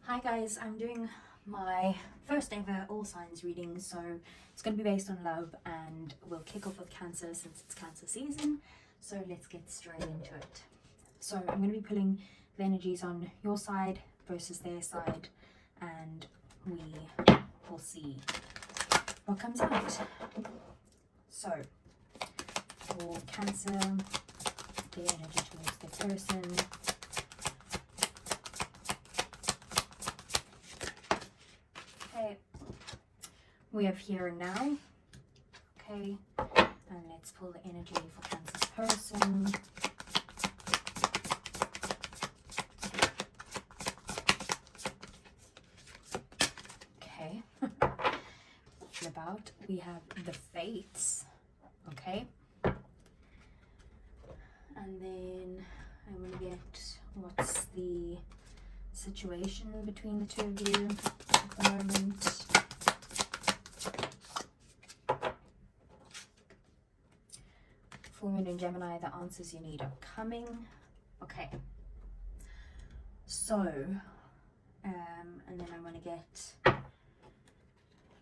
Hi guys, I'm doing my first ever all signs reading, so it's going to be based on love, and we'll kick off with Cancer since it's Cancer season. So let's get straight into it. So I'm going to be pulling the energies on your side versus their side, and we will see what comes out. So for Cancer, their energy towards their person. Okay, we have here and now. Okay, and let's pull the energy for Cancer's person. Okay, flip out. We have the Fates. Okay, and then I'm gonna get what's the situation between the two of you at the moment. Full moon in Gemini, the answers you need are coming. Okay, so and then I'm going to get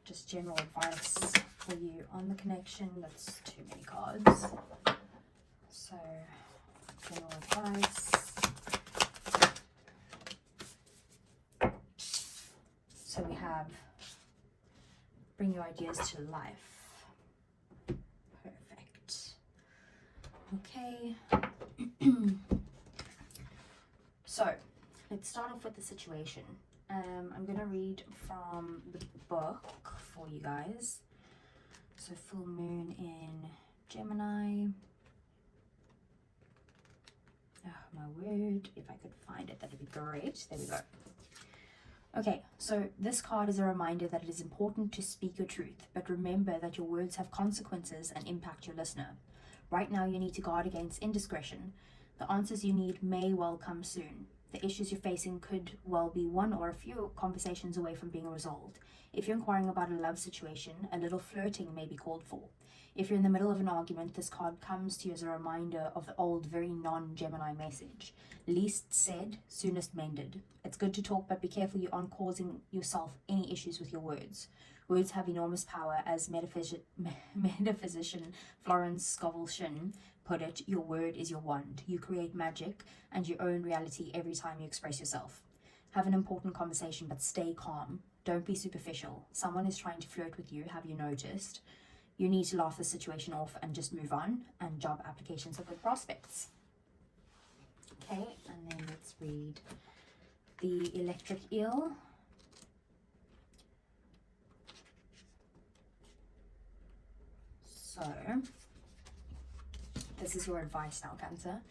just general advice for you on the connection. That's too many cards. So general advice. So we have bring your ideas to life. Perfect. Okay. So let's start off with the situation. I'm going to read from the book for you guys. So full moon in Gemini. Oh my word, if I could find it, that'd be great. There we go. Okay, so this card is a reminder that it is important to speak your truth, but remember that your words have consequences and impact your listener. Right now, you need to guard against indiscretion. The answers you need may well come soon. The issues you're facing could well be one or a few conversations away from being resolved. If you're inquiring about a love situation, a little flirting may be called for. If you're in the middle of an argument, this card comes to you as a reminder of the old, very non-Gemini message. Least said, soonest mended. It's good to talk, but be careful you aren't causing yourself any issues with your words. Words have enormous power, as metaphysician Florence Scovel Shinn put it. Your word is your wand. You create magic and your own reality every time you express yourself. Have an important conversation, but stay calm. Don't be superficial. Someone is trying to flirt with you, have you noticed? You need to laugh the situation off and just move on, and job applications are good prospects. Okay, and then let's read the electric eel. So, this is your advice now, Cancer.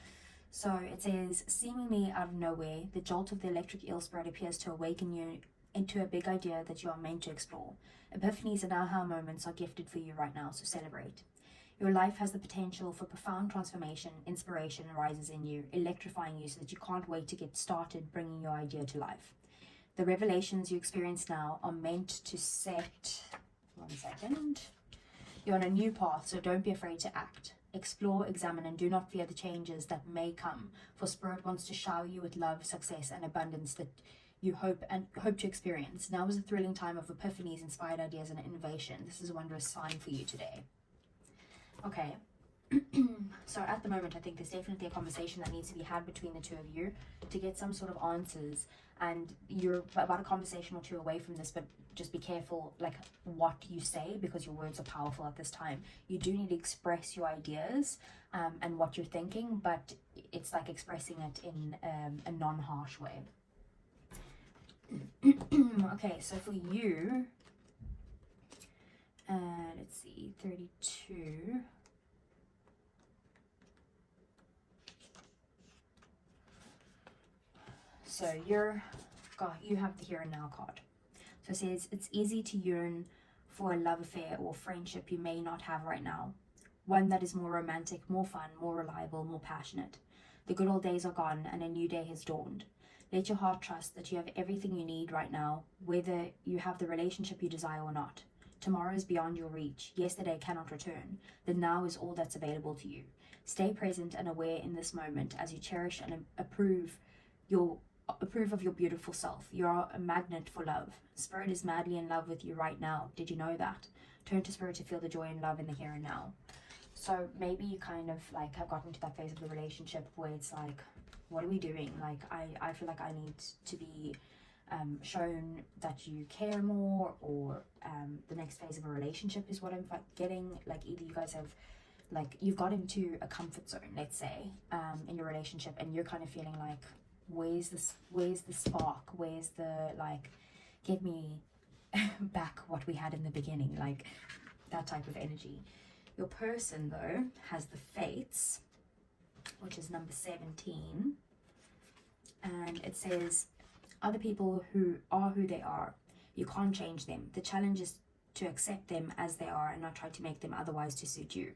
So it says, seemingly out of nowhere, the jolt of the electric eel spread appears to awaken you into a big idea that you are meant to explore. Epiphanies and aha moments are gifted for you right now, so celebrate. Your life has the potential for profound transformation. Inspiration arises in you, electrifying you so that you can't wait to get started bringing your idea to life. The revelations you experience now are meant to set... One second. You're on a new path, so don't be afraid to act. Explore, examine, and do not fear the changes that may come, for Spirit wants to shower you with love, success, and abundance that you hope to experience. Now is a thrilling time of epiphanies, inspired ideas, and innovation. This is a wondrous sign for you today. Okay, so at the moment, I think there's definitely a conversation that needs to be had between the two of you to get some sort of answers, and you're about a conversation or two away from this, but just be careful like what you say, because your words are powerful at this time. You do need to express your ideas and what you're thinking, but it's like expressing it in a non-harsh way. Okay, so for you, let's see, 32. So you have the here and now card. So it says, it's easy to yearn for a love affair or friendship you may not have right now. One that is more romantic, more fun, more reliable, more passionate. The good old days are gone and a new day has dawned. Let your heart trust that you have everything you need right now, whether you have the relationship you desire or not. Tomorrow is beyond your reach. Yesterday cannot return. The now is all that's available to you. Stay present and aware in this moment as you cherish and approve approve of your beautiful self. You're a magnet for love. Spirit is madly in love with you right now. Did you know that? Turn to Spirit to feel the joy and love in the here and now. So maybe you kind of like have gotten to that phase of the relationship where it's like, what are we doing? Like, I feel like I need to be shown that you care more, or the next phase of a relationship is what I'm getting. Like, either you guys have, like, you've got into a comfort zone, let's say, in your relationship, and you're kind of feeling like, where's the spark? Where's the, like, give me back what we had in the beginning, like that type of energy. Your person, though, has the Fates, which is number 17, and it says, other people who are who they are, you can't change them. The challenge is to accept them as they are and not try to make them otherwise to suit you.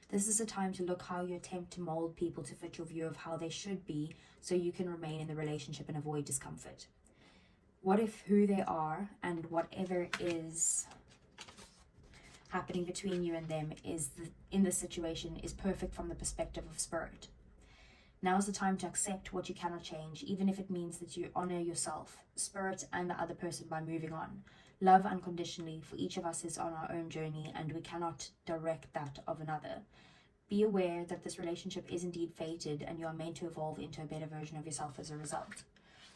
This is a time to look how you attempt to mold people to fit your view of how they should be, so you can remain in the relationship and avoid discomfort. What if who they are and whatever is happening between you and them in the situation is perfect from the perspective of Spirit? Now is the time to accept what you cannot change, even if it means that you honor yourself, Spirit, and the other person by moving on. Love unconditionally, for each of us is on our own journey and we cannot direct that of another. Be aware that this relationship is indeed fated and you are meant to evolve into a better version of yourself as a result.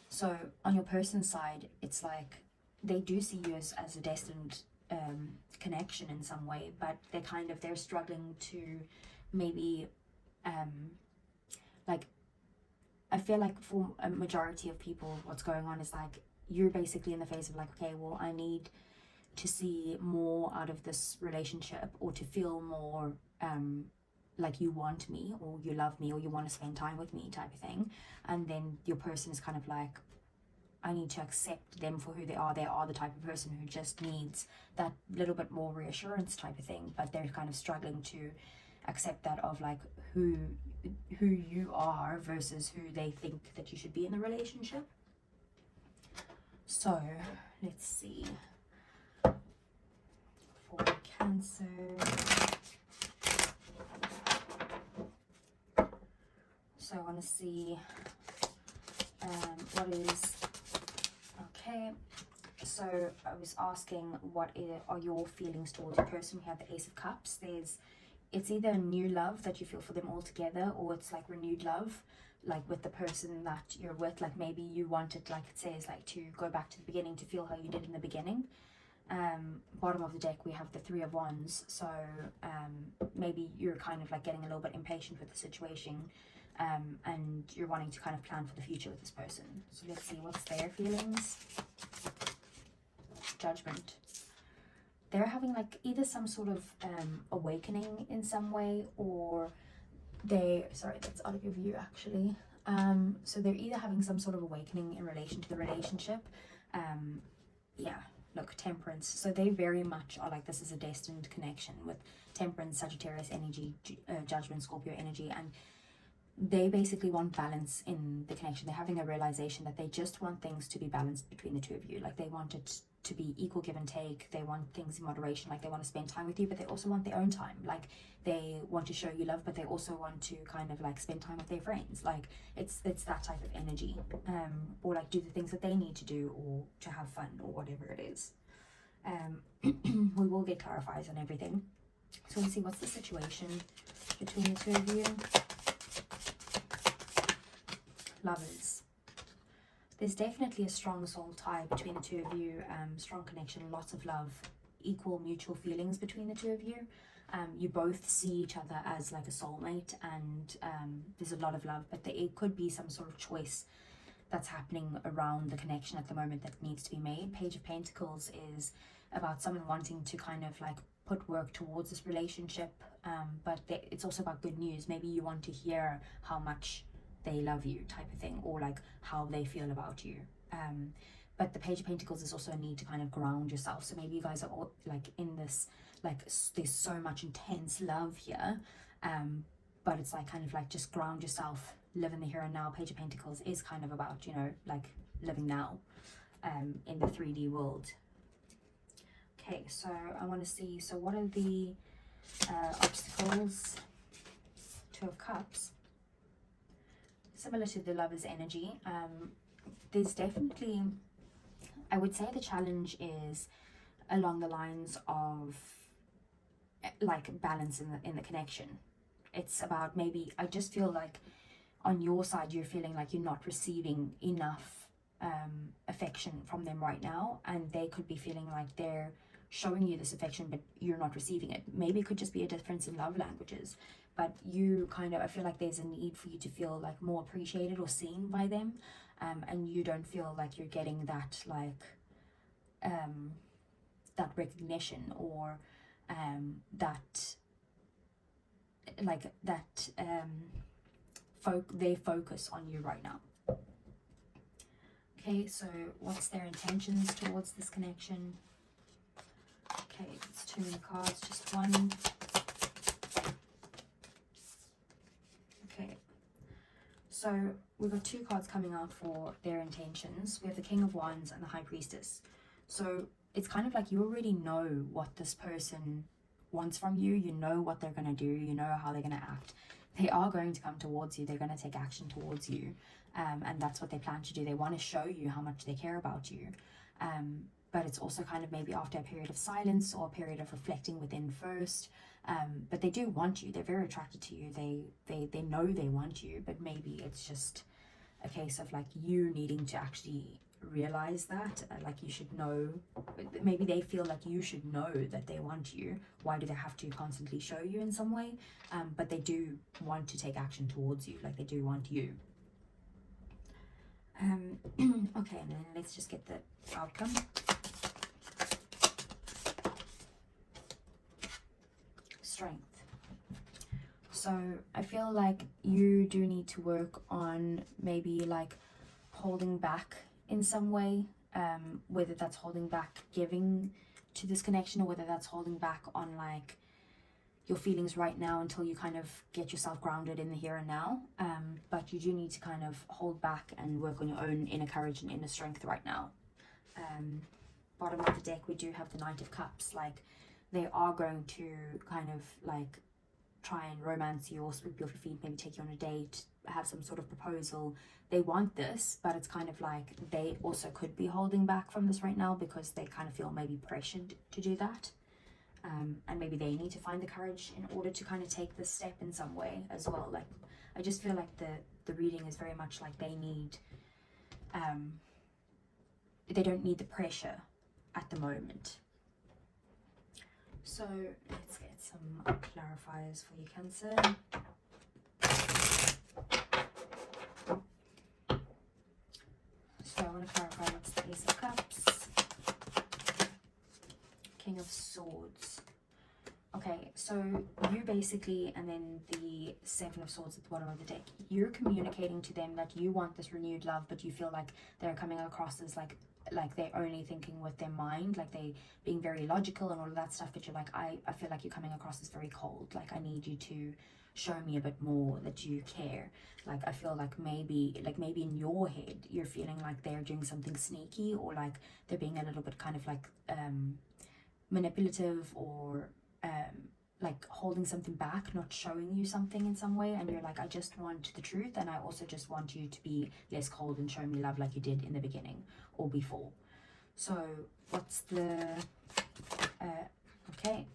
So on your person's side, it's like they do see you as a destined connection in some way, but they're struggling to maybe like, I feel like for a majority of people, what's going on is like, you're basically in the phase of like, okay, well, I need to see more out of this relationship, or to feel more like you want me, or you love me, or you want to spend time with me, type of thing. And then your person is kind of like, I need to accept them for who they are. They are the type of person who just needs that little bit more reassurance, type of thing, but they're kind of struggling to accept that of like who you are versus who they think that you should be in the relationship. So let's see, for Cancer, so I want to see what is okay. So I was asking, what are your feelings towards your person? We have the Ace of Cups. It's either a new love that you feel for them altogether, or it's like renewed love, like with the person that you're with. Like maybe you wanted, like it says, like to go back to the beginning to feel how you did in the beginning. Bottom of the deck we have the Three of Wands. So maybe you're kind of like getting a little bit impatient with the situation, and you're wanting to kind of plan for the future with this person. So let's see, what's their feelings? Judgment. They're having like either some sort of awakening in some way, or sorry, that's out of your view actually. So they're either having some sort of awakening in relation to the relationship. Yeah, look, Temperance. So they very much are like, this is a destined connection with Temperance, Sagittarius energy, Judgment, Scorpio energy, and they basically want balance in the connection. They're having a realization that they just want things to be balanced between the two of you. Like, they want it to be equal give and take. They want things in moderation. Like, they want to spend time with you, but they also want their own time. Like, they want to show you love, but they also want to kind of like spend time with their friends. Like, it's that type of energy, or like do the things that they need to do, or to have fun, or whatever it is. We will get clarifies on everything. So let's see, what's the situation between the two of you? Lovers. There's definitely a strong soul tie between the two of you, strong connection, lots of love, equal mutual feelings between the two of you. You both see each other as like a soulmate, and there's a lot of love, but it could be some sort of choice that's happening around the connection at the moment that needs to be made. Page of Pentacles is about someone wanting to kind of like put work towards this relationship, but it's also about good news. Maybe you want to hear how much they love you, type of thing, or like how they feel about you. But the Page of Pentacles is also a need to kind of ground yourself. So maybe you guys are all like in this, like there's so much intense love here, but it's like kind of like just ground yourself, live in the here and now. Page of Pentacles is kind of about, you know, like living now in the 3D world. Okay, so I want to see, so what are the obstacles? Two of Cups. Similar to the Lover's energy, there's definitely, I would say the challenge is along the lines of like balance in the connection. It's about, maybe I just feel like on your side you're feeling like you're not receiving enough affection from them right now, and they could be feeling like they're showing you this affection but you're not receiving it. Maybe it could just be a difference in love languages, but you kind of, I feel like there's a need for you to feel like more appreciated or seen by them, and you don't feel like you're getting that like that recognition, or that like that they focus on you right now. Okay, so what's their intentions towards this connection? Okay, it's too many cards, just one. Okay, so we've got two cards coming out for their intentions. We have the King of Wands and the High Priestess. So it's kind of like you already know what this person wants from you. You know what they're going to do. You know how they're going to act. They are going to come towards you. They're going to take action towards you. And that's what they plan to do. They want to show you how much they care about you. But it's also kind of maybe after a period of silence or a period of reflecting within first. But they do want you. They're very attracted to you. They know they want you, but maybe it's just a case of like you needing to actually realize that, like you should know. Maybe they feel like you should know that they want you. Why do they have to constantly show you in some way? But they do want to take action towards you, like they do want you. Okay, and then let's just get the outcome. Strength. So I feel like you do need to work on maybe like holding back in some way, whether that's holding back giving to this connection, or whether that's holding back on like your feelings right now until you kind of get yourself grounded in the here and now. But you do need to kind of hold back and work on your own inner courage and inner strength right now. Bottom of the deck, we do have the Knight of Cups. Like they are going to kind of like try and romance you or sweep you off your feet, maybe take you on a date, have some sort of proposal. They want this, but it's kind of like they also could be holding back from this right now because they kind of feel maybe pressured to do that. And maybe they need to find the courage in order to kind of take this step in some way as well. Like I just feel like the reading is very much like they need, they don't need the pressure at the moment. So let's get some clarifiers for you, Cancer. So I want to clarify what's the Ace of Cups, King of Swords. Okay, so you basically, and then the Seven of Swords at the bottom of the deck, you're communicating to them that you want this renewed love, but you feel like they're coming across as like they're only thinking with their mind, like they being very logical and all of that stuff, but you're like, I feel like you're coming across as very cold. Like I need you to show me a bit more that you care. Like I feel like maybe in your head you're feeling like they're doing something sneaky, or like they're being a little bit kind of like manipulative, or like holding something back, not showing you something in some way, and you're like, I just want the truth, and I also just want you to be less cold and show me love like you did in the beginning or before. So what's the okay,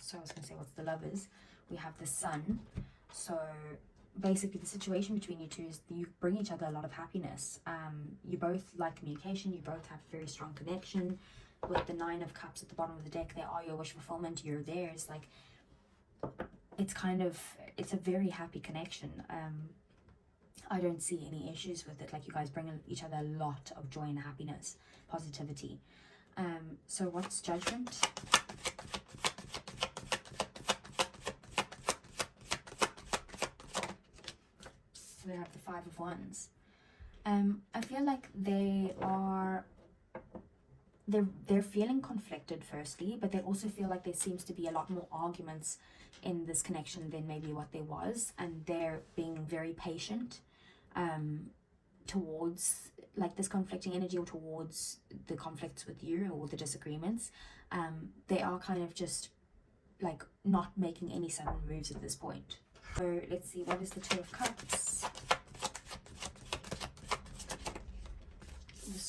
so I was gonna say what's the Lovers. We have the Sun. So basically the situation between you two is you bring each other a lot of happiness. You both like communication, you both have a very strong connection. With the Nine of Cups at the bottom of the deck, they are your wish fulfillment, you're theirs. Like it's kind of, it's a very happy connection. I don't see any issues with it. Like you guys bring each other a lot of joy and happiness, positivity. So what's Judgment? So we have the Five of Wands. I feel like they're feeling conflicted firstly, but they also feel like there seems to be a lot more arguments in this connection than maybe what there was, and they're being very patient towards like this conflicting energy, or towards the conflicts with you or the disagreements. They are kind of just like not making any sudden moves at this point. So let's see, what is the Two of Cups?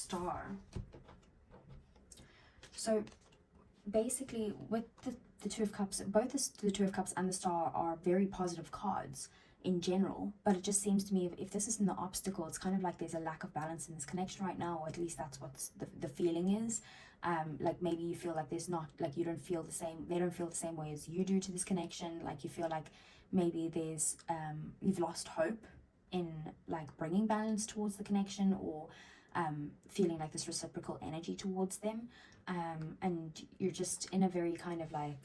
Star. So basically with the Two of Cups, both the Two of Cups and the Star are very positive cards in general, but it just seems to me if this isn't the obstacle, it's kind of like there's a lack of balance in this connection right now, or at least that's what the feeling is. Like maybe you feel like there's not, like you don't feel the same, they don't feel the same way as you do to this connection. Like you feel like maybe there's you've lost hope in like bringing balance towards the connection, or feeling like this reciprocal energy towards them, and you're just in a very kind of like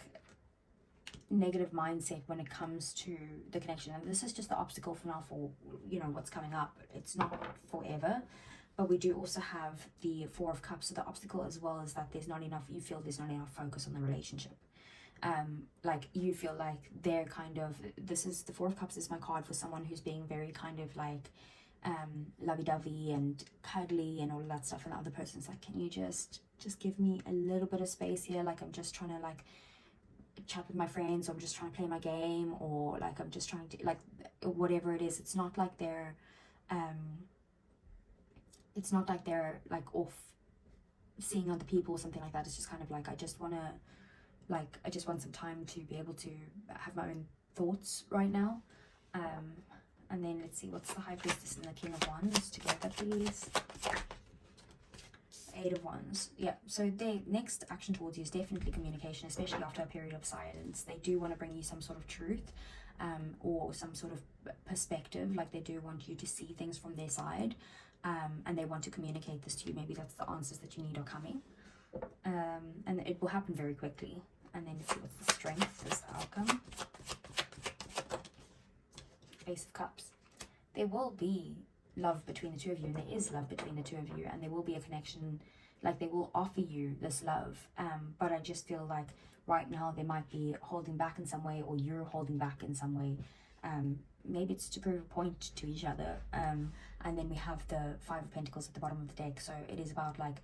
negative mindset when it comes to the connection. And this is just the obstacle for now, for you know what's coming up. It's not forever. But we do also have the Four of Cups. So the obstacle as well is that there's not enough, you feel there's not enough focus on the relationship. Like you feel like they're kind of, this is, the Four of Cups is my card for someone who's being very kind of like lovey-dovey and cuddly and all of that stuff, and the other person's like, can you just give me a little bit of space here? Like I'm just trying to like chat with my friends, or I'm just trying to play my game, or like I'm just trying to like whatever it is. It's not like they're like off seeing other people or something like that. It's just kind of like, I just want some time to be able to have my own thoughts right now. And then let's see, what's the High Priestess and the King of Wands together, please? Eight of Wands. Yeah, so their next action towards you is definitely communication, especially after a period of silence. They do want to bring you some sort of truth, or some sort of perspective. Like they do want you to see things from their side. And they want to communicate this to you. Maybe that's the answers that you need are coming. And it will happen very quickly. And then let's see what's the Strength, is the outcome. Ace of Cups. There will be love between the two of you, and there is love between the two of you, and there will be a connection. Like they will offer you this love. But I just feel like right now they might be holding back in some way, or you're holding back in some way. Maybe it's to prove a point to each other. And then we have the Five of Pentacles at the bottom of the deck. So it is about like,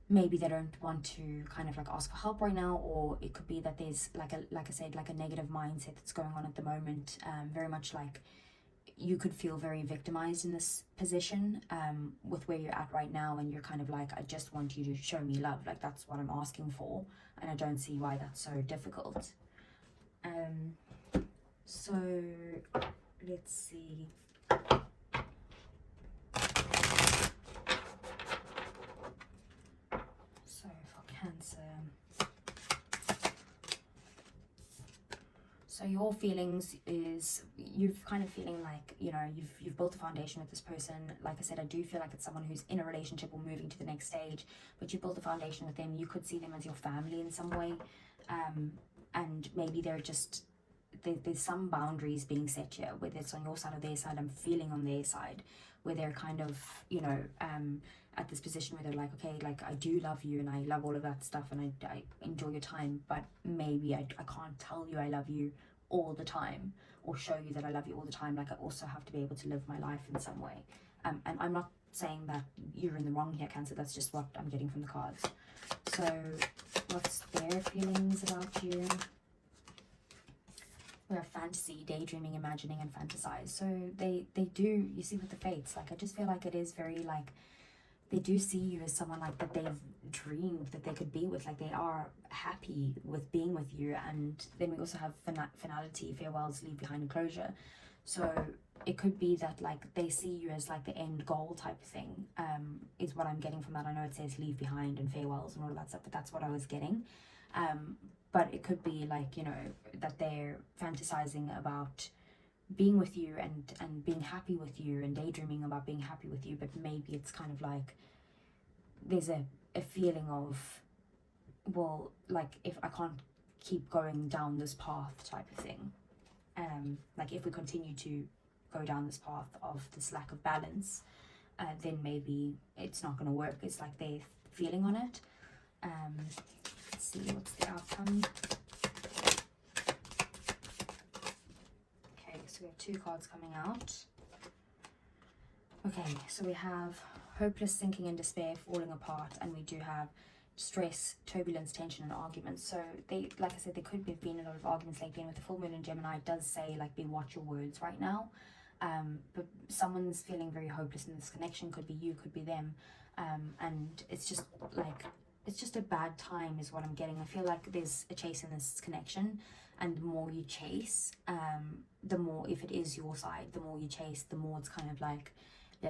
maybe they don't want to kind of like ask for help right now, or it could be that there's like I said, like a negative mindset that's going on at the moment. Very much like you could feel very victimized in this position, with where you're at right now, and you're kind of like, I just want you to show me love. Like that's what I'm asking for, and I don't see why that's so difficult. So let's see. So for Cancer, so your feelings is, you're kind of feeling like, you know, you've built a foundation with this person. Like I said, I do feel like it's someone who's in a relationship or moving to the next stage, but you built a foundation with them. You could see them as your family in some way, and maybe they're just, there's some boundaries being set here, whether it's on your side or their side. I'm feeling on their side, where they're kind of, you know, at this position where they're like, okay, like I do love you and I love all of that stuff, and I enjoy your time, but maybe I can't tell you I love you all the time, or show you that I love you all the time. Like I also have to be able to live my life in some way. And I'm not saying that you're in the wrong here, Cancer. That's just what I'm getting from the cards. So what's their feelings about you? We have fantasy, daydreaming, imagining, and fantasize. So they do, you see with the Fates, like I just feel like it is very like, they do see you as someone like that they've dreamed that they could be with. Like they are happy with being with you. And then we also have finality, farewells, leave behind, and closure. So it could be that like they see you as like the end goal type of thing, is what I'm getting from that. I know it says leave behind and farewells and all of that stuff, but that's what I was getting. But it could be like, you know, that they're fantasizing about being with you and being happy with you, and daydreaming about being happy with you. But maybe it's kind of like there's a feeling of, well, like if I can't keep going down this path type of thing, like if we continue to go down this path of this lack of balance, then maybe it's not going to work. It's like they're feeling on it. Let's see what's the outcome. Okay, so we have two cards coming out. Okay, so we have hopeless, sinking in despair, falling apart, and we do have stress, turbulence, tension, and arguments. So they, like I said, there could have been a lot of arguments lately, and with the full moon in Gemini, it does say like, be watch your words right now. but someone's feeling very hopeless in this connection. Could be you, could be them, and it's just like, it's just a bad time is what I'm getting. I feel like there's a chase in this connection, and the more you chase, the more, if it is your side, the more you chase, the more it's kind of like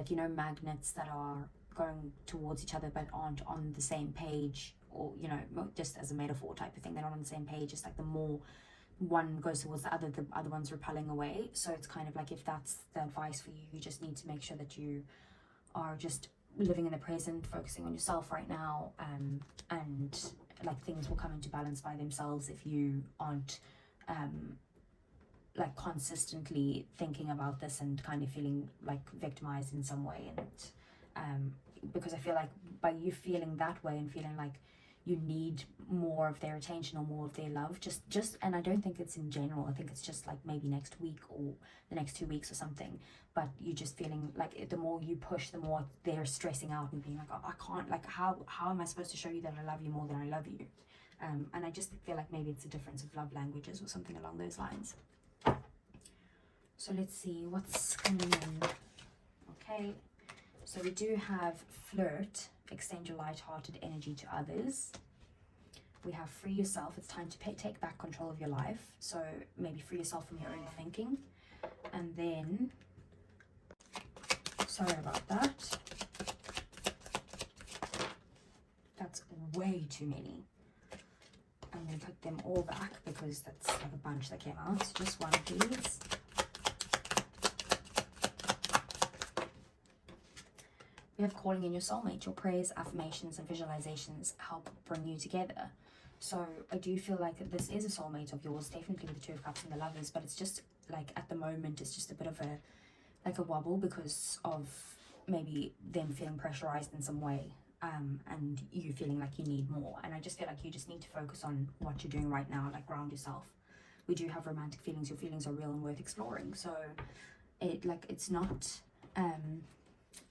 you know, magnets that are going towards each other but aren't on the same page, or, you know, just as a metaphor type of thing, they're not on the same page. It's like the more one goes towards the other one's repelling away. So it's kind of like, if that's the advice for you, you just need to make sure that you are just living in the present, focusing on yourself right now, and like things will come into balance by themselves if you aren't like consistently thinking about this and kind of feeling like victimized in some way. And because I feel like by you feeling that way and feeling like you need more of their attention or more of their love, just and I don't think it's in general, I think it's just like maybe next week or the next 2 weeks or something, but you just feeling like the more you push, the more they're stressing out and being like, oh, I can't, like, how am I supposed to show you that I love you more than I love you? And I just feel like maybe it's a difference of love languages or something along those lines. So let's see what's coming in. Okay, so we do have flirt, extend your light-hearted energy to others. We have free yourself, it's time to take back control of your life. So maybe free yourself from your own thinking. And then, sorry about that, that's way too many. I'm going to put them all back because that's like a bunch that came out. So just one, please. We have calling in your soulmate. Your prayers, affirmations, and visualizations help bring you together. So I do feel like this is a soulmate of yours, definitely with the Two of Cups and the Lovers, but it's just like at the moment it's just a bit of a wobble because of maybe them feeling pressurized in some way, and you feeling like you need more. And I just feel like you just need to focus on what you're doing right now, like ground yourself. We do have romantic feelings. Your feelings are real and worth exploring. So it's not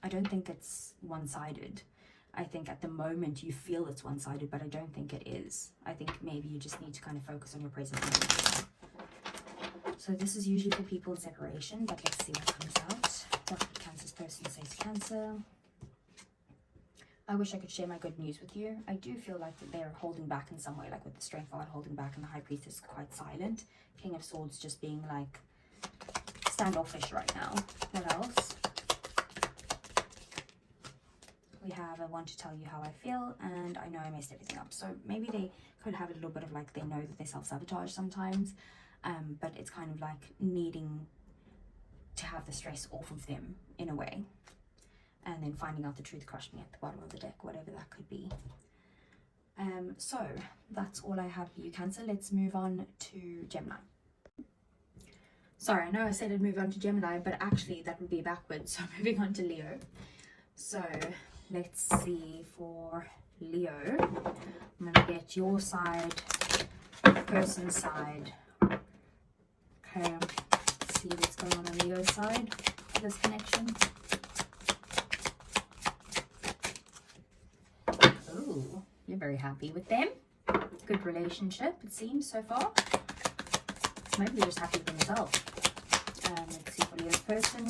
I don't think it's one-sided. I think at the moment you feel it's one-sided, but I don't think it is. I think maybe you just need to kind of focus on your present moment. So this is usually for people in separation, but let's see what comes out. What did Cancer's person say to Cancer? I wish I could share my good news with you. I do feel like that they're holding back in some way, like with the Strength card holding back, and the High Priestess is quite silent. King of Swords just being like standoffish right now. What else? We have, I want to tell you how I feel, and I know I messed everything up. So maybe they could have a little bit of like, they know that they self-sabotage sometimes, but it's kind of like needing to have the stress off of them in a way. And then finding out the truth crushed me at the bottom of the deck, whatever that could be. So that's all I have for you, Cancer. Let's move on to Gemini. Sorry, I know I said I'd move on to Gemini, but actually that would be backwards. So moving on to Leo. So let's see for Leo. I'm going to get your side, person's side. Okay, let's see what's going on Leo's side for this connection. Oh, you're very happy with them. Good relationship, it seems, so far. Maybe you're just happy with themselves. Let's see for Leo's person.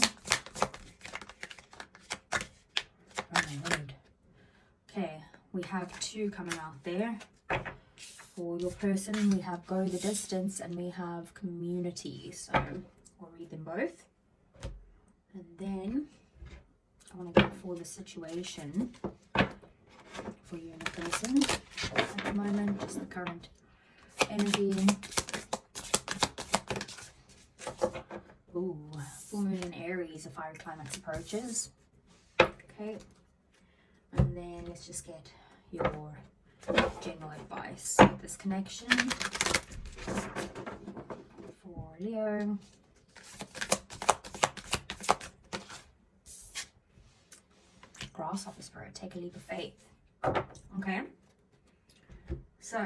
Oh my word. Okay, we have two coming out there. For your person, we have go the distance and we have community. So we'll read them both. And then I want to go for the situation for you and the person at the moment, just the current energy. Ooh, full moon in Aries, a fiery climax approaches. Okay, and then let's just get your general advice with this connection for Leo. Grasshopper Spirit, take a leap of faith. Okay, so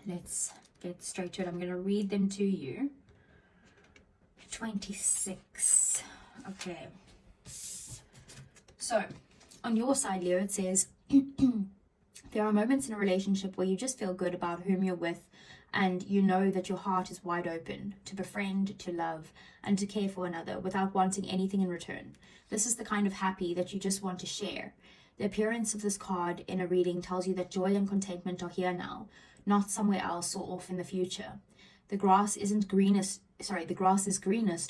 let's get straight to it. I'm going to read them to you. 26. Okay, so on your side, Leo, it says there are moments in a relationship where you just feel good about whom you're with, and you know that your heart is wide open to befriend, to love, and to care for another without wanting anything in return. This is the kind of happy that you just want to share. The appearance of this card in a reading tells you that joy and contentment are here now, not somewhere else or off in the future. The grass is greenest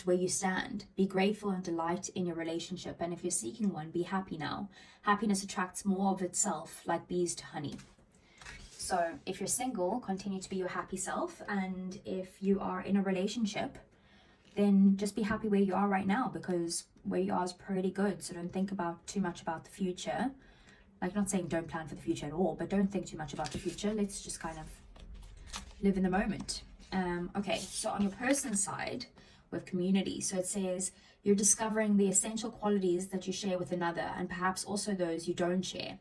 where you stand. Be grateful and delight in your relationship, and if you're seeking one, be happy now. Happiness attracts more of itself, like bees to honey. So if you're single, continue to be your happy self, and if you are in a relationship, then just be happy where you are right now, because where you are is pretty good. So don't think about too much about the future. Like, not saying don't plan for the future at all, but don't think too much about the future. Let's just kind of live in the moment. Okay, so on your person side, with community, so it says you're discovering the essential qualities that you share with another, and perhaps also those you don't share.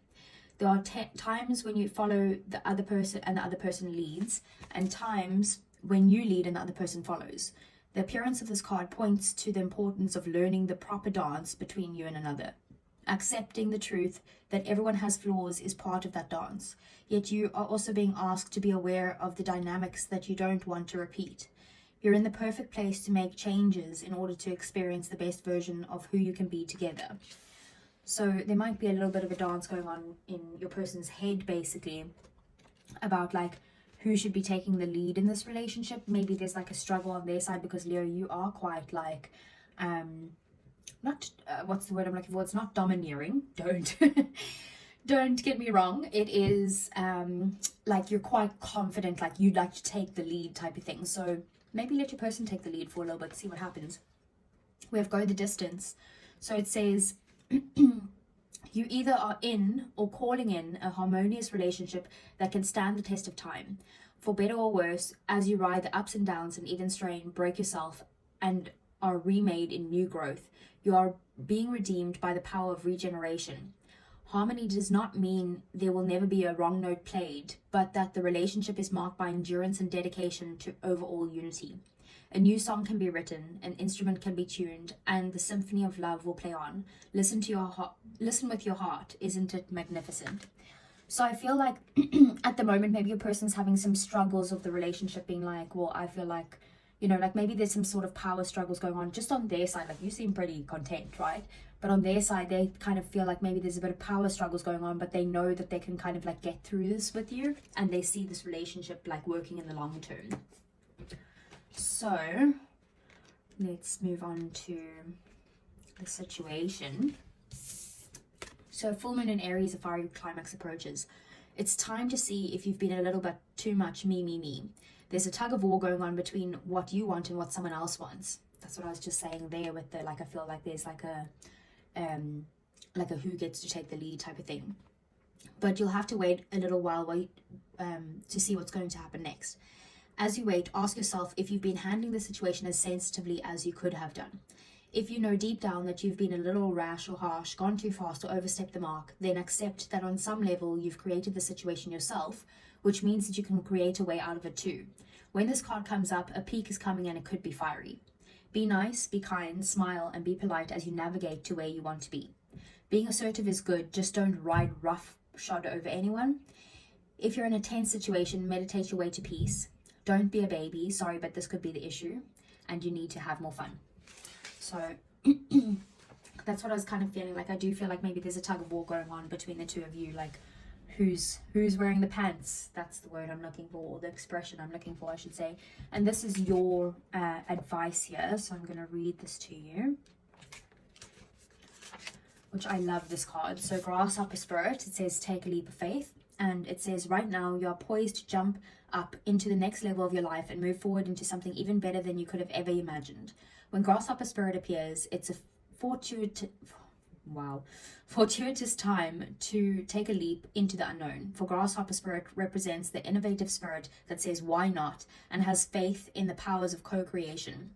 There are times when you follow the other person and the other person leads, and times when you lead and the other person follows. The appearance of this card points to the importance of learning the proper dance between you and another. Accepting the truth that everyone has flaws is part of that dance, yet you are also being asked to be aware of the dynamics that you don't want to repeat. You're in the perfect place to make changes in order to experience the best version of who you can be together. So there might be a little bit of a dance going on in your person's head, basically, about like who should be taking the lead in this relationship. Maybe there's like a struggle on their side, because Leo, you are quite like not what's the word I'm looking for, it's not domineering, don't get me wrong, it is like you're quite confident, like you'd like to take the lead type of thing. So maybe let your person take the lead for a little bit, see what happens. We have go the distance. So it says you either are in or calling in a harmonious relationship that can stand the test of time. For better or worse, as you ride the ups and downs and even strain, break yourself, and are remade in new growth, you are being redeemed by the power of regeneration. Harmony does not mean there will never be a wrong note played, but that the relationship is marked by endurance and dedication to overall unity. A new song can be written, an instrument can be tuned, and the symphony of love will play on. Listen with your heart. Isn't it magnificent? So I feel like at the moment, maybe your person's having some struggles of the relationship, being like, well, I feel like, you know, like maybe there's some sort of power struggles going on just on their side. Like, you seem pretty content, right? But on their side, they kind of feel like maybe there's a bit of power struggles going on, but they know that they can kind of like get through this with you, and they see this relationship like working in the long term. So let's move on to the situation. So full moon in Aries, a fiery climax approaches. It's time to see if you've been a little bit too much me. There's a tug of war going on between what you want and what someone else wants. That's what I was just saying there with the, like, I feel like there's like a who gets to take the lead type of thing. But you'll have to wait a little while to see what's going to happen next. As you wait, ask yourself if you've been handling the situation as sensitively as you could have done. If you know deep down that you've been a little rash or harsh, gone too fast or overstepped the mark, then accept that on some level you've created the situation yourself, which means that you can create a way out of it too. When this card comes up, a peak is coming and it could be fiery. Be nice, be kind, smile, and be polite as you navigate to where you want to be. Being assertive is good, just don't ride roughshod over anyone. If you're in a tense situation, meditate your way to peace. Don't be a baby, sorry, but this could be the issue, and you need to have more fun. So that's what I was kind of feeling like. I do feel like maybe there's a tug of war going on between the two of you, like who's wearing the pants. That's the word I'm looking for, or the expression I'm looking for, I should say. And this is your advice here, so I'm going to read this to you, which I love this card. So Grasshopper Spirit, it says take a leap of faith, and it says right now you are poised to jump up into the next level of your life and move forward into something even better than you could have ever imagined. When Grasshopper Spirit appears, it's a fortuitous time to take a leap into the unknown. For Grasshopper Spirit represents the innovative spirit that says why not and has faith in the powers of co-creation.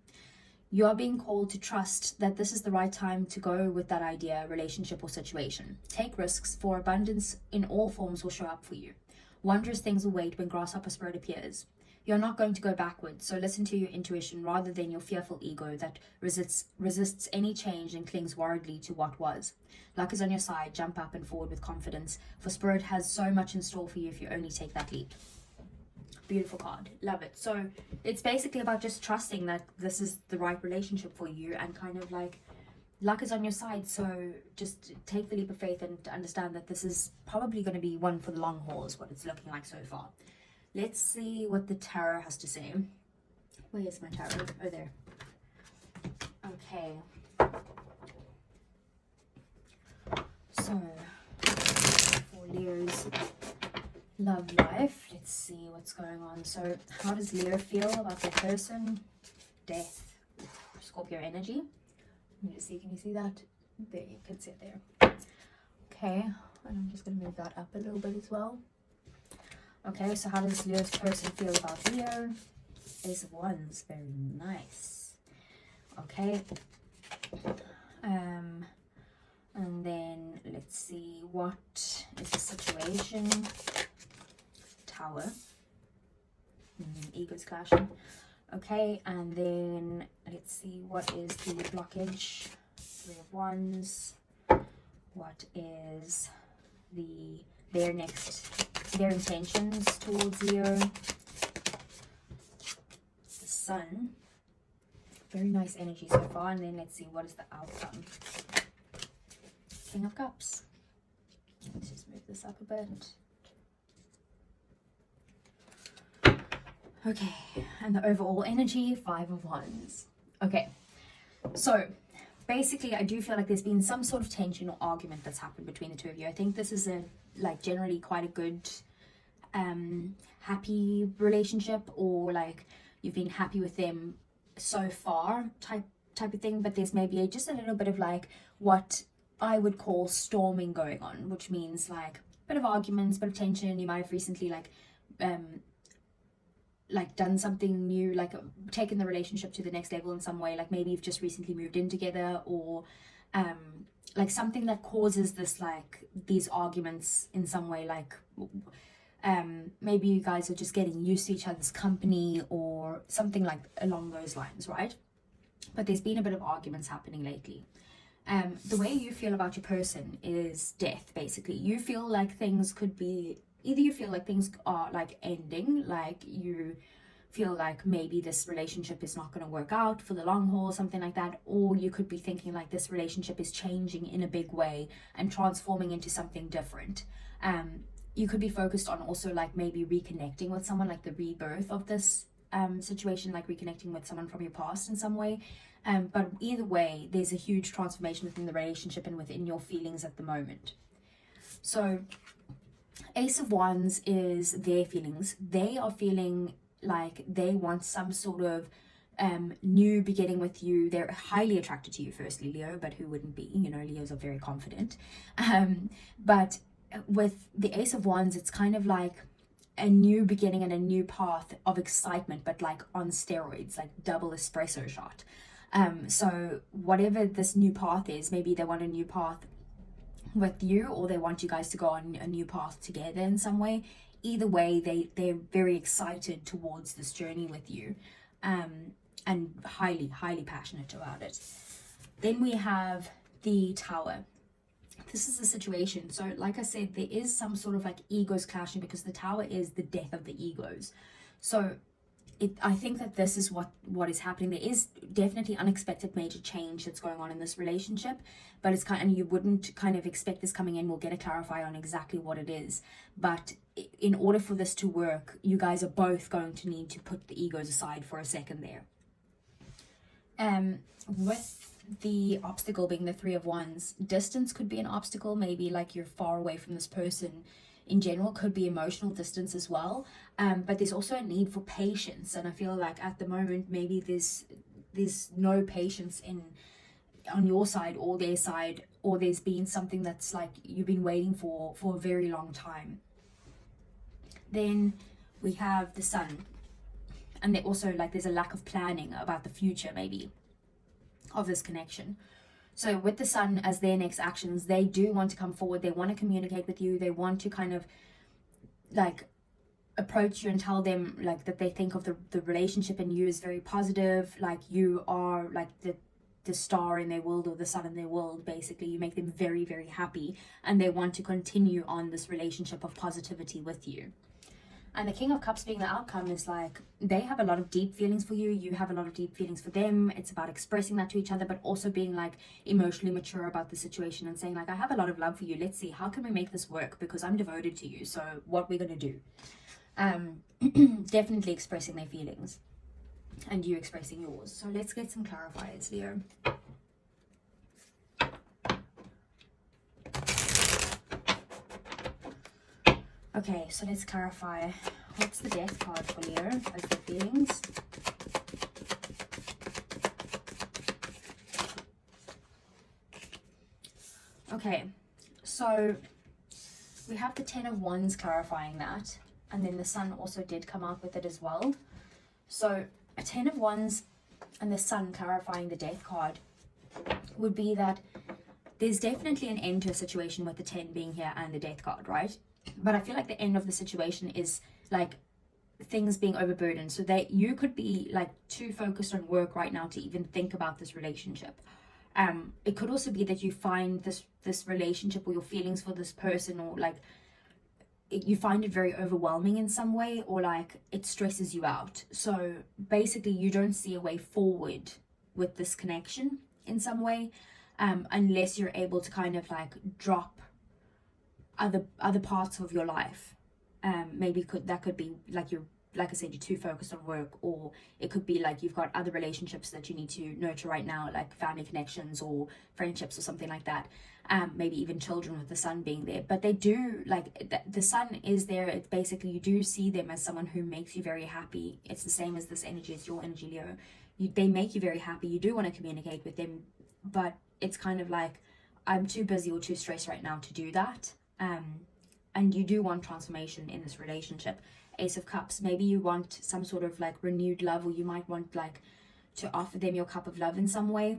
You are being called to trust that this is the right time to go with that idea, relationship, or situation. Take risks, for abundance in all forms will show up for you. Wondrous things will wait when Grasshopper Spirit appears. You're not going to go backwards, so listen to your intuition rather than your fearful ego that resists any change and clings worriedly to what was. Luck is on your side. Jump up and forward with confidence, for Spirit has so much in store for you if you only take that leap. beautiful card. Love it. So it's basically about just trusting that this is the right relationship for you, and kind of like luck is on your side. So just take the leap of faith and understand that this is probably going to be one for the long haul, is what it's looking like so far. Let's see what the tarot has to say. Where is my tarot? Oh, there. Okay. So, for Leo's love life, let's see what's going on. So, how does Leo feel about their person? Death. Scorpio energy. Let me just see, can you see that? There, you can see it there. Okay, and I'm just going to move that up a little bit as well. Okay, so how does Leo's person feel about Leo? Ace of Wands, very nice. Okay. And then let's see, what is the situation? Tower. Egos clashing. Okay, and then let's see, what is the blockage? Three of Wands. What is their intentions towards Leo? The Sun. Very nice energy so far. And then let's see, what is the outcome? King of Cups. Let's just move this up a bit. Okay, and the overall energy, Five of Wands. Okay, so basically I do feel like there's been some sort of tension or argument that's happened between the two of you. I think this is generally quite a good happy relationship, or like you've been happy with them so far type of thing, but there's maybe just a little bit of like what I would call storming going on, which means like a bit of arguments, bit of tension. You might have recently like done something new, like taken the relationship to the next level in some way, like maybe you've just recently moved in together, or like something that causes this, like these arguments in some way, like maybe you guys are just getting used to each other's company or something like along those lines, right? But there's been a bit of arguments happening lately. The way you feel about your person is death, basically. You feel like things could be, either you feel like things are like ending, like you feel like maybe this relationship is not going to work out for the long haul, something like that, or you could be thinking like this relationship is changing in a big way and transforming into something different. You could be focused on also like maybe reconnecting with someone, like the rebirth of this situation, like reconnecting with someone from your past in some way. But either way, there's a huge transformation within the relationship and within your feelings at the moment. So Ace of Wands is their feelings. They are feeling like they want some sort of new beginning with you. They're highly attracted to you, firstly, Leo, but who wouldn't be? You know, Leos are very confident. But with the Ace of Wands, it's kind of like a new beginning and a new path of excitement, but like on steroids, like double espresso shot. So whatever this new path is, maybe they want a new path with you, or they want you guys to go on a new path together in some way. Either way, they're very excited towards this journey with you, and highly passionate about it. Then we have the Tower. This is the situation. So like I said, there is some sort of like egos clashing, because the Tower is the death of the egos. So I think that this is what is happening. There is definitely unexpected major change that's going on in this relationship, but it's and you wouldn't kind of expect this coming in. We'll get a clarify on exactly what it is, but in order for this to work, you guys are both going to need to put the egos aside for a second there. With the obstacle being the Three of Wands, distance could be an obstacle. Maybe like you're far away from this person. In general, could be emotional distance as well, but there's also a need for patience, and I feel like at the moment maybe there's no patience on your side or their side, or there's been something that's like you've been waiting for a very long time. Then we have the Sun, and there also like there's a lack of planning about the future maybe of this connection. So with the Sun as their next actions, they do want to come forward. They want to communicate with you. They want to kind of like approach you and tell them like that they think of the relationship and you as very positive. Like you are like the star in their world, or the sun in their world. Basically, you make them very, very happy, and they want to continue on this relationship of positivity with you. And the King of Cups being the outcome is like, they have a lot of deep feelings for you. You have a lot of deep feelings for them. It's about expressing that to each other, but also being like emotionally mature about the situation and saying like, I have a lot of love for you. Let's see, how can we make this work? Because I'm devoted to you. So what we're going to do. Definitely expressing their feelings and you expressing yours. So let's get some clarifiers, Leo. Okay, so let's clarify. What's the Death card for Leo as the feelings? Okay, so we have the Ten of Wands clarifying that. And then the Sun also did come out with it as well. So a Ten of Wands and the Sun clarifying the Death card would be that there's definitely an end to a situation with the 10 being here and the Death card, right? But I feel like the end of the situation is like things being overburdened. So that you could be like too focused on work right now to even think about this relationship. It could also be that you find this relationship or your feelings for this person, or like you find it very overwhelming in some way, or like it stresses you out. So basically you don't see a way forward with this connection in some way, unless you're able to kind of like drop other parts of your life. Maybe that could be like like I said, you're too focused on work, or it could be like you've got other relationships that you need to nurture right now, like family connections or friendships or something like that. Maybe even children, with the Sun being there. But they do, like, the Sun is there. It's basically, you do see them as someone who makes you very happy. It's the same as this energy, as your energy, Leo. They make you very happy. You do want to communicate with them, but it's kind of like, I'm too busy or too stressed right now to do that. And you do want transformation in this relationship. Ace of Cups, maybe you want some sort of like renewed love, or you might want like to offer them your cup of love in some way,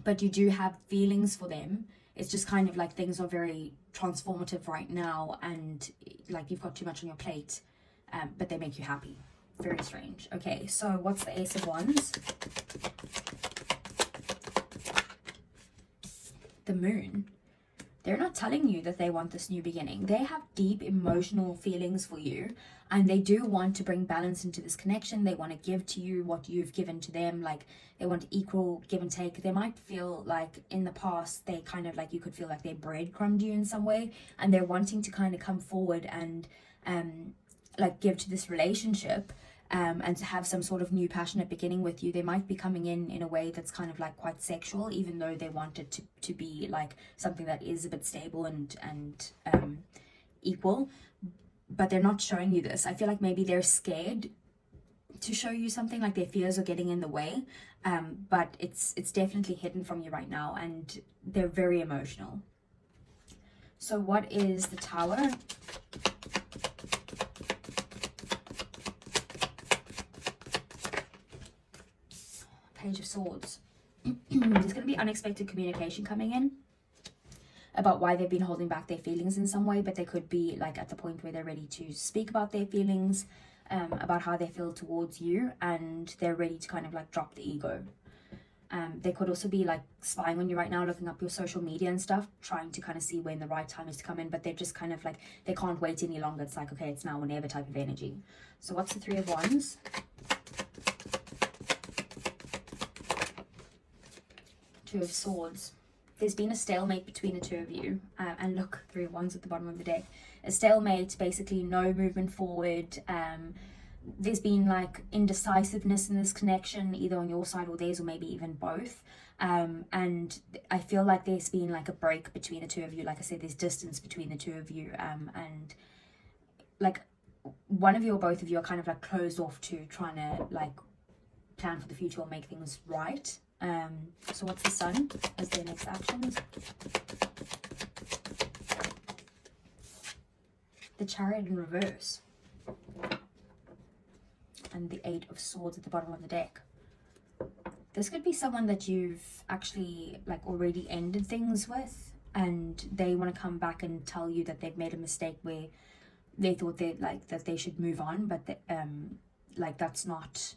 but you do have feelings for them. It's just kind of like things are very transformative right now, and like you've got too much on your plate, but they make you happy. Very strange. Okay, so what's the Ace of Wands? The Moon. They're not telling you that they want this new beginning. They have deep emotional feelings for you, and they do want to bring balance into this connection. They want to give to you what you've given to them. Like, they want equal give and take. They might feel like in the past, they kind of like, you could feel like they breadcrumbed you in some way, and they're wanting to kind of come forward and like give to this relationship. And to have some sort of new passionate beginning with you. They might be coming in a way that's kind of like quite sexual, even though they want it to be like something that is a bit stable and equal, but they're not showing you this. I feel like maybe they're scared to show you something, like their fears are getting in the way, but it's definitely hidden from you right now, and they're very emotional. So what is the Tower? Page of Swords. There's going to be unexpected communication coming in about why they've been holding back their feelings in some way, but they could be like at the point where they're ready to speak about their feelings, about how they feel towards you, and they're ready to kind of like drop the ego. They could also be like spying on you right now, looking up your social media and stuff, trying to kind of see when the right time is to come in, but they're just kind of like, they can't wait any longer. It's like, okay, it's now or never type of energy. So what's the Three of Wands? Two of Swords. There's been a stalemate between the two of you, and look, Three of Wands at the bottom of the deck. A stalemate, basically no movement forward. There's been like indecisiveness in this connection, either on your side or theirs, or maybe even both. And I feel like there's been like a break between the two of you. Like I said, there's distance between the two of you, and like one of you or both of you are kind of like closed off to trying to like plan for the future or make things right. So what's the Sun as their next actions? The Chariot in reverse. And the Eight of Swords at the bottom of the deck. This could be someone that you've actually like already ended things with, and they want to come back and tell you that they've made a mistake where they thought they like that they should move on, but like that's not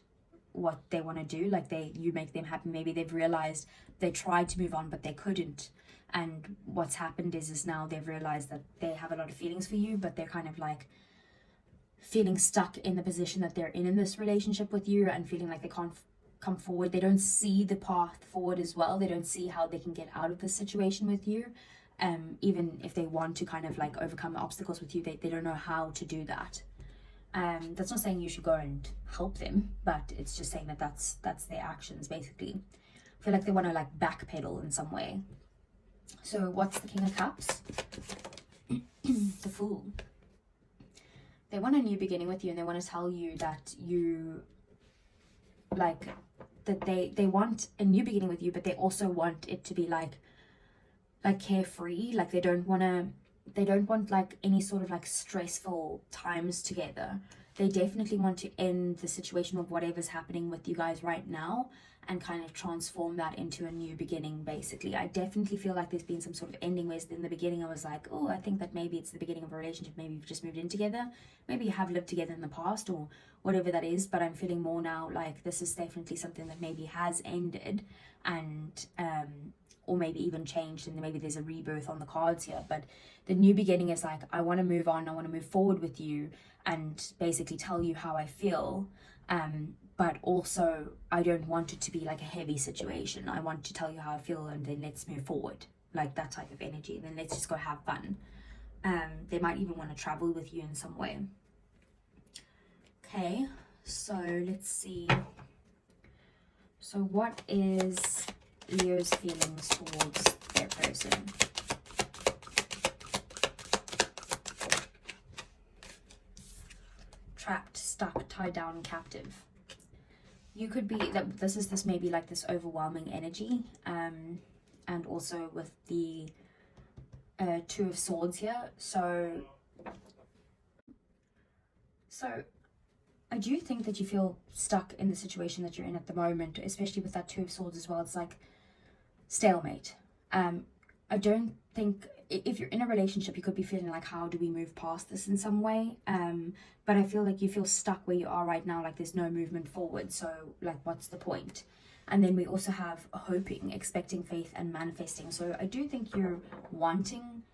what they want to do. Like you make them happy. Maybe they've realized they tried to move on but they couldn't, and what's happened is now they've realized that they have a lot of feelings for you, but they're kind of like feeling stuck in the position that they're in this relationship with you, and feeling like they can't come forward. They don't see the path forward as well. They don't see how they can get out of this situation with you. Even if they want to kind of like overcome the obstacles with you, they don't know how to do that. That's not saying you should go and help them, but it's just saying that that's their actions basically. I feel like they want to like backpedal in some way. So what's the King of Cups? The Fool. They want a new beginning with you, and they want to tell you that you like that they want a new beginning with you, but they also want it to be like carefree. Like they don't want like any sort of like stressful times together. They definitely want to end the situation of whatever's happening with you guys right now and kind of transform that into a new beginning basically. I definitely feel like there's been some sort of ending where in the beginning I was like, oh, I think that maybe it's the beginning of a relationship, maybe you've just moved in together, maybe you have lived together in the past or whatever that is, but I'm feeling more now like this is definitely something that maybe has ended, and or maybe even changed, and maybe there's a rebirth on the cards here. But the new beginning is like, I want to move on, I want to move forward with you and basically tell you how I feel, but also I don't want it to be like a heavy situation. I want to tell you how I feel, and then let's move forward, like that type of energy, and then let's just go have fun. They might even want to travel with you in some way. Okay, so let's see. So what is Leo's feelings towards their person? Trapped, stuck, tied down, captive. You could be that this may be like this overwhelming energy, and also with the Two of Swords here. So I do think that you feel stuck in the situation that you're in at the moment, especially with that Two of Swords as well. It's like stalemate. I don't think, if you're in a relationship, you could be feeling like, how do we move past this in some way? But I feel like you feel stuck where you are right now, like there's no movement forward. So like, what's the point? And then we also have hoping, expecting, faith, and manifesting. So I do think you're wanting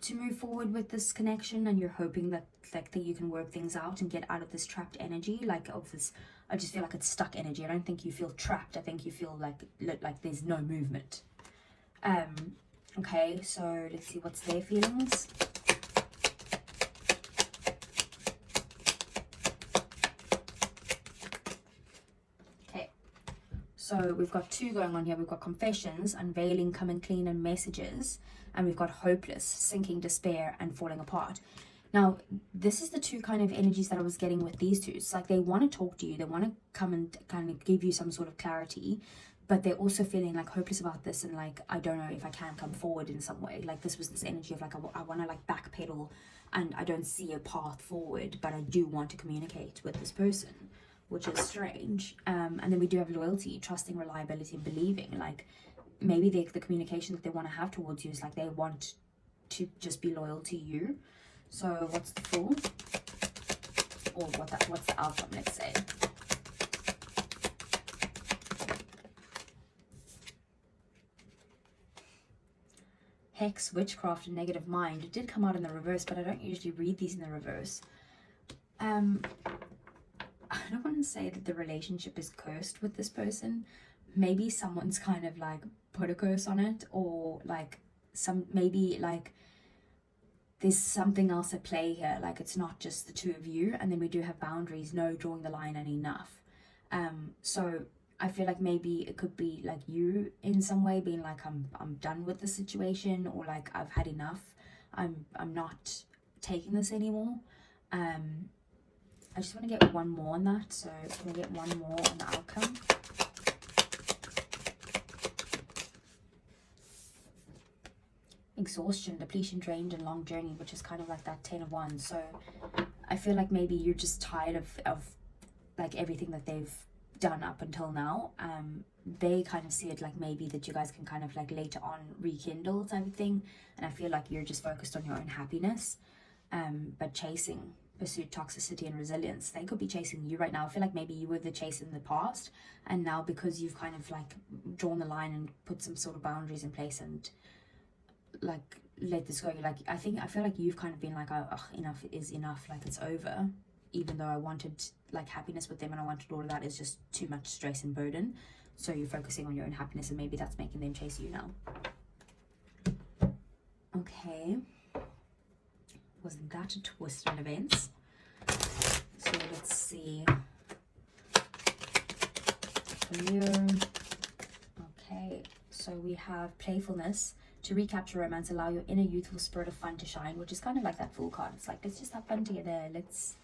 to move forward with this connection, and you're hoping that you can work things out and get out of this trapped energy, like of this. I just feel like it's stuck energy. I don't think you feel trapped. I think you feel like there's no movement. Okay, so let's see what's their feelings. Okay, so we've got two going on here. We've got confessions, unveiling, coming clean, and messages. And we've got hopeless, sinking, despair, and falling apart. Now, this is the two kind of energies that I was getting with these two. It's like they want to talk to you. They want to come and kind of give you some sort of clarity. But they're also feeling like hopeless about this, and like, I don't know if I can come forward in some way. Like this was this energy of like, I want to like backpedal, and I don't see a path forward, but I do want to communicate with this person, which is strange. And then we do have loyalty, trusting, reliability, and believing. Like maybe the communication that they want to have towards you is like they want to just be loyal to you. So what's the Fool? Or what's the outcome, let's say? Hex, witchcraft, and negative mind. It did come out in the reverse, but I don't usually read these in the reverse. I don't want to say that the relationship is cursed with this person. Maybe someone's kind of like put a curse on it, or like maybe like there's something else at play here. Like it's not just the two of you. And then we do have boundaries, no drawing the line and enough. So I feel like maybe it could be like you in some way being like, I'm done with the situation, or like I've had enough. I'm not taking this anymore. I just want to get one more on that. So can we get one more on the outcome? Exhaustion, depletion, drained, and long journey, which is kind of like that 10 of Wands. So I feel like maybe you're just tired of like everything that they've done up until now. They kind of see it like maybe that you guys can kind of like later on rekindle type of thing, and I feel like you're just focused on your own happiness, but chasing pursuit, toxicity, and resilience. They could be chasing you right now. I feel like maybe you were the chase in the past, and now because you've kind of like drawn the line and put some sort of boundaries in place and like let this go, like I feel like you've kind of been like, oh, enough is enough, like it's over. even though I wanted like happiness with them and I wanted all of that, is just too much stress and burden. So you're focusing on your own happiness, and maybe that's making them chase you now. Okay. Wasn't that a twist in events? So let's see. Leo. Okay, so we have playfulness. To recapture romance, allow your inner youthful spirit of fun to shine, which is kind of like that Fool card. It's like, let's just have fun together. Let's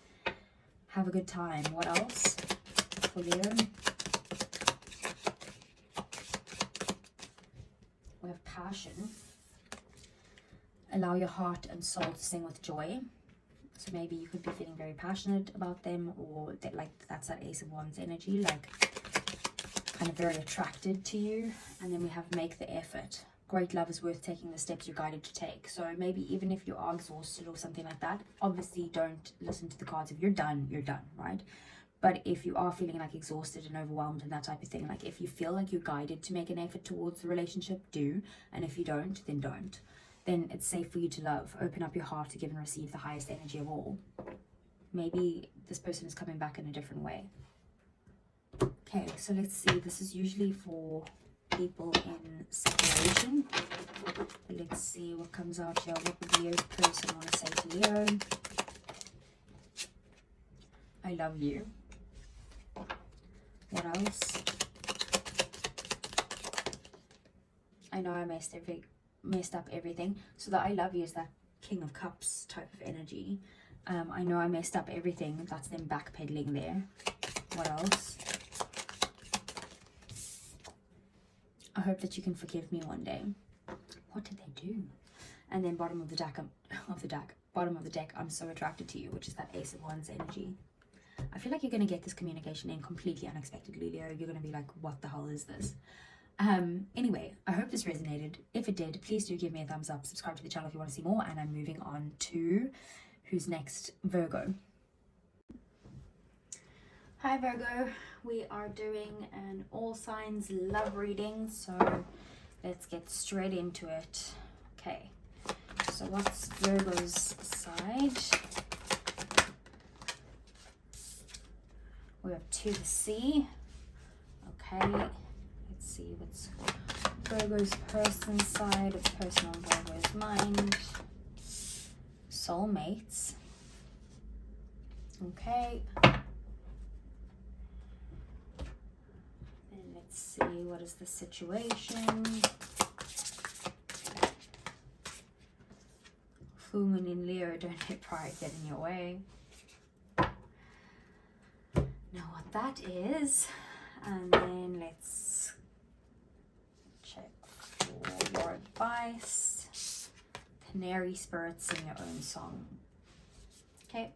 have a good time. What else for Leo? We have passion. Allow your heart and soul to sing with joy. So maybe you could be feeling very passionate about them, or that, like, that's that Ace of Wands energy, like kind of very attracted to you. And then we have make the effort. Great love is worth taking the steps you're guided to take. So maybe even if you are exhausted or something like that, obviously don't listen to the cards. If you're done, right? But if you are feeling like exhausted and overwhelmed and that type of thing, like if you feel like you're guided to make an effort towards the relationship, do. And if you don't, then don't. Then it's safe for you to love. Open up your heart to give and receive the highest energy of all. Maybe this person is coming back in a different way. Okay, so let's see. This is usually for people in separation. But let's see what comes out here. What would Leo's person want to say to Leo? I love you. What else? I know I messed up everything. So that I love you is that King of Cups type of energy. I know I messed up everything. That's them backpedaling there. What else? I hope that you can forgive me one day. What did they do? And then bottom of the deck, I'm so attracted to you, which is that Ace of Wands energy. I feel like you're going to get this communication in completely unexpectedly, Leo. You're going to be like, what the hell is this? Anyway, I hope this resonated. If it did, please do give me a thumbs up. Subscribe to the channel if you want to see more. And I'm moving on to who's next? Virgo. Hi Virgo, we are doing an all signs love reading, so let's get straight into it. Okay, so what's Virgo's side? We have to the sea. Okay, let's see what's Virgo's person's side, what's person on Virgo's mind. Soulmates. Okay. Let's see, what is the situation? Full moon in Leo, don't let pride get in your way. Know what that is. And then let's check for your advice. Canary spirits sing your own song. Okay.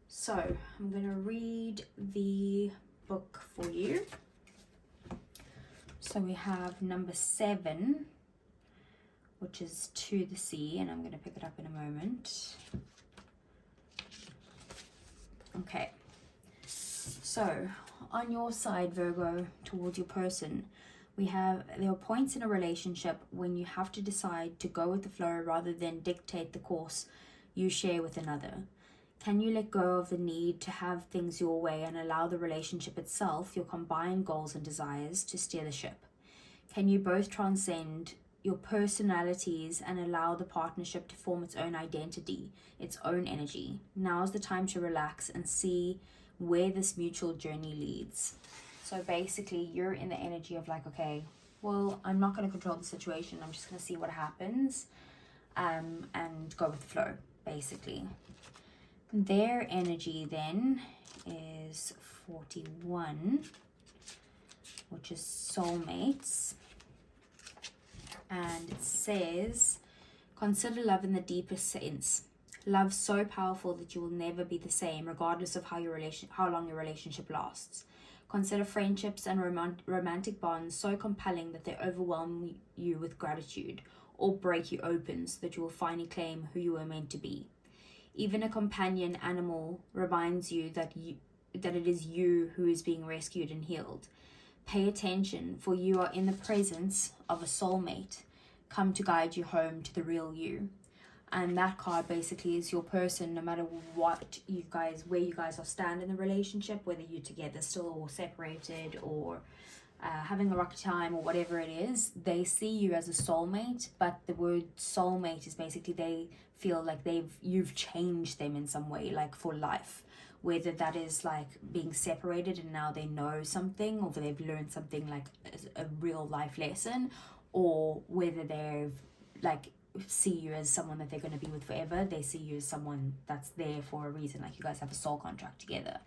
So I'm going to read the book for you. So we have number 7, which is To the Sea, and I'm going to pick it up in a moment. Okay, so on your side, Virgo, towards your person, there are points in a relationship when you have to decide to go with the flow rather than dictate the course you share with another. Can you let go of the need to have things your way and allow the relationship itself, your combined goals and desires, to steer the ship? Can you both transcend your personalities and allow the partnership to form its own identity, its own energy? Now's the time to relax and see where this mutual journey leads. So basically, you're in the energy of like, okay, well, I'm not going to control the situation. I'm just going to see what happens and go with the flow, basically. Their energy then is 41, which is soulmates. And it says, consider love in the deepest sense. Love so powerful that you will never be the same, regardless of how long your relationship lasts. Consider friendships and romantic bonds so compelling that they overwhelm you with gratitude or break you open so that you will finally claim who you were meant to be. Even a companion animal reminds you that it is you who is being rescued and healed. Pay attention, for you are in the presence of a soulmate, come to guide you home to the real you. And that card basically is your person, no matter what you guys, where you guys are stand in the relationship, whether you're together still or separated, or having a rocky time or whatever it is, they see you as a soulmate. But the word soulmate is basically they feel like you've changed them in some way, like for life, whether that is like being separated and now they know something, or they've learned something like a real life lesson, or whether they've like see you as someone that they're going to be with forever. They see you as someone that's there for a reason, like you guys have a soul contract together.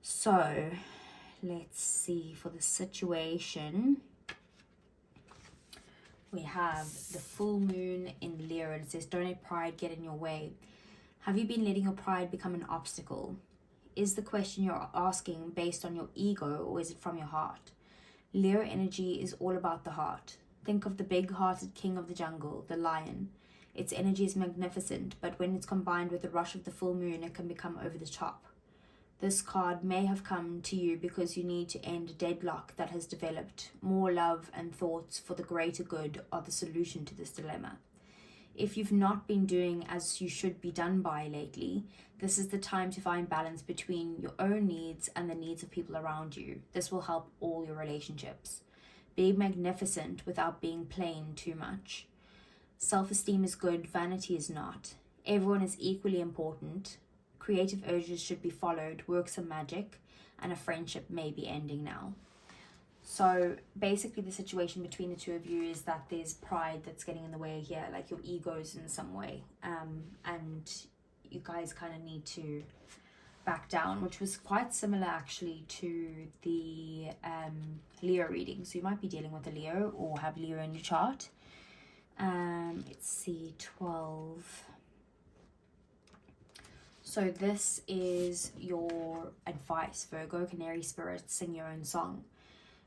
So let's see, for the situation, we have the full moon in Leo, and it says, don't let pride get in your way. Have you been letting your pride become an obstacle? Is the question you're asking based on your ego, or is it from your heart? Leo energy is all about the heart. Think of the big-hearted king of the jungle, the lion. Its energy is magnificent, but when it's combined with the rush of the full moon, it can become over the top. This card may have come to you because you need to end a deadlock that has developed. More love and thoughts for the greater good are the solution to this dilemma. If you've not been doing as you should be done by lately, this is the time to find balance between your own needs and the needs of people around you. This will help all your relationships. Be magnificent without being plain too much. Self-esteem is good, vanity is not. Everyone is equally important. Creative urges should be followed, work some magic, and a friendship may be ending now. So basically the situation between the two of you is that there's pride that's getting in the way here, like your egos in some way, and you guys kind of need to back down, which was quite similar actually to the Leo reading. So you might be dealing with a Leo or have Leo in your chart. Let's see, 12. So this is your advice, Virgo. Canary spirit, sing your own song.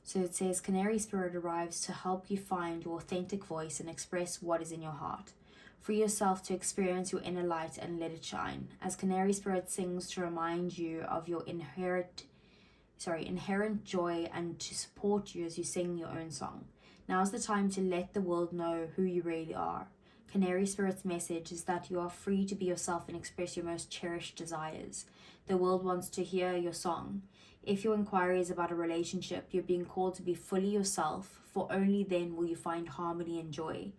So it says, Canary spirit arrives to help you find your authentic voice and express what is in your heart. Free yourself to experience your inner light and let it shine. As Canary spirit sings to remind you of your inherent joy and to support you as you sing your own song. Now's the time to let the world know who you really are. Canary spirit's message is that you are free to be yourself and express your most cherished desires. The world wants to hear your song. If your inquiry is about a relationship, you're being called to be fully yourself, for only then will you find harmony and joy.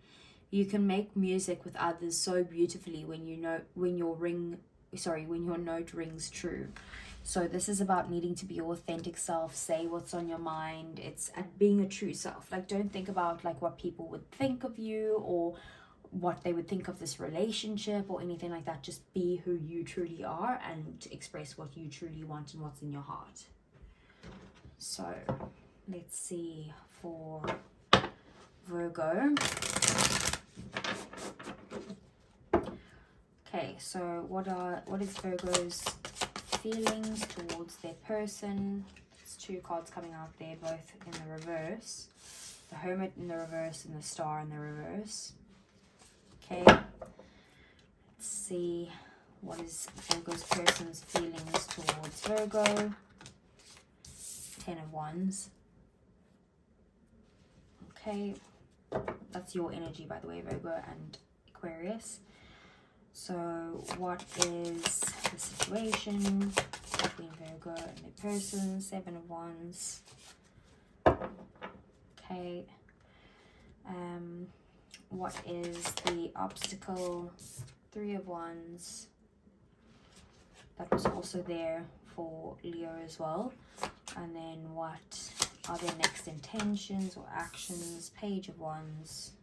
You can make music with others so beautifully when your note rings true. So this is about needing to be your authentic self, say what's on your mind. It's being a true self. Like, don't think about like what people would think of you or what they would think of this relationship or anything like that. Just be who you truly are and express what you truly want and what's in your heart. So let's see for Virgo. Okay, so what is Virgo's feelings towards their person? There's two cards coming out there, both in the reverse. The Hermit in the reverse and the Star in the reverse. Okay, let's see what is Virgo's person's feelings towards Virgo. 10 of Wands. Okay, that's your energy, by the way, Virgo and Aquarius. So what is the situation between Virgo and their person? 7 of Wands. Okay. What is the obstacle? 3 of Wands. That was also there for Leo as well. And then what are their next intentions or actions? Page of Wands.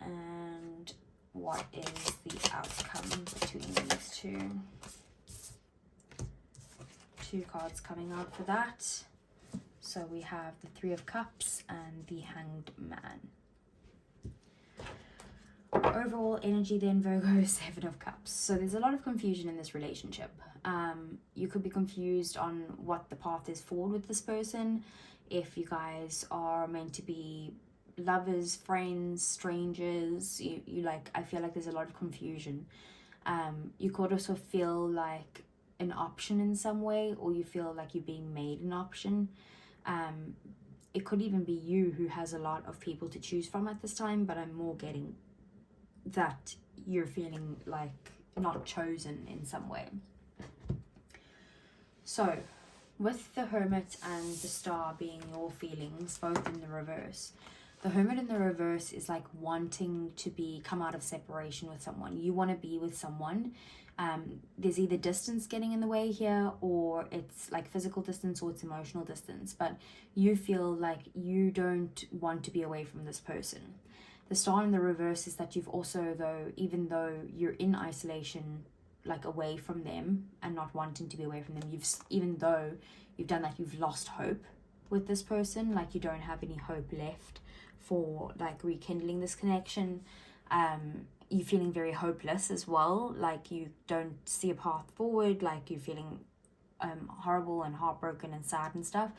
And what is the outcome between these two? 2 cards coming out for that. So we have the 3 of Cups and the Hanged Man. Overall energy then, Virgo, 7 of Cups. So there's a lot of confusion in this relationship. You could be confused on what the path is forward with this person. If you guys are meant to be lovers, friends, strangers, I feel like there's a lot of confusion. You could also feel like an option in some way, or you feel like you're being made an option. it could even be you who has a lot of people to choose from at this time, but I'm more getting that you're feeling like not chosen in some way. So with the Hermit and the Star being your feelings, both in the reverse, the Hermit in the reverse is like wanting to come out of separation with someone. You want to be with someone. There's either distance getting in the way here, or it's like physical distance, or it's emotional distance, but you feel like you don't want to be away from this person. The Star in the reverse is that you've also, though, even though you're in isolation, like away from them and not wanting to be away from them, even though you've done that, you've lost hope with this person. Like you don't have any hope left for like rekindling this connection. You're feeling very hopeless as well, like you don't see a path forward, like you're feeling horrible and heartbroken and sad and stuff.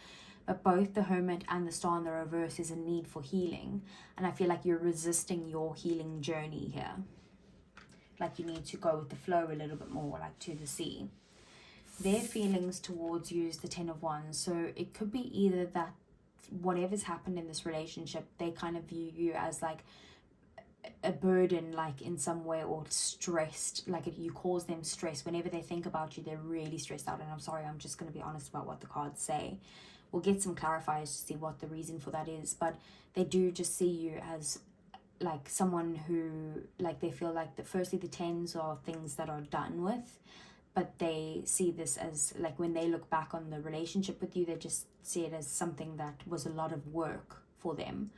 But both the Hermit and the Star in the reverse is a need for healing, and I feel like you're resisting your healing journey here. Like you need to go with the flow a little bit more, like to the sea. Their feelings towards you is the Ten of Wands. So it could be either that whatever's happened in this relationship, they kind of view you as like a burden, like in some way, or stressed, like if you cause them stress. Whenever they think about you, they're really stressed out. And I'm sorry, I'm just going to be honest about what the cards say. We'll get some clarifiers to see what the reason for that is, but they do just see you as like someone who, like, they feel like firstly the tens are things that are done with, but they see this as like, when they look back on the relationship with you, they just see it as something that was a lot of work for them.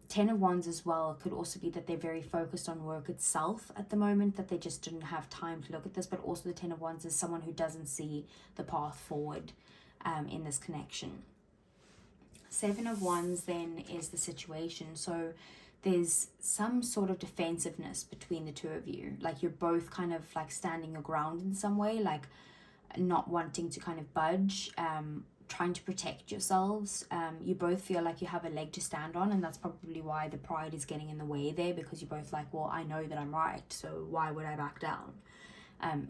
Ten of Wands as well could also be that they're very focused on work itself at the moment, that they just didn't have time to look at this. But also the Ten of Wands is someone who doesn't see the path forward in this connection. Seven of Wands then is the situation. So there's some sort of defensiveness between the two of you. Like you're both kind of like standing your ground in some way, like not wanting to kind of budge, trying to protect yourselves. You both feel like you have a leg to stand on, and that's probably why the pride is getting in the way there, because you're both like, well, I know that I'm right, so why would I back down?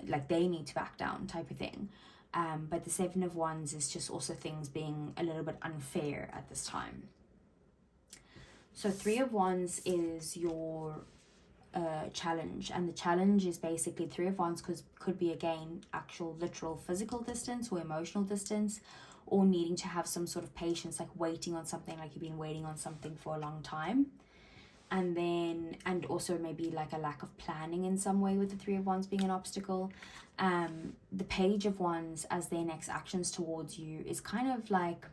Like they need to back down type of thing. But the Seven of Wands is just also things being a little bit unfair at this time. So Three of Wands is your challenge, and the challenge is basically Three of Wands could be again actual literal physical distance or emotional distance, or needing to have some sort of patience, like waiting on something, like you've been waiting on something for a long time. And also maybe like a lack of planning in some way with the Three of Wands being an obstacle. The Page of Wands as their next actions towards you is kind of like,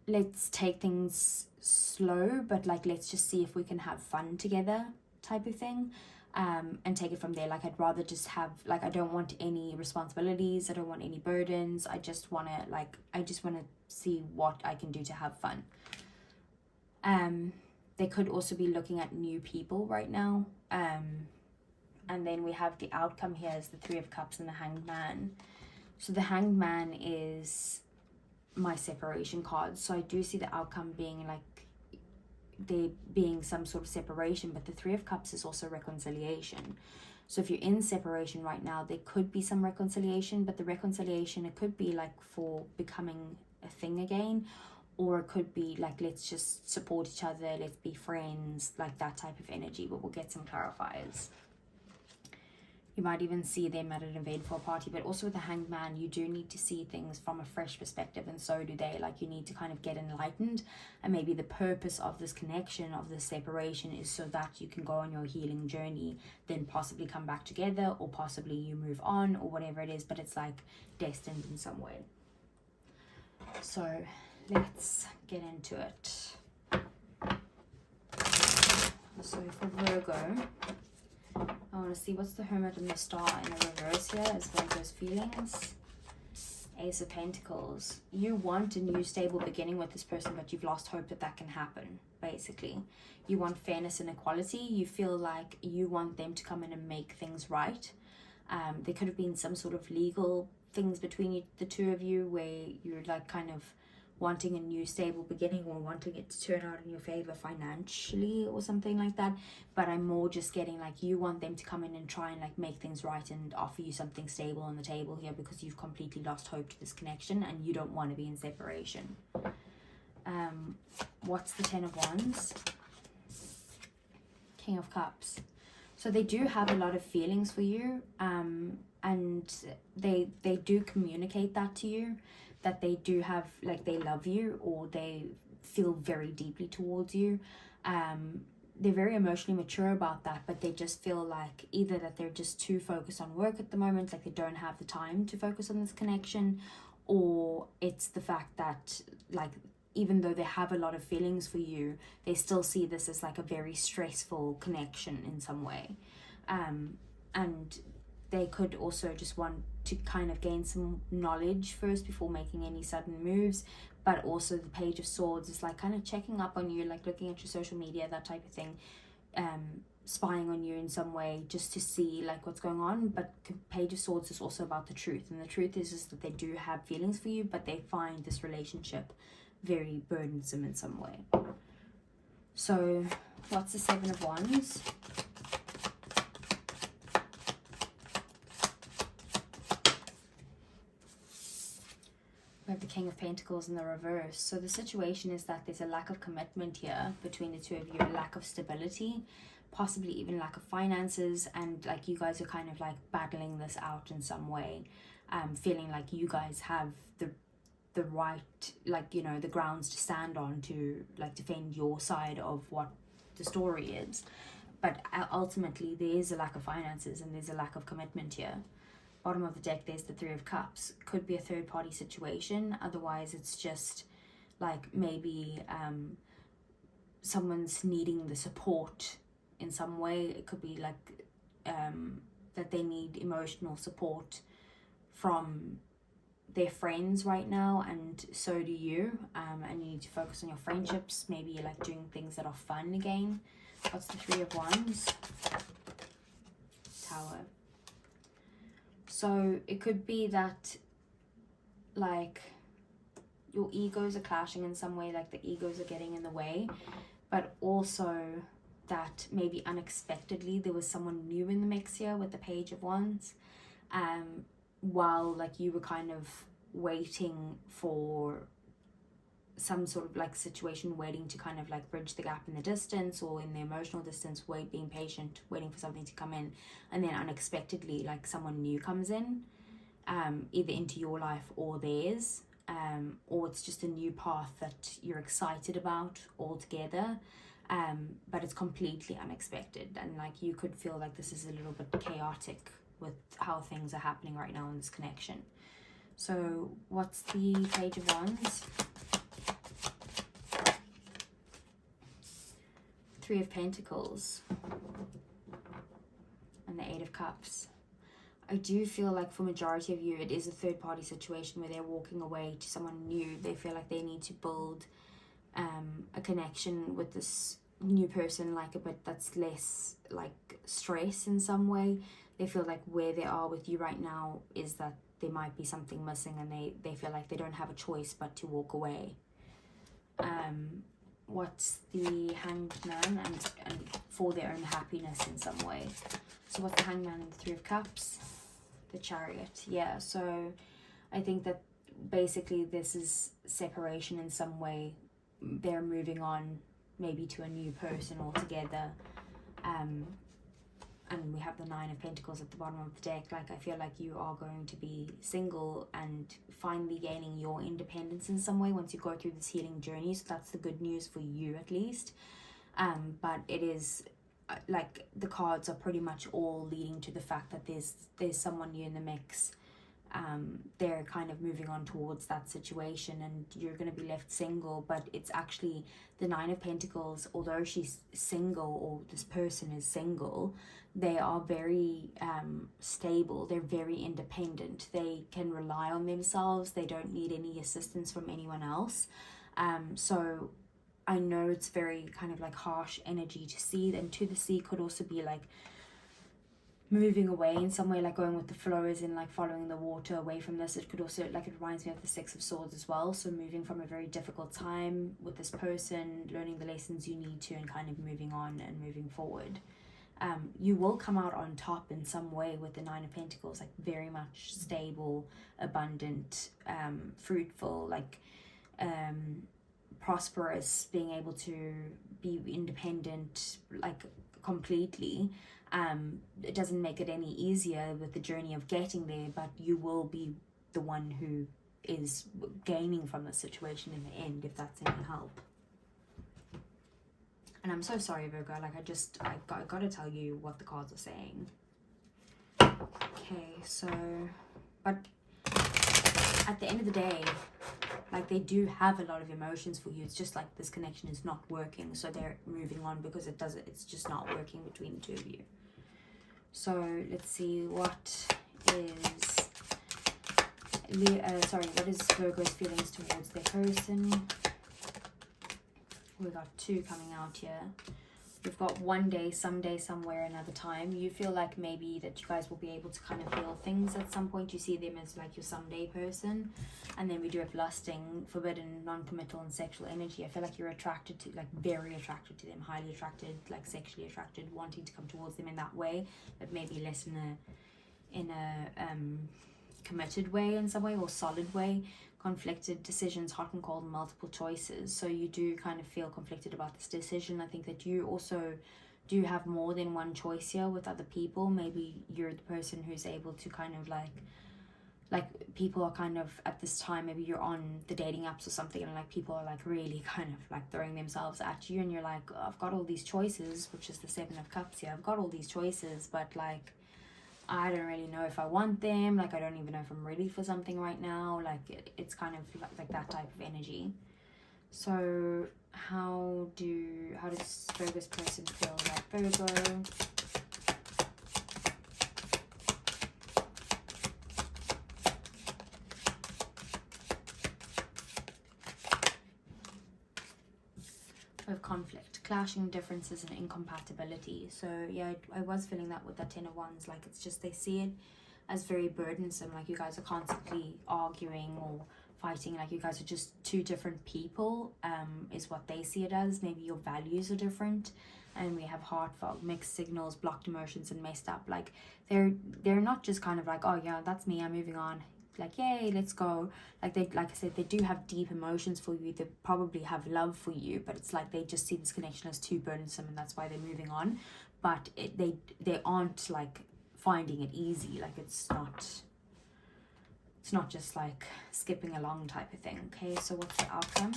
let's take things slow, but like let's just see if we can have fun together type of thing, and take it from there. Like I'd rather just have, like, I don't want any responsibilities, I don't want any burdens, I just want to see what I can do to have fun. They could also be looking at new people right now. And then we have the outcome here is the Three of Cups and the Hanged Man. So the Hanged Man is my separation card. So I do see the outcome being like there being some sort of separation, but the Three of Cups is also reconciliation. So if you're in separation right now, there could be some reconciliation, but the reconciliation, it could be like for becoming a thing again, or it could be like, let's just support each other, let's be friends, like that type of energy, but we'll get some clarifiers. You might even see them at an event for a party, but also with the Hanged Man, you do need to see things from a fresh perspective, and so do they. Like you need to kind of get enlightened, and maybe the purpose of this connection, of this separation, is so that you can go on your healing journey, then possibly come back together, or possibly you move on, or whatever it is, but it's like destined in some way. So let's get into it. So for Virgo, I want to see what's the Hermit and the Star in the reverse here as Virgo's feelings. Ace of Pentacles. You want a new stable beginning with this person, but you've lost hope that that can happen, basically. You want fairness and equality. You feel like you want them to come in and make things right. There could have been some sort of legal things between the two of you where you're like kind of wanting a new stable beginning or wanting it to turn out in your favor financially or something like that. But I'm more just getting like you want them to come in and try and like make things right and offer you something stable on the table here, because you've completely lost hope to this connection and you don't want to be in separation. What's the Ten of Wands? King of Cups. So they do have a lot of feelings for you, and they do communicate that to you, that they do have, like, they love you or they feel very deeply towards you. They're very emotionally mature about that, but they just feel like either that they're just too focused on work at the moment, like they don't have the time to focus on this connection, or it's the fact that, like, even though they have a lot of feelings for you, they still see this as like a very stressful connection in some way. And they could also just want to kind of gain some knowledge first before making any sudden moves. But also the Page of Swords is like kind of checking up on you, like looking at your social media, that type of thing, spying on you in some way just to see like what's going on. But Page of Swords is also about the truth, and the truth is just that they do have feelings for you, but they find this relationship very burdensome in some way. So what's the Seven of Wands? We have the King of Pentacles in the reverse. So the situation is that there's a lack of commitment here between the two of you, a lack of stability, possibly even lack of finances, and like you guys are kind of like battling this out in some way, feeling like you guys have the right, like, you know, the grounds to stand on to like defend your side of what the story is. But ultimately there is a lack of finances and there's a lack of commitment here. Bottom of the deck, there's the Three of Cups. Could be a third party situation. Otherwise it's just like maybe someone's needing the support in some way. It could be like that they need emotional support from their friends right now, and so do you, and you need to focus on your friendships, maybe like doing things that are fun again. What's the Three of Wands? Tower. So it could be that like your egos are clashing in some way, like the egos are getting in the way, but also that maybe unexpectedly there was someone new in the mix here with the Page of Wands, while like you were kind of waiting for some sort of like situation, waiting to kind of like bridge the gap in the distance or in the emotional distance, being patient, waiting for something to come in, and then unexpectedly like someone new comes in, either into your life or theirs, or it's just a new path that you're excited about altogether, but it's completely unexpected, and like you could feel like this is a little bit chaotic with how things are happening right now in this connection. So what's the Page of Wands? Three of Pentacles and the Eight of Cups. I do feel like for majority of you it is a third party situation where they're walking away to someone new. They feel like they need to build a connection with this new person, like a bit that's less like stress in some way. They feel like where they are with you right now is that there might be something missing, and they feel like they don't have a choice but to walk away. What's the Hanged Man? And for their own happiness in some way. So what's the Hanged Man and the Three of Cups? The Chariot. Yeah, so I think that basically this is separation in some way. They're moving on maybe to a new person altogether. And we have the Nine of Pentacles at the bottom of the deck. Like I feel like you are going to be single and finally gaining your independence in some way once you go through this healing journey. So that's the good news for you at least. But it is like the cards are pretty much all leading to the fact that there's someone new in the mix. They're kind of moving on towards that situation and you're going to be left single. But it's actually the Nine of Pentacles, although she's single or this person is single, they are very stable. They're very independent. They can rely on themselves. They don't need any assistance from anyone else. So I know it's very kind of like harsh energy to see, and to the sea could also be like moving away in some way, like going with the flow, as in like following the water away from this. It could also, like, it reminds me of the Six of Swords as well. So moving from a very difficult time with this person, learning the lessons you need to, and kind of moving on and moving forward. You will come out on top in some way with the Nine of Pentacles, like very much stable, abundant, fruitful, like prosperous, being able to be independent, like completely. It doesn't make it any easier with the journey of getting there, but you will be the one who is gaining from the situation in the end, if that's any help. And I'm so sorry, Virgo, like I got to tell you what the cards are saying. Okay, so, but at the end of the day, like, they do have a lot of emotions for you. It's just like this connection is not working, so they're moving on because it's just not working between the two of you. So let's see, what is Virgo's feelings towards their person? We got two coming out here. We've got one day, someday, somewhere, another time. You feel like maybe that you guys will be able to kind of heal things at some point. You see them as like your someday person. And then we do have lusting, forbidden, non-committal, and sexual energy. I feel like you're attracted to, like, very attracted to them, highly attracted, like sexually attracted, wanting to come towards them in that way, but maybe less in a committed way in some way, or solid way. Conflicted decisions, hot and cold, and multiple choices. So you do kind of feel conflicted about this decision. I think that you also do have more than one choice here with other people. Maybe you're the person who's able to kind of like people are kind of at this time, maybe you're on the dating apps or something, and like people are like really kind of like throwing themselves at you, and you're like, oh, I've got all these choices, which is the Seven of Cups here. I've got all these choices, but like I don't really know if I want them. Like, I don't even know if I'm ready for something right now. Like, it's kind of like that type of energy. So how does Virgo's person feel about Virgo? We have conflict, clashing differences, and incompatibility. So yeah, I was feeling that with that Ten of Wands. Like, it's just they see it as very burdensome. Like, you guys are constantly arguing or fighting. Like, you guys are just two different people, is what they see it as. Maybe your values are different. And we have heart fog, mixed signals, blocked emotions, and messed up. Like, they're not just kind of like, oh yeah, that's me, I'm moving on, like, yay, let's go. Like, I said, they do have deep emotions for you. They probably have love for you, but it's like they just see this connection as too burdensome, and that's why they're moving on. But they aren't like finding it easy. Like, it's not just like skipping along type of thing. Okay, so what's the outcome?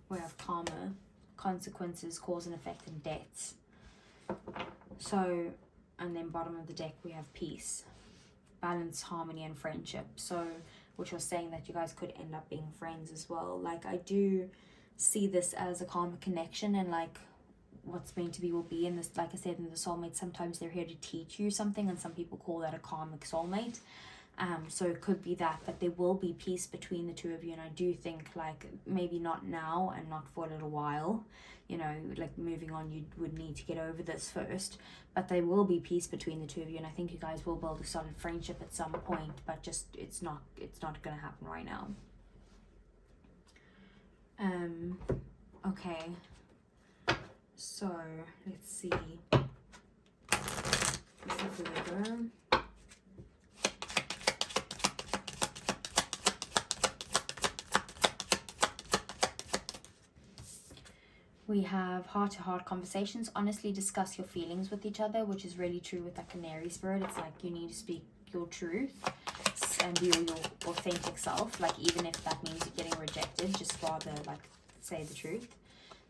We have karma, consequences, cause and effect, and debts. So, and then bottom of the deck we have peace, balance, harmony, and friendship. So, which was saying that you guys could end up being friends as well. Like, I do see this as a karmic connection, and like what's meant to be will be. In this, like I said, in the soulmate, sometimes they're here to teach you something, and some people call that a karmic soulmate. So it could be that there will be peace between the two of you. And I do think, like, maybe not now and not for a little while, you know, like moving on, you would need to get over this first, but there will be peace between the two of you. And I think you guys will build a solid friendship at some point, but just it's not going to happen right now. Okay, so let's see. We have heart-to-heart conversations. Honestly discuss your feelings with each other, which is really true with that Canary spirit. It's like you need to speak your truth and be your authentic self. Like, even if that means you're getting rejected, just rather like say the truth.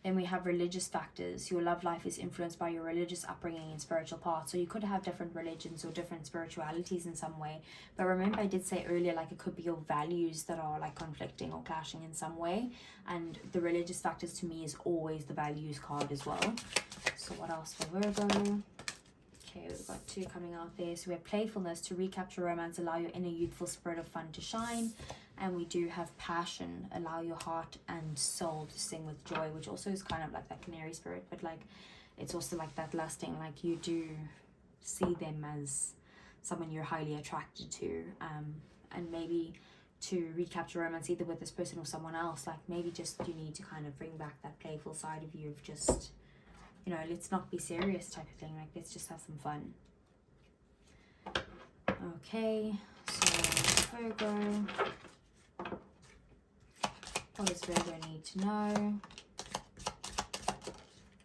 Then we have religious factors. Your love life is influenced by your religious upbringing and spiritual path. So you could have different religions or different spiritualities in some way. But remember, I did say earlier, like, it could be your values that are like conflicting or clashing in some way. And the religious factors to me is always the values card as well. So what else for Virgo? Okay, we've got two coming out there. So we have playfulness, to recapture romance, allow your inner youthful spirit of fun to shine. And we do have passion, allow your heart and soul to sing with joy, which also is kind of like that Canary spirit, but like it's also like that lusting, like you do see them as someone you're highly attracted to, and maybe to recapture romance either with this person or someone else, like maybe just you need to kind of bring back that playful side of you of just, you know, let's not be serious type of thing, like let's just have some fun. Okay, so Virgo, what does Virgo need to know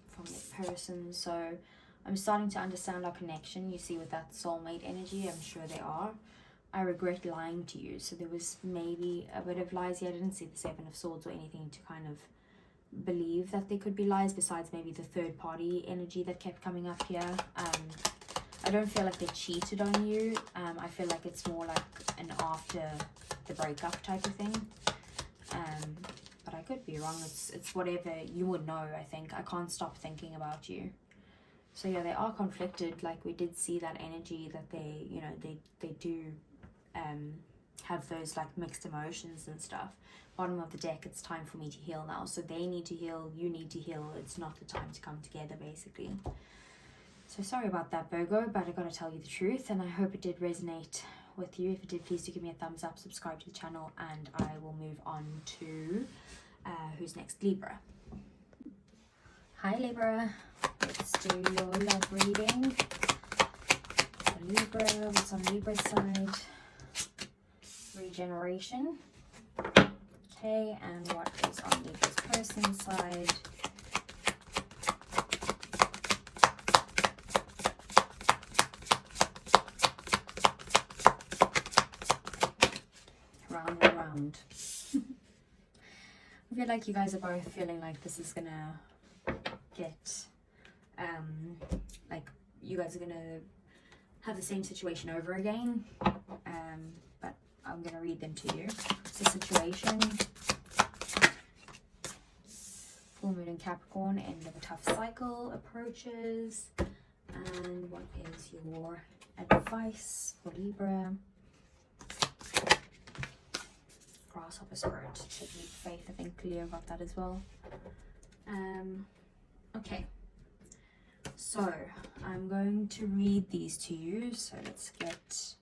from the person? So I'm starting to understand our connection. You see, with that soulmate energy, I'm sure they are. I regret lying to you. So there was maybe a bit of lies here. I didn't see the Seven of Swords or anything to kind of believe that there could be lies, besides maybe the third party energy that kept coming up here. I don't feel like they cheated on you. I feel like it's more like an after the breakup type of thing. But I could be wrong. It's whatever you would know, I think. I can't stop thinking about you. So yeah, they are conflicted. Like we did see that energy that they, you know, they do have those like mixed emotions and stuff. Bottom of the deck, it's time for me to heal now. So they need to heal, you need to heal. It's not the time to come together, basically. So sorry about that, Virgo, but I gotta tell you the truth, and I hope it did resonate with you. If it did, please do give me a thumbs up, subscribe to the channel, and I will move on to who's next? Libra. Hi Libra, let's do your love reading. Libra, what's on Libra's side? Regeneration. Okay, and what is on Libra's person's side? Round and round. I feel like you guys are both feeling like this is gonna get like you guys are gonna have the same situation over again, but I'm gonna read them to you. So situation, full moon in Capricorn, end of a tough cycle approaches. And what is your advice for Libra? Grasshopper spirit, taking faith. I think Leo got that as well. Okay, so I'm going to read these to you. So let's get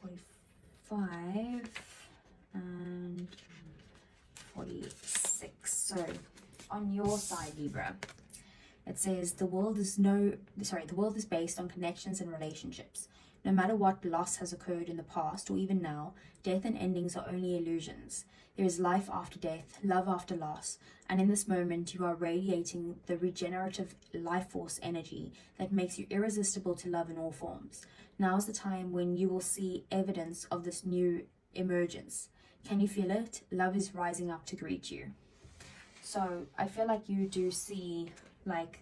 45 and 46. So on your side, Libra, it says the world is based on connections and relationships. No matter what loss has occurred in the past or even now, death and endings are only illusions. There is life after death, love after loss, and in this moment you are radiating the regenerative life force energy that makes you irresistible to love in all forms. Now is the time when you will see evidence of this new emergence. Can you feel it? Love is rising up to greet you. So I feel like you do see like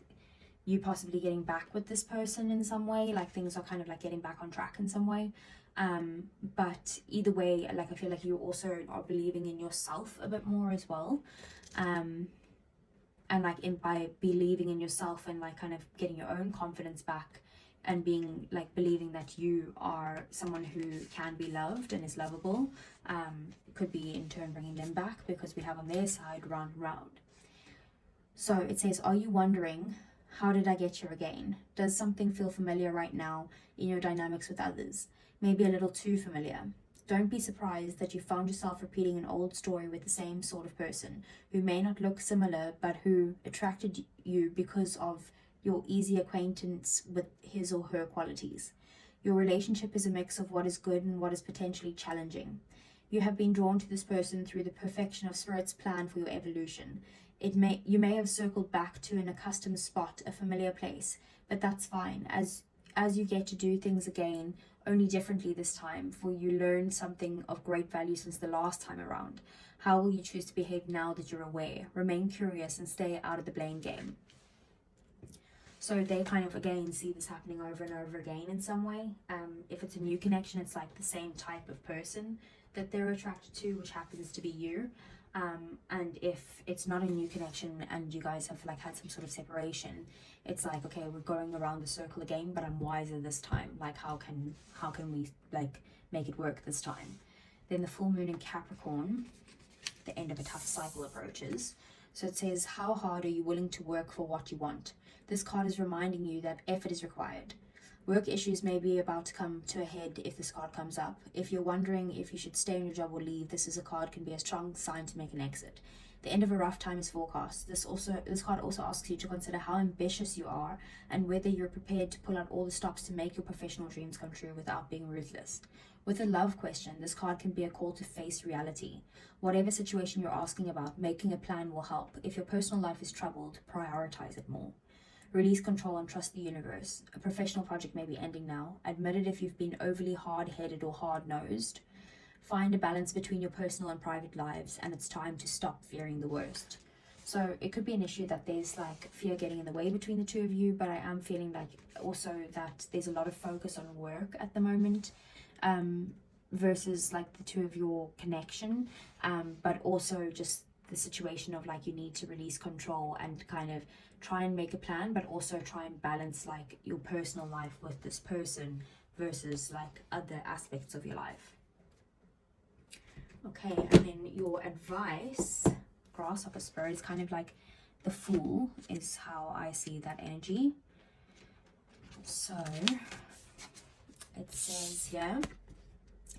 you possibly getting back with this person in some way, like things are kind of like getting back on track in some way. But either way, like I feel like you also are believing in yourself a bit more as well. And like by believing in yourself and like kind of getting your own confidence back and being like believing that you are someone who can be loved and is lovable, could be in turn bringing them back, because we have on their side round and round. So it says, are you wondering, how did I get here again? Does something feel familiar right now in your dynamics with others? Maybe a little too familiar. Don't be surprised that you found yourself repeating an old story with the same sort of person who may not look similar, but who attracted you because of your easy acquaintance with his or her qualities. Your relationship is a mix of what is good and what is potentially challenging. You have been drawn to this person through the perfection of Spirit's plan for your evolution. You may have circled back to an accustomed spot, a familiar place, but that's fine, as you get to do things again, only differently this time, for you learned something of great value since the last time around. How will you choose to behave now that you're aware? Remain curious and stay out of the blame game. So they kind of again see this happening over and over again in some way. If it's a new connection, it's like the same type of person that they're attracted to, which happens to be you. And if it's not a new connection and you guys have like had some sort of separation, it's like, okay, we're going around the circle again, but I'm wiser this time. Like how can we like make it work this time? Then the full moon in Capricorn, the end of a tough cycle approaches. So it says, how hard are you willing to work for what you want? This card is reminding you that effort is required. Work issues may be about to come to a head if this card comes up. If you're wondering if you should stay in your job or leave, this is a card can be a strong sign to make an exit. The end of a rough time is forecast. This card also asks you to consider how ambitious you are and whether you're prepared to pull out all the stops to make your professional dreams come true without being ruthless. With a love question, this card can be a call to face reality. Whatever situation you're asking about, making a plan will help. If your personal life is troubled, prioritize it more. Release control and trust the universe. A professional project may be ending now. Admit it if you've been overly hard-headed or hard-nosed. Find a balance between your personal and private lives, and it's time to stop fearing the worst. So it could be an issue that there's like fear getting in the way between the two of you, but I am feeling like also that there's a lot of focus on work at the moment, versus like the two of your connection, but also just the situation of like you need to release control and kind of try and make a plan, but also try and balance like your personal life with this person versus like other aspects of your life. Okay, and then your advice, grasshopper spirit, is kind of like the Fool is how I see that energy. So it says here,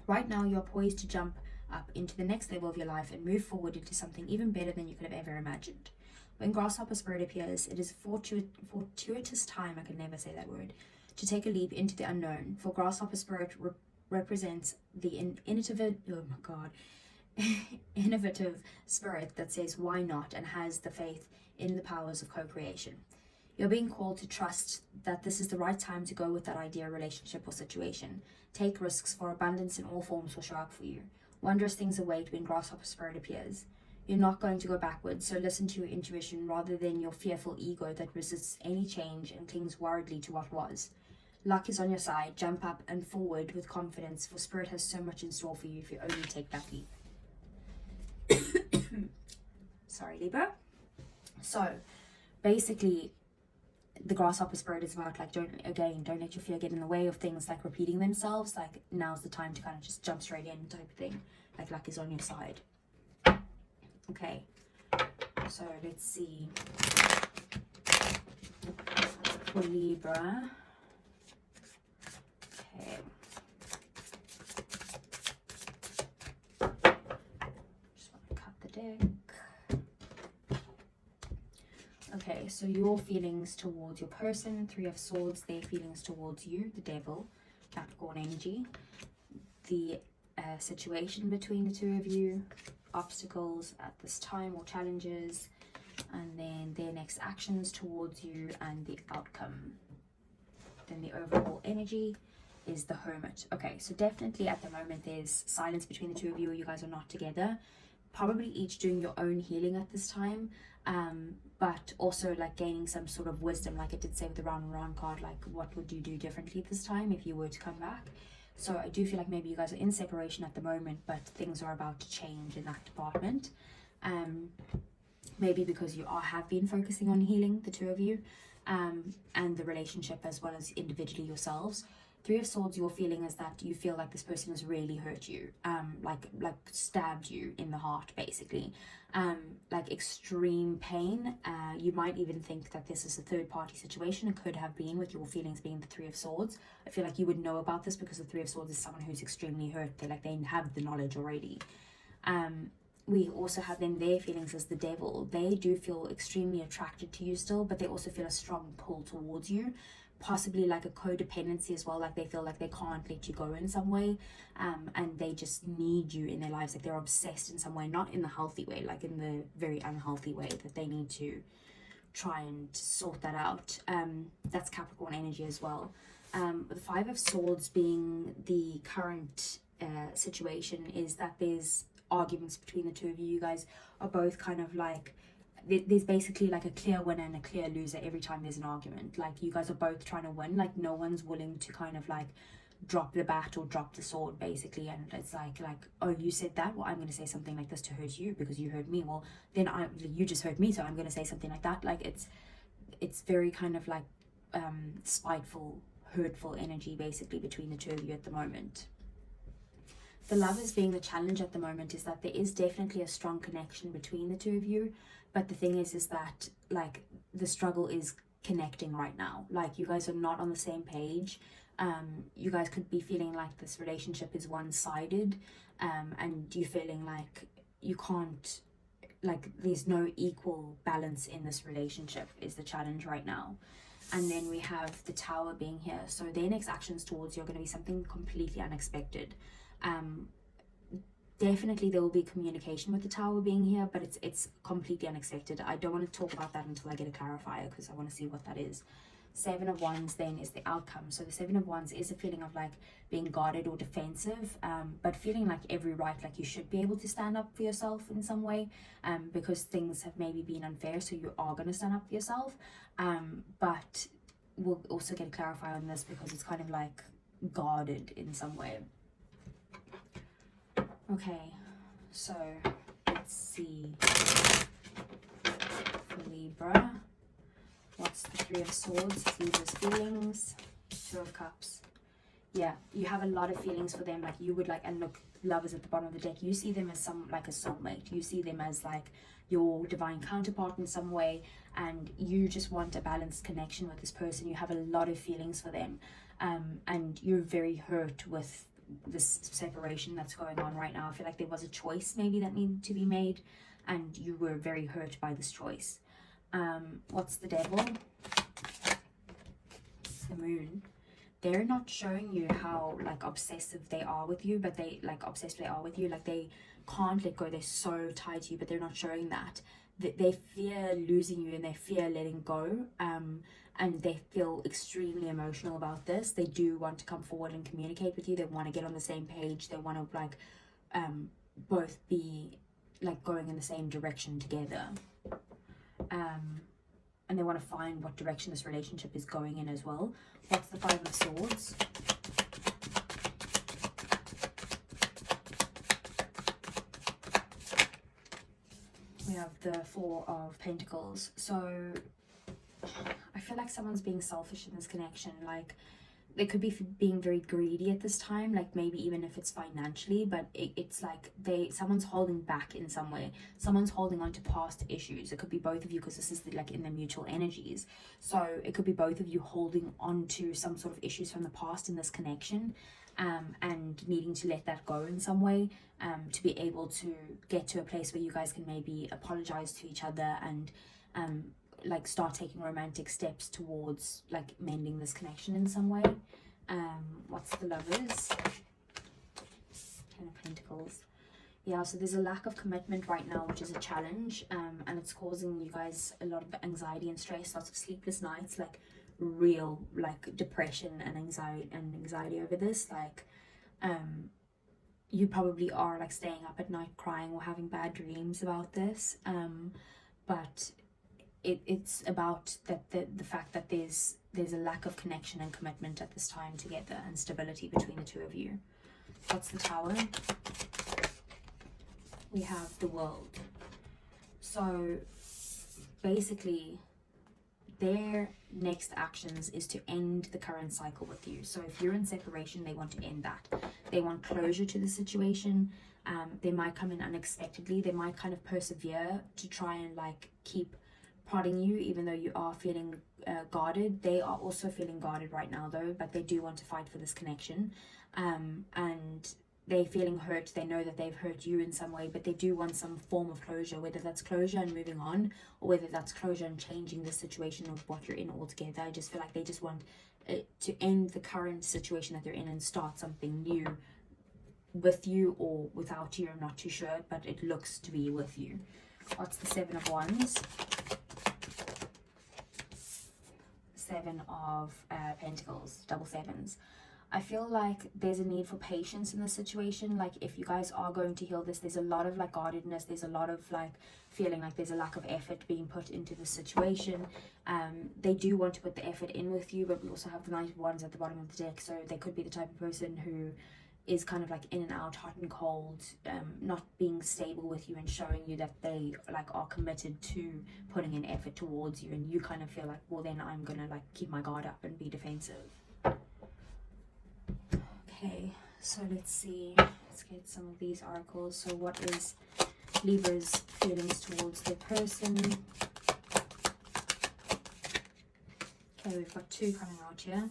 right now you're poised to jump up into the next level of your life and move forward into something even better than you could have ever imagined. When grasshopper spirit appears, it is fortuitous time, I can never say that word, to take a leap into the unknown. For grasshopper spirit represents the innovative spirit that says why not and has the faith in the powers of co-creation. You're being called to trust that this is the right time to go with that idea, relationship, or situation. Take risks, for abundance in all forms will show up for you. Wondrous things await when grasshopper spirit appears. You're not going to go backwards, so listen to your intuition rather than your fearful ego that resists any change and clings worriedly to what was. Luck is on your side. Jump up and forward with confidence, for spirit has so much in store for you if you only take that leap. Sorry, Libra. So basically the grasshopper spirit is about like don't let your fear get in the way of things like repeating themselves. Like now's the time to kind of just jump straight in type of thing. Like luck is on your side. Okay, so let's see for Libra. Okay, just want to cut the deck. Okay, so your feelings towards your person, Three of Swords, their feelings towards you, the Devil, Capricorn energy, the situation between the two of you, obstacles at this time or challenges, and then their next actions towards you and the outcome. Then the overall energy is the Hermit. Okay, so definitely at the moment there's silence between the two of you, or you guys are not together, probably each doing your own healing at this time, but also like gaining some sort of wisdom, like it did say with the round and round card, like what would you do differently this time if you were to come back. So I do feel like maybe you guys are in separation at the moment, but things are about to change in that department. Maybe because you have been focusing on healing, the two of you, and the relationship as well as individually yourselves. Three of Swords, your feeling is that you feel like this person has really hurt you, like stabbed you in the heart, basically, like extreme pain. You might even think that this is a third-party situation. It could have been with your feelings being the Three of Swords. I feel like you would know about this because the Three of Swords is someone who's extremely hurt. They have the knowledge already. We also have then their feelings as the Devil. They do feel extremely attracted to you still, but they also feel a strong pull towards you. Possibly like a codependency as well, like they feel like they can't let you go in some way, and they just need you in their lives, like they're obsessed in some way, not in the healthy way, like in the very unhealthy way that they need to try and sort that out. That's Capricorn energy as well. The Five of Swords being the current situation is that there's arguments between the two of you. You guys are both kind of like, there's basically like a clear winner and a clear loser every time there's an argument. Like you guys are both trying to win, like no one's willing to kind of like drop the bat or drop the sword, basically. And it's like oh, you said that, well I'm going to say something like this to hurt you because you hurt me, well then you just hurt me, so I'm going to say something like that. Like it's very kind of like spiteful, hurtful energy basically between the two of you at the moment. The Lovers being the challenge at the moment is that there is definitely a strong connection between the two of you, but the thing is that like the struggle is connecting right now. Like you guys are not on the same page. You guys could be feeling like this relationship is one-sided, and you're feeling like you can't, like there's no equal balance in this relationship is the challenge right now. And then we have the Tower being here. So their next actions towards you are going to be something completely unexpected. Definitely there will be communication with the Tower being here, but it's completely unexpected. I don't want to talk about that until I get a clarifier, because I want to see what that is. Seven of Wands then is the outcome. So the Seven of Wands is a feeling of like being guarded or defensive, but feeling like every right, like you should be able to stand up for yourself in some way, because things have maybe been unfair, so you are going to stand up for yourself. But we'll also get a clarifier on this because it's kind of like guarded in some way. Okay, so let's see for Libra. What's the Three of Swords? It's Libra's feelings. Two of Cups. Yeah, you have a lot of feelings for them. Like you would like, and look, Lovers at the bottom of the deck. You see them as some like a soulmate. You see them as like your divine counterpart in some way, and you just want a balanced connection with this person. You have a lot of feelings for them, and you're very hurt with this separation that's going on right now. I feel like there was a choice maybe that needed to be made, and you were very hurt by this choice. What's the Devil? The Moon. They're not showing you how like obsessive they are with you, but they like obsessed they are with you. Like they can't let go. They're so tied to you, but they're not showing that. They fear losing you and they fear letting go. And they feel extremely emotional about this. They do want to come forward and communicate with you. They want to get on the same page. They want to like both be like going in the same direction together. And they want to find what direction this relationship is going in as well. What's the Five of Swords? We have the Four of Pentacles. So I feel like someone's being selfish in this connection. Like they could be being very greedy at this time, like maybe even if it's financially, but it's like someone's holding back in some way. Someone's holding on to past issues. It could be both of you, because this is like in the mutual energies. So it could be both of you holding on to some sort of issues from the past in this connection, and needing to let that go in some way, to be able to get to a place where you guys can maybe apologize to each other and like start taking romantic steps towards like mending this connection in some way. What's the Lovers? Ten of Pentacles. Yeah, so there's a lack of commitment right now, which is a challenge, and it's causing you guys a lot of anxiety and stress, lots of sleepless nights, like real like depression and anxiety over this. Like you probably are like staying up at night crying or having bad dreams about this, but it's about that the fact that there's a lack of connection and commitment at this time together, and stability between the two of you. What's the Tower? We have the World. So basically their next actions is to end the current cycle with you. So if you're in separation, they want to end that. They want closure to the situation. They might come in unexpectedly. They might kind of persevere to try and like keep prodding you, even though you are feeling guarded. They are also feeling guarded right now though, but they do want to fight for this connection, and they're feeling hurt. They know that they've hurt you in some way, but they do want some form of closure, whether that's closure and moving on, or whether that's closure and changing the situation of what you're in altogether. I just feel like they just want to end the current situation that they're in and start something new with you or without you. I'm not too sure, but it looks to be with you. What's the Seven of Wands? Seven of Pentacles, double sevens. I feel like there's a need for patience in this situation. Like if you guys are going to heal this, there's a lot of like guardedness. There's a lot of like feeling like there's a lack of effort being put into the situation. They do want to put the effort in with you, but we also have the Knight of Wands at the bottom of the deck. So they could be the type of person who is kind of like in and out, hot and cold, not being stable with you and showing you that they like are committed to putting an effort towards you, and you kind of feel like, well then I'm gonna like keep my guard up and be defensive. Okay, so let's see Let's get some of these oracles. So what is Libra's feelings towards their person? Okay, we've got 2 coming out here.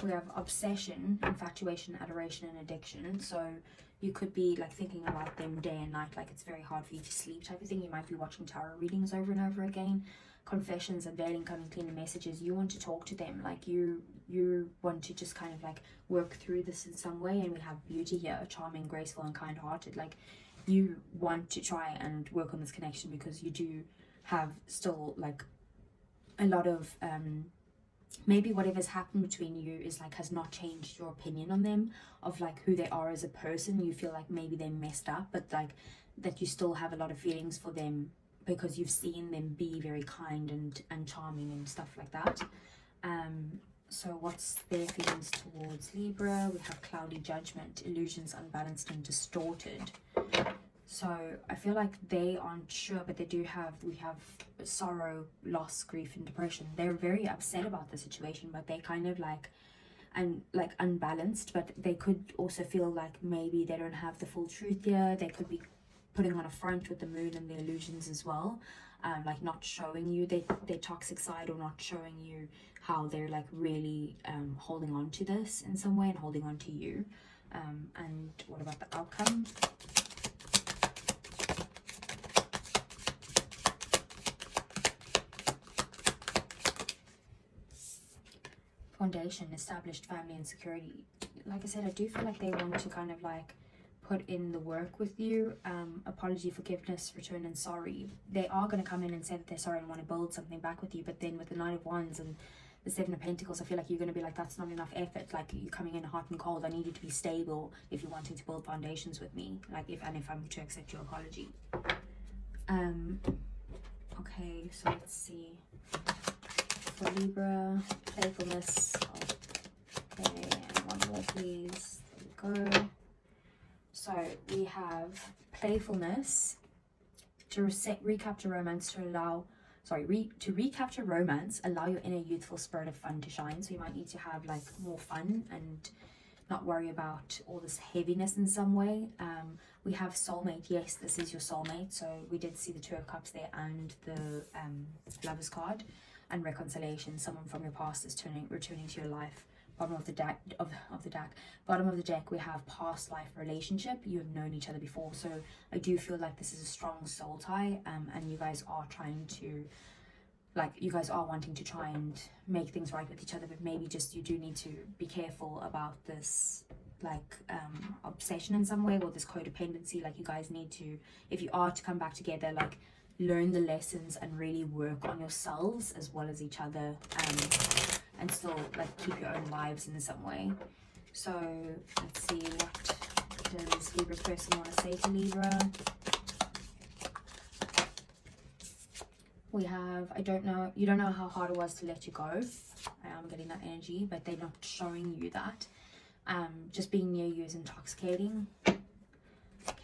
We have obsession, infatuation, adoration, and addiction. So you could be like thinking about them day and night, like it's very hard for you to sleep type of thing. You might be watching tarot readings over and over again. Confessions, unveiling, coming clean, messages. You want to talk to them, like you want to just kind of like work through this in some way. And we have beauty here, charming, graceful, and kind-hearted. Like you want to try and work on this connection because you do have still like a lot of maybe whatever's happened between you is like has not changed your opinion on them, of like who they are as a person. You feel like maybe they messed up, but like that you still have a lot of feelings for them because you've seen them be very kind and charming and stuff like that. So what's their feelings towards Libra? We have cloudy judgment, illusions, unbalanced and distorted. So I feel like they aren't sure, but we have sorrow, loss, grief, and depression. They're very upset about the situation, but they kind of like unbalanced, but they could also feel like maybe they don't have the full truth here. They could be putting on a front with the moon and the illusions as well, like not showing you their toxic side, or not showing you how they're like really holding on to this in some way and holding on to you. And what about the outcome? Foundation, established family and security. Like I said, I do feel like they want to kind of like put in the work with you. Apology, forgiveness, return, and sorry. They are going to come in and say that they're sorry and want to build something back with you, but then with the Knight of Wands and the 7 of Pentacles, I feel like you're going to be like, that's not enough effort. Like, you're coming in hot and cold. I need you to be stable if you're wanting to build foundations with me. Like, if I'm to accept your apology. Okay, so let's see. For Libra, playfulness. Okay, and one more please. There we go. So we have playfulness, to recapture romance, to recapture romance, allow your inner youthful spirit of fun to shine. So you might need to have like more fun and not worry about all this heaviness in some way. We have soulmate. Yes, this is your soulmate. So we did see the 2 of Cups there and the Lover's card. And reconciliation, someone from your past is returning to your life. Bottom of the deck, bottom of the deck, we have past life relationship. You have known each other before, so I do feel like this is a strong soul tie, and you guys are trying to, like, you guys are wanting to try and make things right with each other, but maybe just you do need to be careful about this, like, obsession in some way, or this codependency. Like, you guys need to, if you are to come back together, like, learn the lessons and really work on yourselves as well as each other, and still like keep your own lives in some way. So let's see, what does Libra's person want to say to Libra? We have, I don't know, you don't know how hard it was to let you go. I am getting that energy, but they're not showing you that. Just being near you is intoxicating. Okay,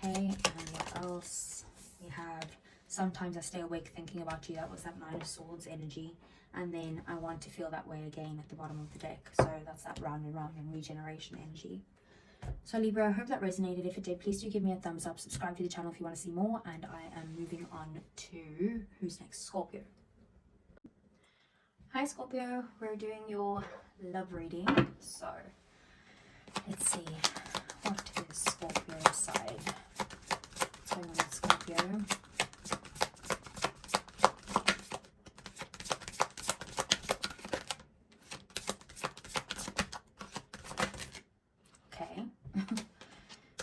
and what else? We have, sometimes I stay awake thinking about you. That was that 9 of Swords energy. And then I want to feel that way again at the bottom of the deck. So that's that round and round and regeneration energy. So Libra, I hope that resonated. If it did, please do give me a thumbs up. Subscribe to the channel if you want to see more. And I am moving on to, who's next? Scorpio. Hi Scorpio, we're doing your love reading. So let's see, what is Scorpio's side? What's going on with Scorpio?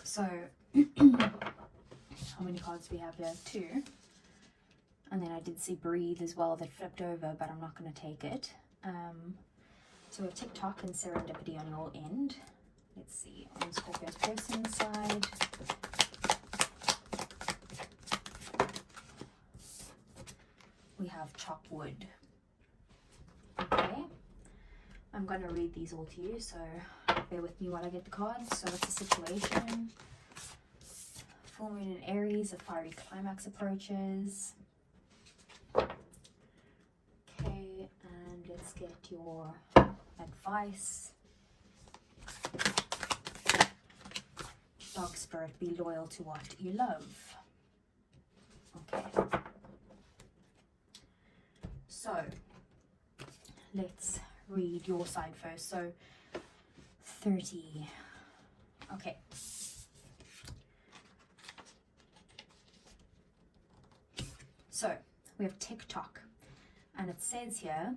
So, how many cards do we have here? 2. And then I did see Breathe as well that flipped over, but I'm not going to take it. So we have TikTok and Serendipity on your end. Let's see, on Scorpio's person side. We have Chop Wood. Okay. I'm going to read these all to you, so bear with me while I get the cards. So what's the situation? Full moon in Aries, a fiery climax approaches. Okay, and let's get your advice. Dog spirit, be loyal to what you love. Okay. So, let's read your side first. So, 30. Okay. So, we have TikTok. And it says here,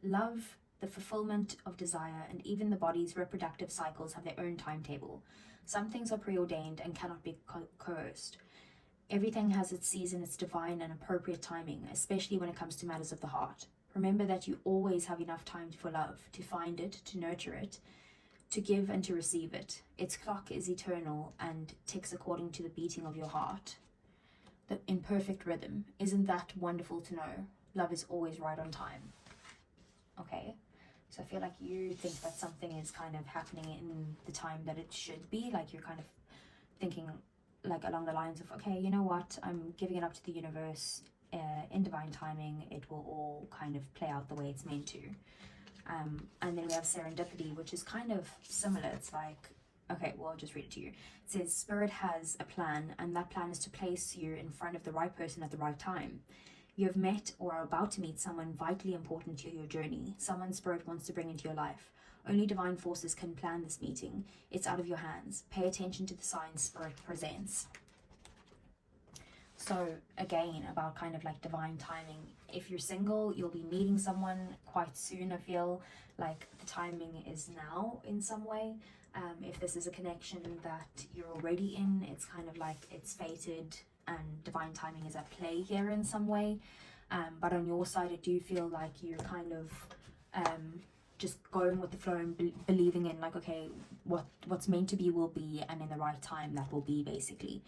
love, the fulfillment of desire, and even the body's reproductive cycles have their own timetable. Some things are preordained and cannot be coerced. Everything has its season, its divine and appropriate timing, especially when it comes to matters of the heart. Remember that you always have enough time for love, to find it, to nurture it, to give and to receive it. Its clock is eternal and ticks according to the beating of your heart, in perfect rhythm. Isn't that wonderful to know? Love is always right on time. Okay, so I feel like you think that something is kind of happening in the time that it should be. Like you're kind of thinking like along the lines of, okay, you know what, I'm giving it up to the universe. In divine timing, it will all kind of play out the way it's meant to. And then we have serendipity, which is kind of similar. It's like, okay, well, I'll just read it to you. It says, Spirit has a plan, and that plan is to place you in front of the right person at the right time. You have met or are about to meet someone vitally important to your journey, someone Spirit wants to bring into your life. Only divine forces can plan this meeting. It's out of your hands. Pay attention to the signs Spirit presents. So again, about kind of like divine timing. If you're single, you'll be meeting someone quite soon. I feel like the timing is now in some way. If this is a connection that you're already in, it's kind of like it's fated and divine timing is at play here in some way. But on your side, I do feel like you're kind of just going with the flow and believing in like, okay, what's meant to be will be, and in the right time that will be, basically.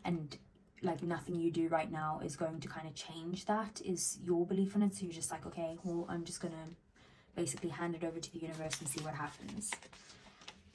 And like nothing you do right now is going to kind of change that, is your belief in it. So you're just like, okay, well, I'm just gonna basically hand it over to the universe and see what happens.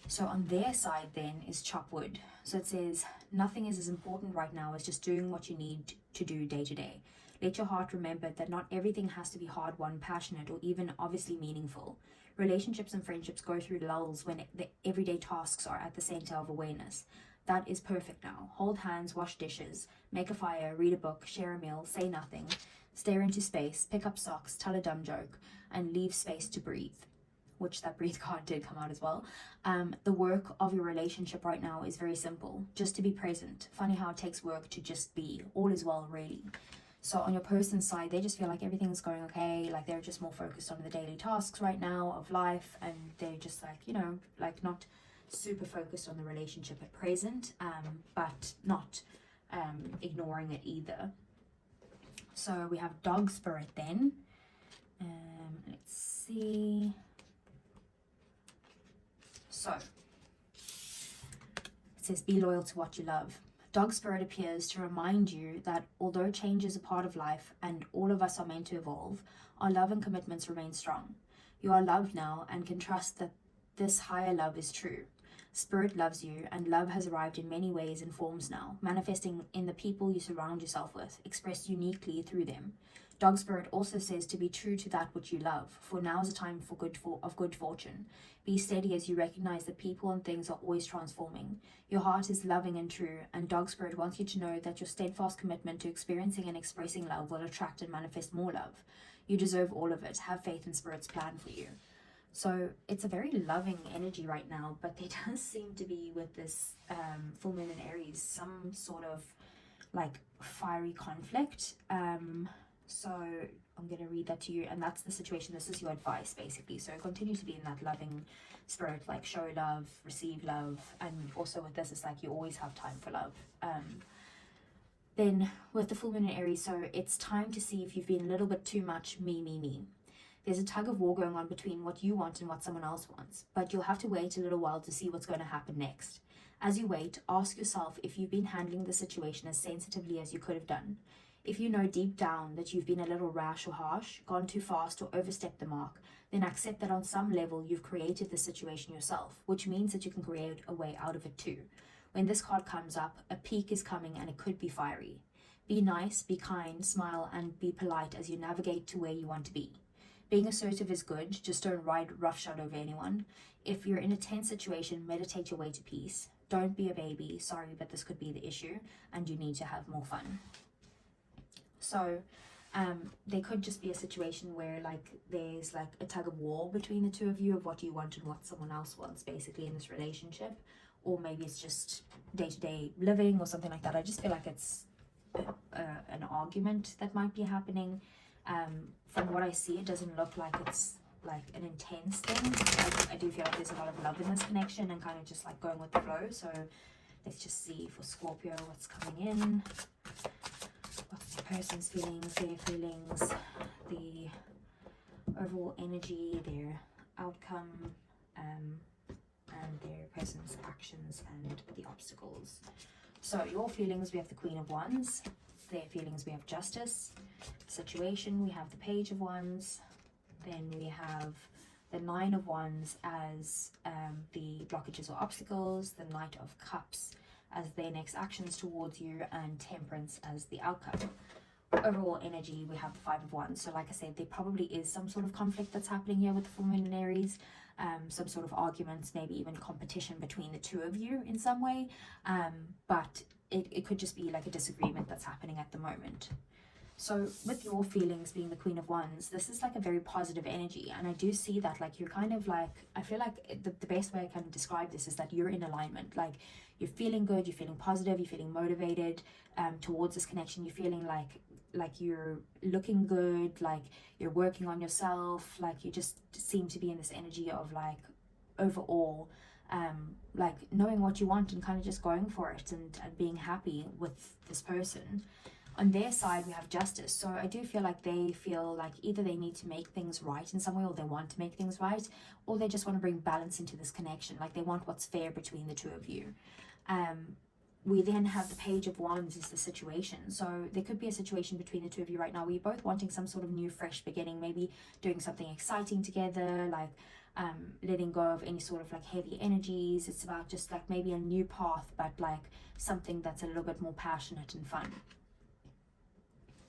So on their side then is chop wood. So it says, nothing is as important right now as just doing what you need to do day to day. Let your heart remember that not everything has to be hard-won, passionate, or even obviously meaningful. Relationships and friendships go through lulls when the everyday tasks are at the center of awareness. That is perfect now. Hold hands, wash dishes, make a fire, read a book, share a meal, say nothing, stare into space, pick up socks, tell a dumb joke, and leave space to breathe. Which that breathe card did come out as well. The work of your relationship right now is very simple. Just to be present. Funny how it takes work to just be. All is well, really. So on your person's side, they just feel like everything's going okay. Like they're just more focused on the daily tasks right now of life. And they're just like, you know, like not super focused on the relationship at present. But not ignoring it either. So we have dog spirit then. Let's see. So, it says, be loyal to what you love. Dog spirit appears to remind you that although change is a part of life and all of us are meant to evolve, our love and commitments remain strong. You are loved now and can trust that this higher love is true. Spirit loves you, and love has arrived in many ways and forms now, manifesting in the people you surround yourself with, expressed uniquely through them. Dog spirit also says to be true to that which you love, for now is a time of good fortune. Be steady as you recognize that people and things are always transforming. Your heart is loving and true, and dog spirit wants you to know that your steadfast commitment to experiencing and expressing love will attract and manifest more love. You deserve all of it. Have faith in Spirit's plan for you. So it's a very loving energy right now, but there does seem to be, with this full moon in Aries, some sort of like fiery conflict. So I'm going to read that to you, and that's the situation. This is your advice, basically. So continue to be in that loving spirit, like show love, receive love, and also with this, it's like you always have time for love. Then with the full moon in Aries, so it's time to see if you've been a little bit too much me. There's a tug of war going on between what you want and what someone else wants, but you'll have to wait a little while to see what's going to happen next. As you wait, ask yourself if you've been handling the situation as sensitively as you could have done. If you know deep down that you've been a little rash or harsh, gone too fast or overstepped the mark, then accept that on some level you've created the situation yourself, which means that you can create a way out of it too. When this card comes up, a peak is coming and it could be fiery. Be nice, be kind, smile, and be polite as you navigate to where you want to be. Being assertive is good, just don't ride roughshod over anyone. If you're in a tense situation, meditate your way to peace. don't be a baby, sorry, but this could be the issue and you need to have more fun. So there could just be a situation where like there's like a tug of war between the two of you of what you want and what someone else wants basically in this relationship, or maybe it's just day-to-day living or something like that. I just feel like it's an argument that might be happening. From what I see, it doesn't look like it's like an intense thing. I do feel like there's a lot of love in this connection and kind of just like going with the flow. So let's just see for Scorpio what's coming in. What's the person's feelings, their feelings, the overall energy, their outcome, and their person's actions and the obstacles. So your feelings, we have the Queen of Wands. Their feelings, we have Justice. Situation, we have the Page of Wands. Then we have the Nine of Wands as the blockages or obstacles, the Knight of Cups as their next actions towards you, and Temperance as the outcome. Overall energy, we have the Five of Wands. So like I said, there probably is some sort of conflict that's happening here with the full moon in Aries, some sort of arguments, maybe even competition between the two of you in some way, but it could just be like a disagreement that's happening at the moment. So with your feelings being the Queen of Wands, this is like a very positive energy, and I do see that like you're kind of like, I feel like the best way I can describe this is that you're in alignment. Like you're feeling good, you're feeling positive, you're feeling motivated towards this connection. You're feeling like you're looking good, like you're working on yourself, like you just seem to be in this energy of like overall like knowing what you want and kind of just going for it and being happy with this person. On their side, we have Justice. So I do feel like they feel like either they need to make things right in some way, or they want to make things right, or they just want to bring balance into this connection. Like they want what's fair between the two of you. We then have the Page of Wands is the situation. So there could be a situation between the two of you right now where you're both wanting some sort of new fresh beginning, maybe doing something exciting together, like letting go of any sort of like heavy energies. It's about just like maybe a new path, but like something that's a little bit more passionate and fun.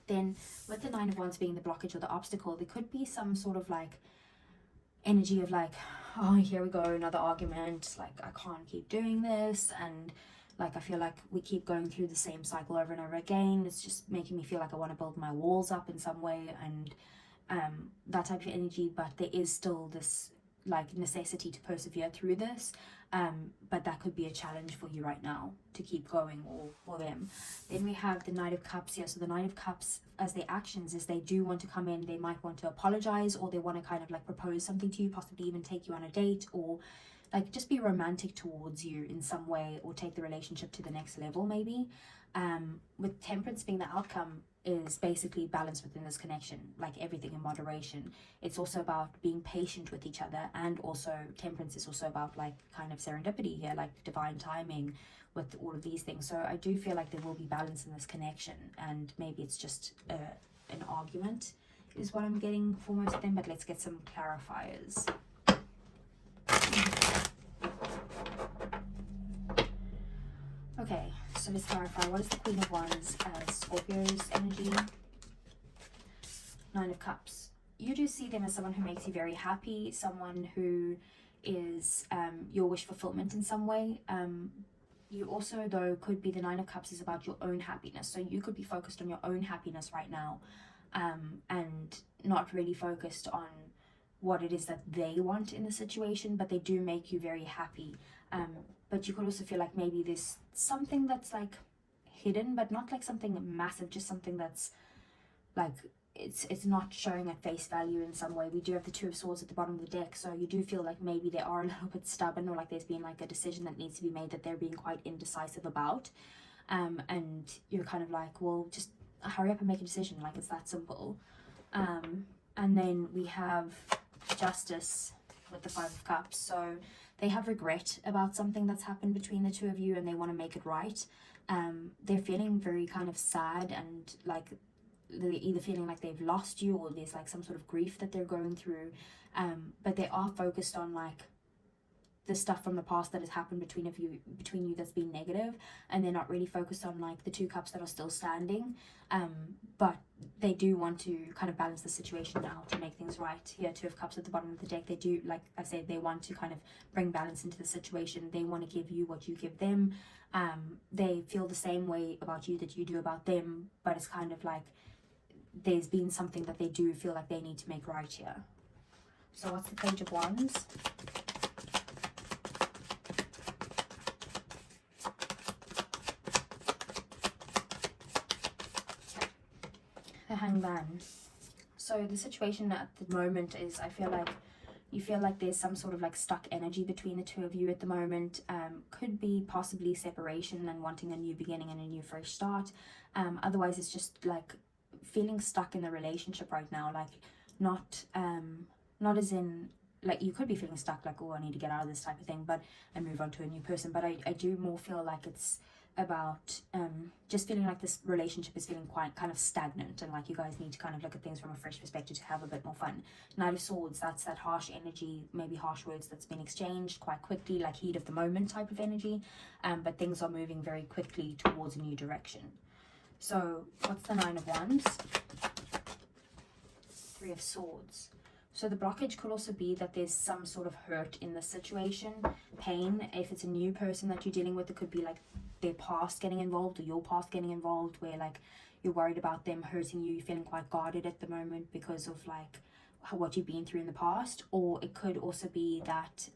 Then with the Nine of Wands being the blockage or the obstacle, there could be some sort of like energy of like, oh, here we go, another argument, like I can't keep doing this, and like I feel like we keep going through the same cycle over and over again. It's just making me feel like I want to build my walls up in some way, and that type of energy. But there is still this like necessity to persevere through this, but that could be a challenge for you right now to keep going, or for them. Then we have the Knight of Cups here. So the Knight of Cups as their actions is they do want to come in, they might want to apologize, or they want to kind of like propose something to you, possibly even take you on a date, or like just be romantic towards you in some way, or take the relationship to the next level maybe. With Temperance being the outcome is basically balance within this connection, like everything in moderation. It's also about being patient with each other, and also Temperance is also about like kind of serendipity here, like divine timing with all of these things. So I do feel like there will be balance in this connection, and maybe it's just an argument is what I'm getting for most of them, but let's get some clarifiers. Okay, so let's clarify. What is the Queen of Wands as Scorpio's energy? Nine of Cups. You do see them as someone who makes you very happy, someone who is your wish fulfillment in some way. You also, though, could be the Nine of Cups is about your own happiness. So you could be focused on your own happiness right now, and not really focused on what it is that they want in the situation, but they do make you very happy. But you could also feel like maybe there's something that's like hidden, but not like something massive, just something that's like it's not showing at face value in some way. We do have the Two of Swords at the bottom of the deck, so you do feel like maybe they are a little bit stubborn, or like there's been like a decision that needs to be made that they're being quite indecisive about, and you're kind of like, well, just hurry up and make a decision, like it's that simple. And then we have Justice with the Five of Cups. So they have regret about something that's happened between the two of you, and they want to make it right. They're feeling very kind of sad, and like they're either feeling like they've lost you, or there's like some sort of grief that they're going through, but they are focused on like the stuff from the past that has happened between you that's been negative, and they're not really focused on like the 2 cups that are still standing, but they do want to kind of balance the situation now to make things right. Here, 2 of Cups at the bottom of the deck, they do, like I said, they want to kind of bring balance into the situation. They want to give you what you give them. They feel the same way about you that you do about them, but it's kind of like there's been something that they do feel like they need to make right here. So what's the Page of Wands? The Hangman. So the situation at the moment is, I feel like you feel like there's some sort of like stuck energy between the 2 of you at the moment. Could be possibly separation and wanting a new beginning and a new fresh start. Otherwise it's just like feeling stuck in the relationship right now, like not as in like you could be feeling stuck like, oh, I need to get out of this type of thing, but and move on to a new person. But I do more feel like it's about just feeling like this relationship is feeling quite kind of stagnant, and like you guys need to kind of look at things from a fresh perspective to have a bit more fun. Knight of Swords, that's that harsh energy, maybe harsh words that's been exchanged quite quickly, like heat of the moment type of energy, but things are moving very quickly towards a new direction. So what's the 9 of Wands? 3 of Swords. So the blockage could also be that there's some sort of hurt in the situation, pain. If it's a new person that you're dealing with, it could be like their past getting involved or your past getting involved, where like you're worried about them hurting you, you're feeling quite guarded at the moment because of like what you've been through in the past. Or it could also be that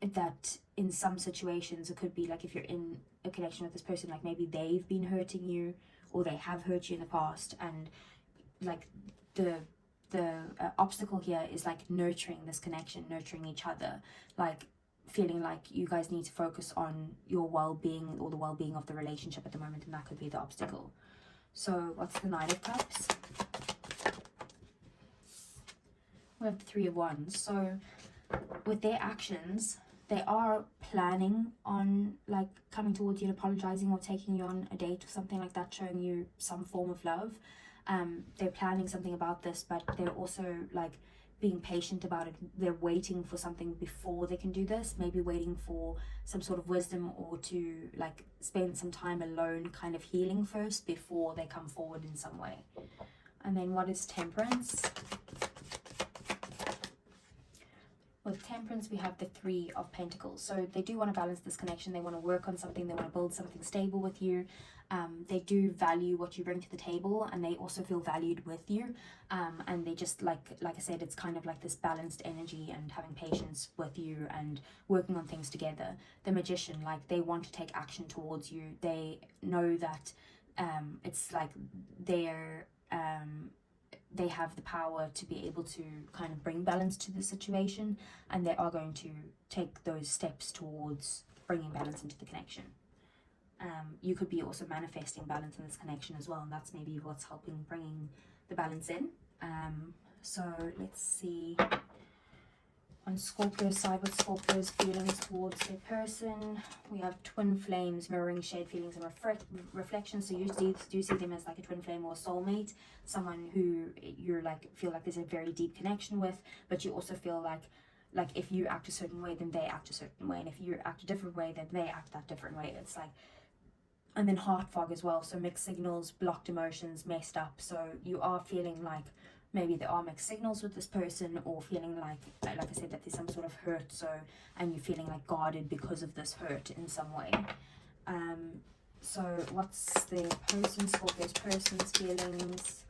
that in some situations, it could be like if you're in a connection with this person, like maybe they've been hurting you or they have hurt you in the past, and like the obstacle here is like nurturing this connection, nurturing each other, like feeling like you guys need to focus on your well-being or the well-being of the relationship at the moment, and that could be the obstacle. So what's the Knight of Cups? We have the 3 of Wands. So with their actions, they are planning on like coming towards you and apologizing or taking you on a date or something like that, showing you some form of love. They're planning something about this, but they're also like being patient about it. They're waiting for something before they can do this, maybe waiting for some sort of wisdom or to like spend some time alone kind of healing first before they come forward in some way. And then what is Temperance? With Temperance, we have the 3 of Pentacles. So they do want to balance this connection. They want to work on something. They want to build something stable with you. They do value what you bring to the table, and they also feel valued with you. And they just like I said, it's kind of like this balanced energy and having patience with you and working on things together. The Magician, like they want to take action towards you. They know that it's like they have the power to be able to kind of bring balance to the situation, and they are going to take those steps towards bringing balance into the connection. You could be also manifesting balance in this connection as well, and that's maybe what's helping bringing the balance in. So let's see on Scorpio's side, what Scorpio's feelings towards their person. We have twin flames, mirroring shade feelings and reflections. So you do see them as like a twin flame or a soulmate, someone who you're like feel like there's a very deep connection with, but you also feel like if you act a certain way, then they act a certain way, and if you act a different way, then they act that different way. It's like, and then heart fog as well, so mixed signals, blocked emotions, messed up. So you are feeling like maybe there are mixed signals with this person, or feeling like I said, that there's some sort of hurt, so, and you're feeling like guarded because of this hurt in some way. So what's the person, Scorpio's person's feelings?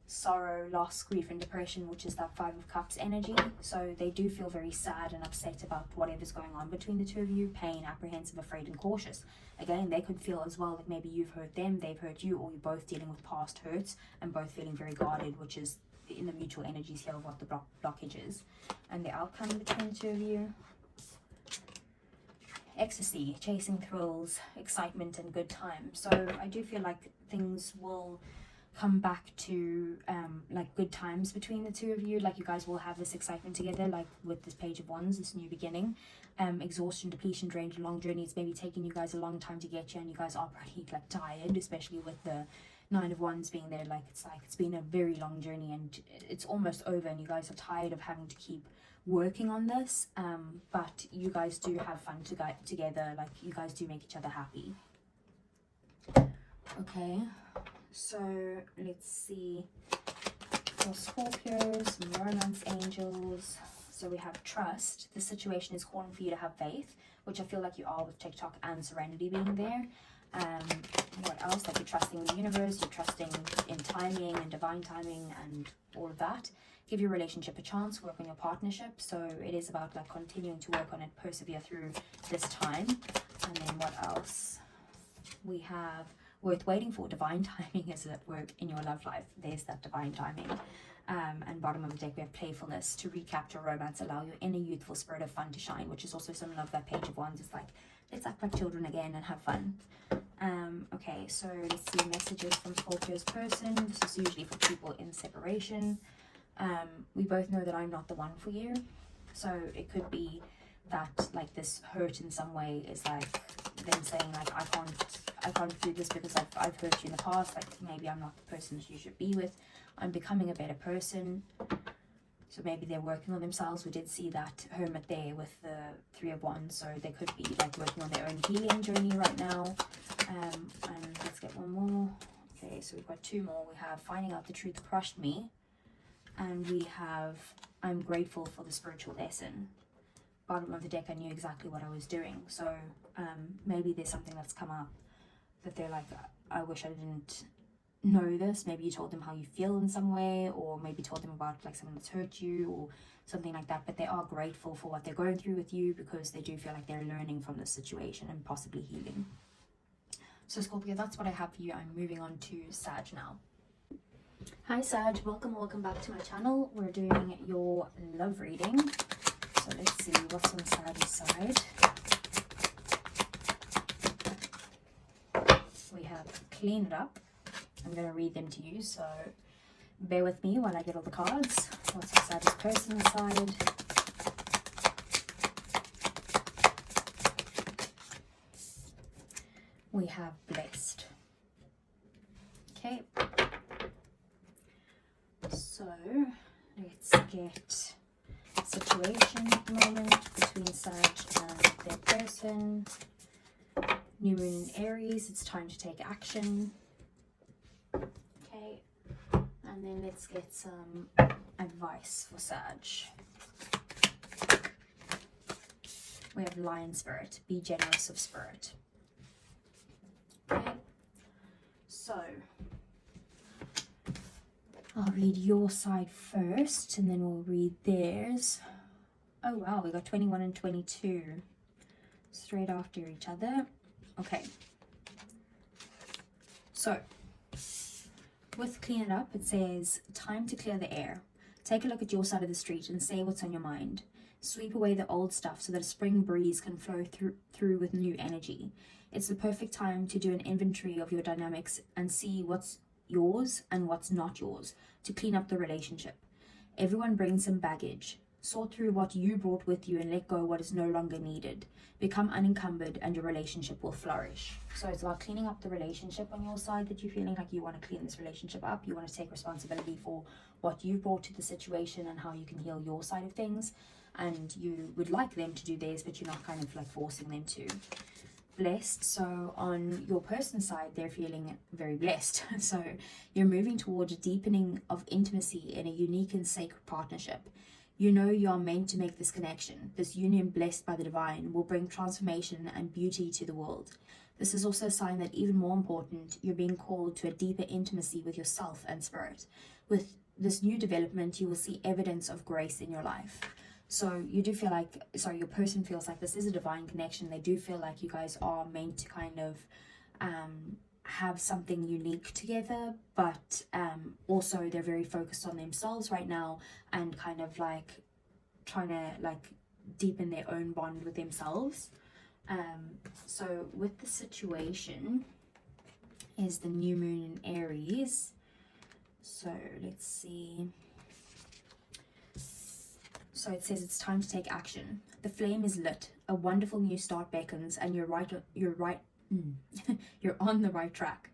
Sorrow, loss, grief and depression, which is that 5 of Cups energy. So they do feel very sad and upset about whatever's going on between the 2 of you. Pain, apprehensive, afraid and cautious. Again, they could feel as well like maybe you've hurt them, they've hurt you, or you're both dealing with past hurts and both feeling very guarded, which is in the mutual energies here of what the blockage is. And the outcome between the 2 of you: ecstasy, chasing thrills, excitement and good times. So I do feel like things will come back to like good times between the 2 of you. Like you guys will have this excitement together, like with this Page of Wands, this new beginning. Exhaustion, depletion, drained, long journey. It's maybe taking you guys a long time to get here, and you guys are pretty like tired, especially with the Nine of Wands being there, like it's been a very long journey and it's almost over, and you guys are tired of having to keep working on this, but you guys do have fun together. Like, you guys do make each other happy. Okay, so let's see for Scorpios, some romance angels. So we have trust. The situation is calling for you to have faith, which I feel like you are with TikTok and Serenity being there. What else? Like, you're trusting the universe, you're trusting in timing and divine timing and all of that. Give your relationship a chance, work on your partnership. So it is about like continuing to work on it, persevere through this time. And then what else? We have worth waiting for. Divine timing is at work in your love life. There's that divine timing. And bottom of the deck, we have playfulness. To recapture romance, allow your inner youthful spirit of fun to shine, which is also something of that Page of Wands. It's like, let's act like children again and have fun. Okay, so let's see messages from Scorpio's person. This is usually for people in separation. We both know that I'm not the one for you. So it could be that like this hurt in some way is like them saying like, I can't do this because I've hurt you in the past. Like, maybe I'm not the person that you should be with. I'm becoming a better person. So maybe they're working on themselves. We did see that Hermit there with the Three of Wands. So they could be like working on their own healing journey right now. And let's get one more. Okay, so we've got two more. We have finding out the truth crushed me. And we have I'm grateful for the spiritual lesson. Bottom of the deck, I knew exactly what I was doing. So maybe there's something that's come up that they're like, I wish I didn't know this. Maybe you told them how you feel in some way, or maybe told them about like someone that's hurt you or something like that, but they are grateful for what they're going through with you because they do feel like they're learning from this situation and possibly healing. So Scorpio, that's what I have for you. I'm moving on to Sag now. Hi Sag, welcome back to my channel. We're doing your love reading, so let's see what's on Sag's side. We have Clean It Up. I'm going to read them to you, so bear with me while I get all the cards. What's on Sag's personal side? We have Blessed. Okay. So let's get situation at the moment between Sag and their person. New moon in Aries, it's time to take action. Okay, and then let's get some advice for Sag. We have Lion Spirit, be generous of spirit. Okay, so I'll read your side first and then we'll read theirs. Oh wow, we got 21 and 22 straight after each other. Okay, so with Clean It Up, it says, time to clear the air. Take a look at your side of the street and say what's on your mind. Sweep away the old stuff so that a spring breeze can flow through with new energy. It's the perfect time to do an inventory of your dynamics and see what's yours and what's not yours, to clean up the relationship. Everyone brings some baggage. Sort through what you brought with you and let go what is no longer needed. Become unencumbered and your relationship will flourish. So it's about cleaning up the relationship on your side, that you're feeling like you want to clean this relationship up. You want to take responsibility for what you've brought to the situation and how you can heal your side of things. And you would like them to do theirs, but you're not kind of like forcing them to. Blessed. So on your person's side, they're feeling very blessed. So you're moving towards a deepening of intimacy in a unique and sacred partnership. You know you are meant to make this connection. This union, blessed by the divine, will bring transformation and beauty to the world. This is also a sign that, even more important, you're being called to a deeper intimacy with yourself and spirit. With this new development, you will see evidence of grace in your life. So you do feel like, sorry, your person feels like this is a divine connection. They do feel like you guys are meant to kind of have something unique together, but also they're very focused on themselves right now and kind of like trying to like deepen their own bond with themselves. So with the situation is the new moon in Aries. So let's see. So it says it's time to take action. The flame is lit. A wonderful new start beckons, and you're on the right track.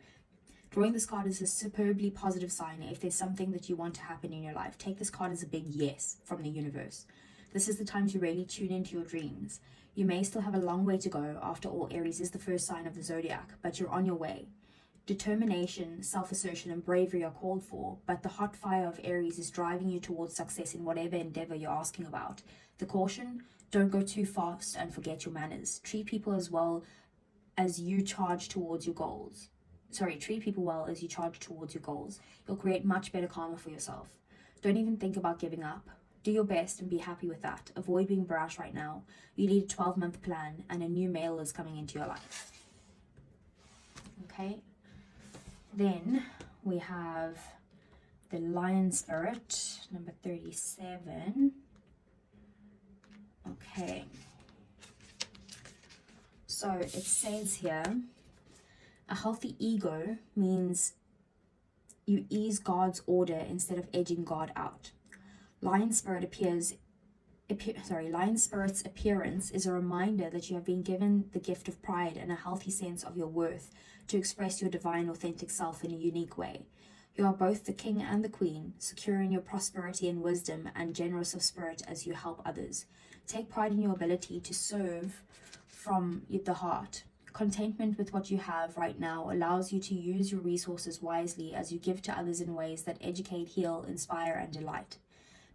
Drawing this card is a superbly positive sign. If there's something that you want to happen in your life, take this card as a big yes from the universe. This is the time to really tune into your dreams. You may still have a long way to go. After all, Aries is the first sign of the zodiac, but you're on your way. Determination, self-assertion, and bravery are called for, but the hot fire of Aries is driving you towards success in whatever endeavor you're asking about. The caution: don't go too fast and forget your manners. Treat people as well as you charge towards your goals. Treat people well as you charge towards your goals. You'll create much better karma for yourself. Don't even think about giving up. Do your best and be happy with that. Avoid being brash right now. You need a 12-month plan, and a new male is coming into your life. Okay. Then we have the Lion Spirit, number 37. Okay. So it says here, a healthy ego means you ease God's order instead of edging God out. Lion Spirit's appearance is a reminder that you have been given the gift of pride and a healthy sense of your worth to express your divine, authentic self in a unique way. You are both the king and the queen, secure in your prosperity and wisdom, and generous of spirit as you help others. Take pride in your ability to serve from the heart. Contentment with what you have right now allows you to use your resources wisely as you give to others in ways that educate, heal, inspire, and delight.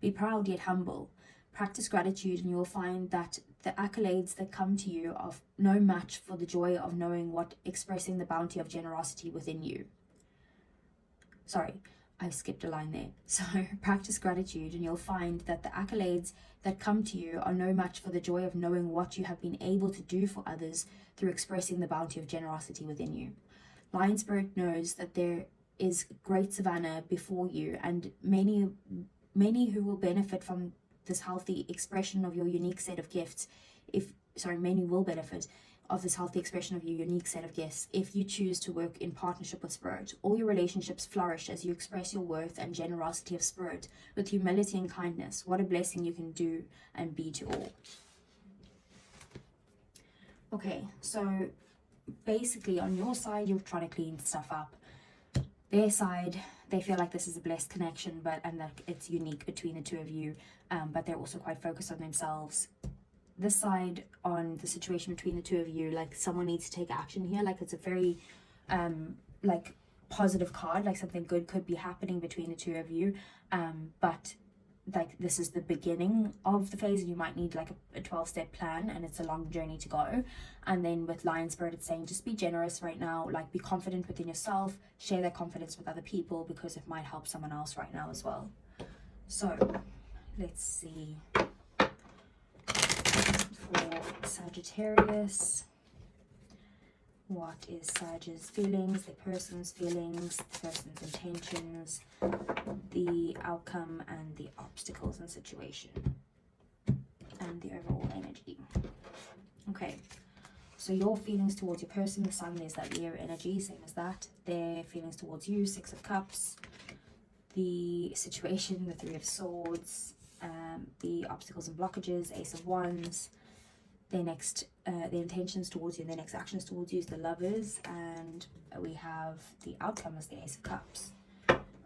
Be proud yet humble. Practice gratitude, and you will find that the accolades that come to you are no match for the joy of knowing what expressing the bounty of generosity within you. Sorry, I skipped a line there. So practice gratitude, and you'll find that the accolades that come to you are no match for the joy of knowing what you have been able to do for others through expressing the bounty of generosity within you. Lion Spirit knows that there is great savannah before you, and many who will benefit from this healthy expression of your unique set of gifts. Many will benefit of this healthy expression of your unique set of gifts if you choose to work in partnership with Spirit. All your relationships flourish as you express your worth and generosity of spirit with humility and kindness. What a blessing you can do and be to all. Okay, so basically on your side, you're trying to clean stuff up. Their side, they feel like this is a blessed connection, and that it's unique between the two of you, but they're also quite focused on themselves. This side, on the situation between the two of you, like someone needs to take action here. Like it's a very like positive card, like something good could be happening between the two of you, but like this is the beginning of the phase, and you might need like a 12-step plan, and it's a long journey to go. And then with Lion Spirit, it's saying just be generous right now, like be confident within yourself, share that confidence with other people, because it might help someone else right now as well. So let's see for Sagittarius. What is Sag's feelings, the person's feelings, the person's intentions, the outcome, and the obstacles and situation, and the overall energy. Okay, so your feelings towards your person, the Sun, there's that Leo energy, same as that. Their feelings towards you, Six of Cups. The situation, the Three of Swords. The obstacles and blockages, Ace of Wands. Their intentions towards you and their next actions towards you is the Lovers, and we have the outcome as the Ace of Cups.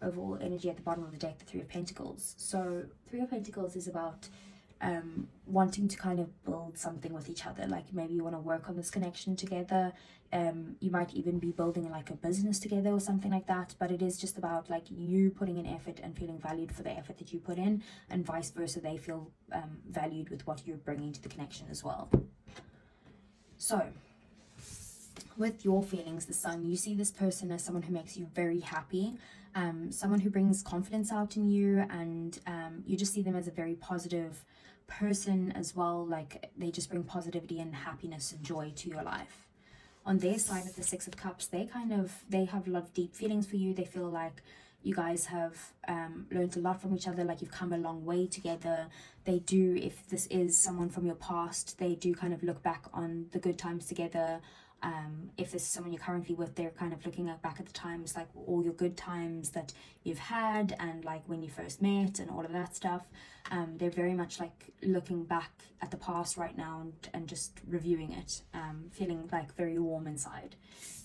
Overall energy at the bottom of the deck, the Three of Pentacles. So Three of Pentacles is about wanting to kind of build something with each other. Like maybe you want to work on this connection together. You might even be building like a business together or something like that, but it is just about like you putting in effort and feeling valued for the effort that you put in, and vice versa, they feel valued with what you're bringing to the connection as well. So with your feelings, the Sun, you see this person as someone who makes you very happy, someone who brings confidence out in you, and you just see them as a very positive person as well. Like they just bring positivity and happiness and joy to your life. On their side with the Six of Cups, they have a lot of deep feelings for you. They feel like you guys have learned a lot from each other, like you've come a long way together. They do, if this is someone from your past, they do kind of look back on the good times together, If this is someone you're currently with, they're kind of looking back at the times, like all your good times that you've had, and like when you first met and all of that stuff. They're very much like looking back at the past right now and just reviewing it, feeling like very warm inside.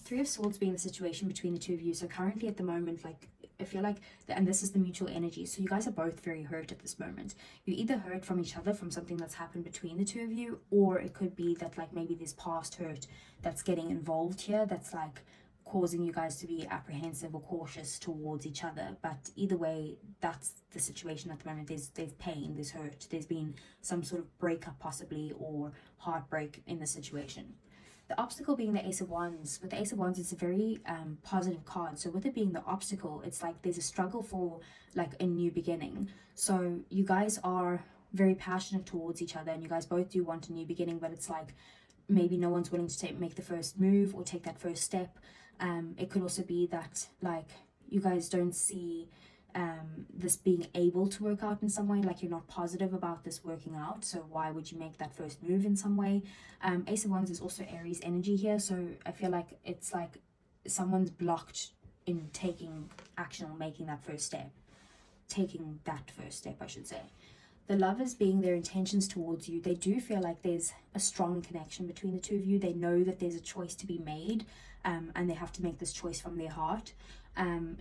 Three of Swords being the situation between the two of you. So currently at the moment, like I feel like, and this is the mutual energy, so you guys are both very hurt at this moment. You either hurt from each other, from something that's happened between the two of you, or it could be that like maybe there's past hurt that's getting involved here, that's like causing you guys to be apprehensive or cautious towards each other. But either way, that's the situation at the moment. There's pain, there's hurt, there's been some sort of breakup possibly, or heartbreak in the situation. The obstacle being the Ace of Wands. With the Ace of Wands, it's a very positive card. So with it being the obstacle, it's like there's a struggle for like a new beginning. So you guys are very passionate towards each other, and you guys both do want a new beginning, but it's like maybe no one's willing to make the first move or take that first step. It could also be that like you guys don't see this being able to work out in some way, like you're not positive about this working out, so why would you make that first move in some way? Ace of Wands is also Aries energy here, so I feel like it's like someone's blocked in taking action or making that first step, I should say. The Lovers being their intentions towards you, they do feel like there's a strong connection between the two of you. They know that there's a choice to be made, and they have to make this choice from their heart.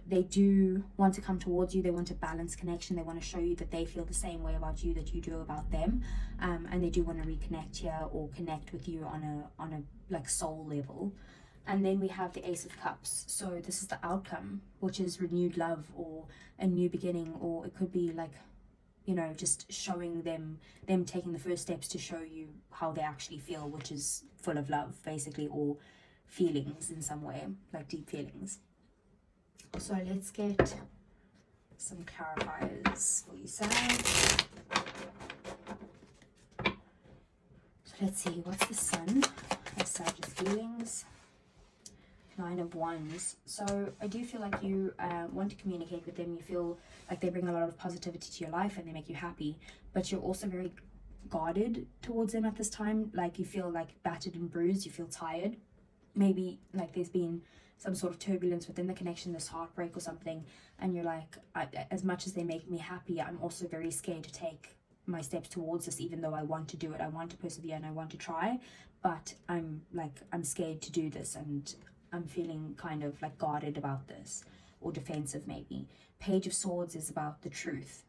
They do want to come towards you. They want a balanced connection. They want to show you that they feel the same way about you that you do about them, and they do want to reconnect here or connect with you on a like soul level. And then we have the Ace of Cups. So this is the outcome, which is renewed love or a new beginning, or it could be like, you know, just showing them taking the first steps to show you how they actually feel, which is full of love basically, or feelings in some way, like deep feelings. So let's get some clarifiers for you, Sag. So let's see, what's the Sun of Sag's feelings? 9 of Wands. So I do feel like you want to communicate with them. You feel like they bring a lot of positivity to your life and they make you happy, but you're also very guarded towards them at this time. Like you feel like battered and bruised, you feel tired. Maybe like there's been some sort of turbulence within the connection, this heartbreak or something, and you're like, as much as they make me happy, I'm also very scared to take my steps towards this, even though I want to do it, I want to persevere and I want to try, but I'm scared to do this, and I'm feeling kind of like guarded about this, or defensive maybe. Page of Swords is about the truth.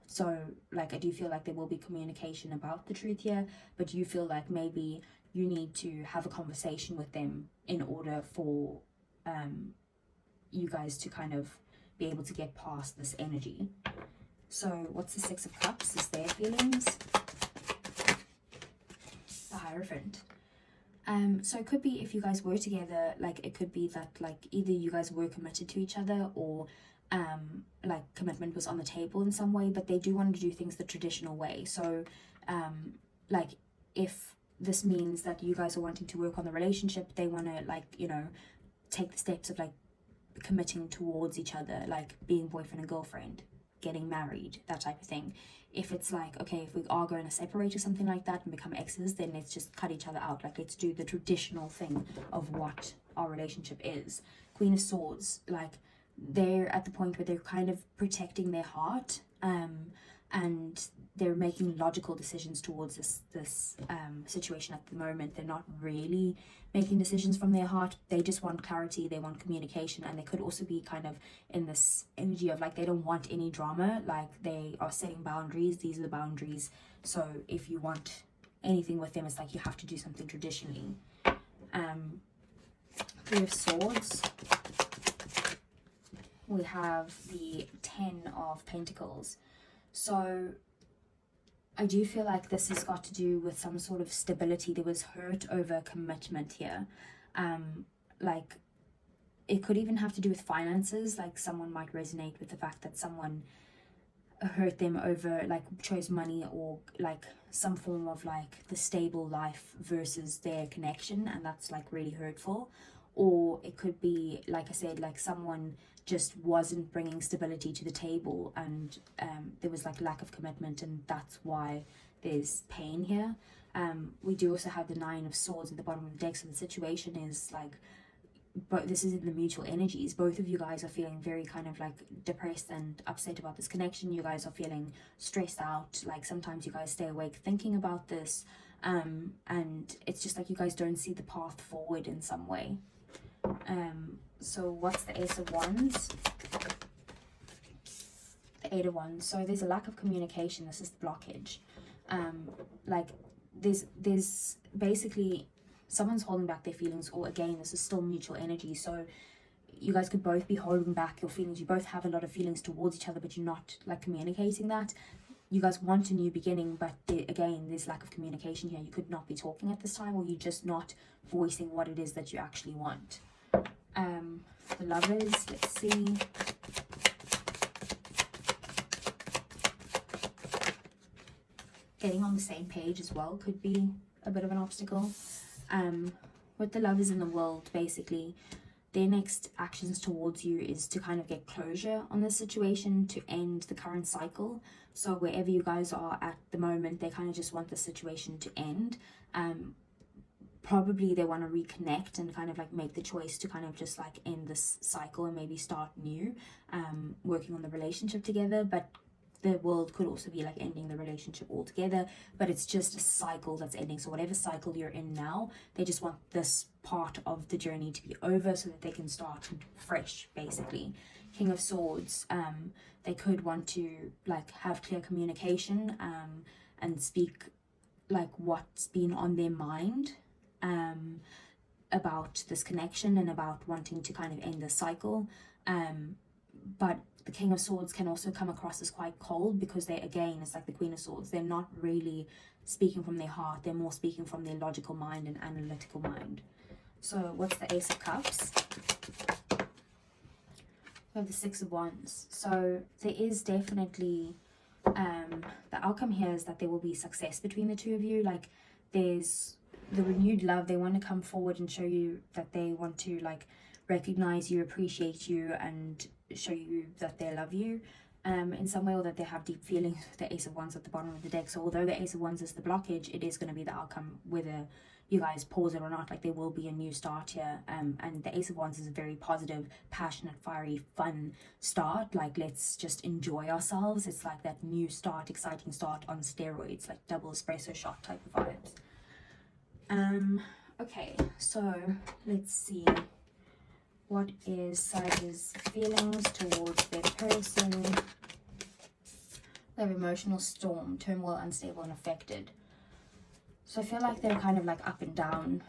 So like I do feel like there will be communication about the truth here, but you feel like maybe you need to have a conversation with them in order for you guys to kind of be able to get past this energy. So what's the Six of Cups? Is their feelings? The Hierophant. So it could be, if you guys were together, like it could be that like either you guys were committed to each other, or like commitment was on the table in some way, but they do want to do things the traditional way. So like if this means that you guys are wanting to work on the relationship, they want to like, you know, take the steps of like committing towards each other, like being boyfriend and girlfriend, getting married, that type of thing. If it's like, okay, if we are going to separate or something like that and become exes, then let's just cut each other out. Like let's do the traditional thing of what our relationship is. Queen of Swords, like they're at the point where they're kind of protecting their heart, and they're making logical decisions towards this situation at the moment. They're not really making decisions from their heart. They just want clarity, they want communication, and they could also be kind of in this energy of like they don't want any drama, like they are setting boundaries. These are the boundaries. So if you want anything with them, it's like you have to do something traditionally. Three of Swords. We have the 10 of Pentacles. So I do feel like this has got to do with some sort of stability. There was hurt over commitment here. Like it could even have to do with finances. Like someone might resonate with the fact that someone hurt them over, like chose money, or like some form of like the stable life versus their connection, and that's like really hurtful. Or it could be, like I said, like someone just wasn't bringing stability to the table, and there was like lack of commitment, and that's why there's pain here. We do also have the 9 of Swords at the bottom of the deck, so the situation is like, but this is in the mutual energies. Both of you guys are feeling very kind of like depressed and upset about this connection. You guys are feeling stressed out. Like sometimes you guys stay awake thinking about this, and it's just like you guys don't see the path forward in some way. So what's the Ace of Wands? The 8 of Wands. So there's a lack of communication. This is the blockage. Like there's basically someone's holding back their feelings, or again, this is still mutual energy. So you guys could both be holding back your feelings. You both have a lot of feelings towards each other, but you're not like communicating that. You guys want a new beginning, but again, there's lack of communication here. You could not be talking at this time, or you're just not voicing what it is that you actually want. The Lovers, let's see. Getting on the same page as well could be a bit of an obstacle. With the Lovers in the world, basically their next actions towards you is to kind of get closure on this situation, to end the current cycle. So wherever you guys are at the moment, they kind of just want the situation to end. Probably they want to reconnect and kind of like make the choice to kind of just like end this cycle and maybe start new, working on the relationship together. But the world could also be like ending the relationship altogether, but it's just a cycle that's ending. So whatever cycle you're in now, they just want this part of the journey to be over so that they can start fresh, basically. King of Swords, they could want to like have clear communication, and speak like what's been on their mind about this connection and about wanting to kind of end the cycle. But the King of Swords can also come across as quite cold, because they, again, it's like the Queen of Swords. They're not really speaking from their heart. They're more speaking from their logical mind and analytical mind. So what's the Ace of Cups? We have the 6 of Wands. So there is definitely, the outcome here is that there will be success between the two of you. Like there's the renewed love. They want to come forward and show you that they want to like recognize you, appreciate you, and show you that they love you in some way, or that they have deep feelings with the Ace of Wands at the bottom of the deck. So although the Ace of Wands is the blockage, it is going to be the outcome whether you guys pause it or not. Like there will be a new start here, and the Ace of Wands is a very positive, passionate, fiery, fun start. Like let's just enjoy ourselves. It's like that new start, exciting start on steroids, like double espresso shot type of vibes. Okay, so let's see. What is Sagittarius' feelings towards their person? They have emotional storm, turmoil, unstable, and affected. So I feel like they're kind of like up and down.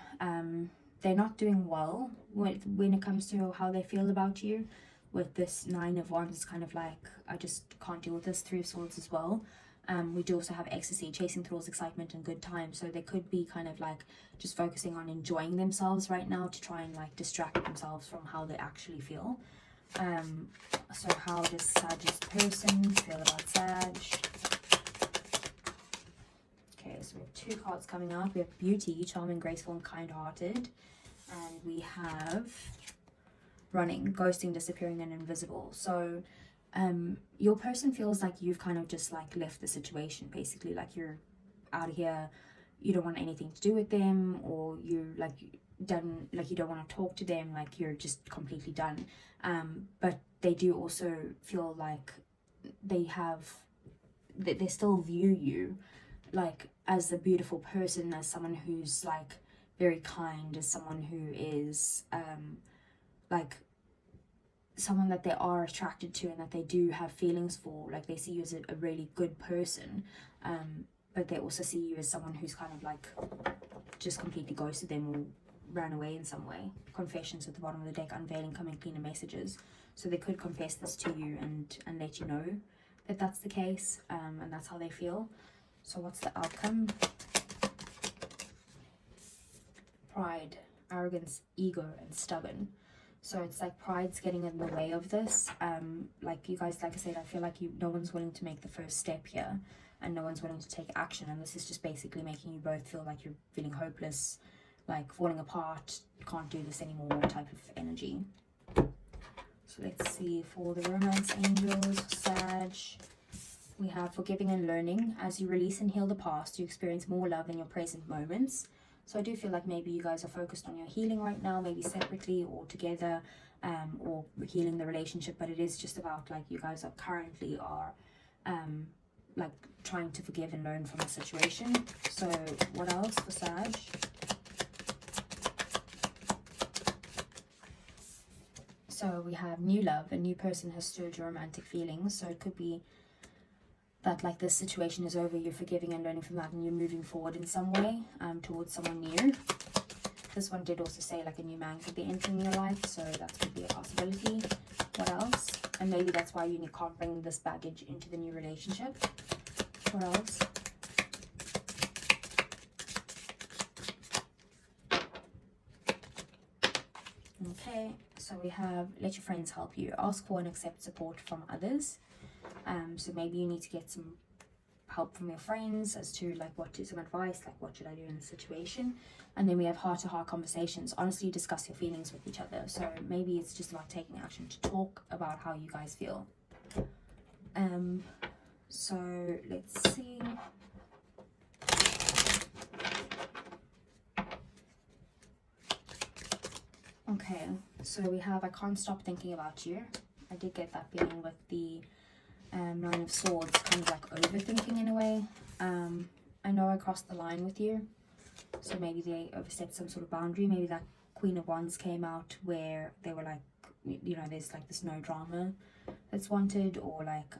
They're not doing well when it comes to how they feel about you. With this 9 of Wands, it's kind of like, I just can't deal with this. 3 of Swords as well. We do also have ecstasy, chasing thrills, excitement, and good times. So they could be kind of like just focusing on enjoying themselves right now to try and like distract themselves from how they actually feel. So how does Sag's person feel about Sag? Okay, so we have 2 cards coming out. We have Beauty, charming, graceful, and kind-hearted. And we have Running, ghosting, disappearing, and invisible. So your person feels like you've kind of just like left the situation, basically. Like you're out of here, you don't want anything to do with them, or you're like done, like you don't want to talk to them, like you're just completely done. But they do also feel like they still view you like as a beautiful person, as someone who's like very kind, as someone who is like someone that they are attracted to and that they do have feelings for. Like they see you as a really good person, but they also see you as someone who's kind of like just completely ghosted them or ran away in some way. Confessions at the bottom of the deck, unveiling, coming cleaner messages. So they could confess this to you and let you know that that's the case, and that's how they feel. So what's the outcome? Pride, arrogance, ego, and stubborn. So it's like pride's getting in the way of this. Like you guys, like I said, I feel like no one's willing to make the first step here, and no one's willing to take action. And this is just basically making you both feel like you're feeling hopeless, like falling apart, can't do this anymore type of energy. So let's see for the romance angels, Sag. we have forgiving and learning. As you release and heal the past, you experience more love in your present moments. So I do feel like maybe you guys are focused on your healing right now, maybe separately or together, or healing the relationship, but it is just about like you guys are currently like trying to forgive and learn from the situation. So what else for Sag? So we have new love. A new person has stirred your romantic feelings. So it could be that like this situation is over, you're forgiving and learning from that, and you're moving forward in some way towards someone new. This one did also say like a new man could be entering your life, so that could be a possibility. What else? And maybe that's why you can't bring this baggage into the new relationship. What else? Okay, so we have let your friends help you. Ask for and accept support from others. So maybe you need to get some help from your friends as to like some advice, like what should I do in this situation. And then we have heart-to-heart conversations. Honestly discuss your feelings with each other. So maybe it's just about taking action to talk about how you guys feel. So let's see. Okay, so we have I can't stop thinking about you. I did get that feeling with the Nine of Swords, kind of like overthinking in a way. I know I crossed the line with you, so maybe they overstepped some sort of boundary. Maybe that Queen of Wands came out where they were like, you know, there's like this no drama that's wanted, or like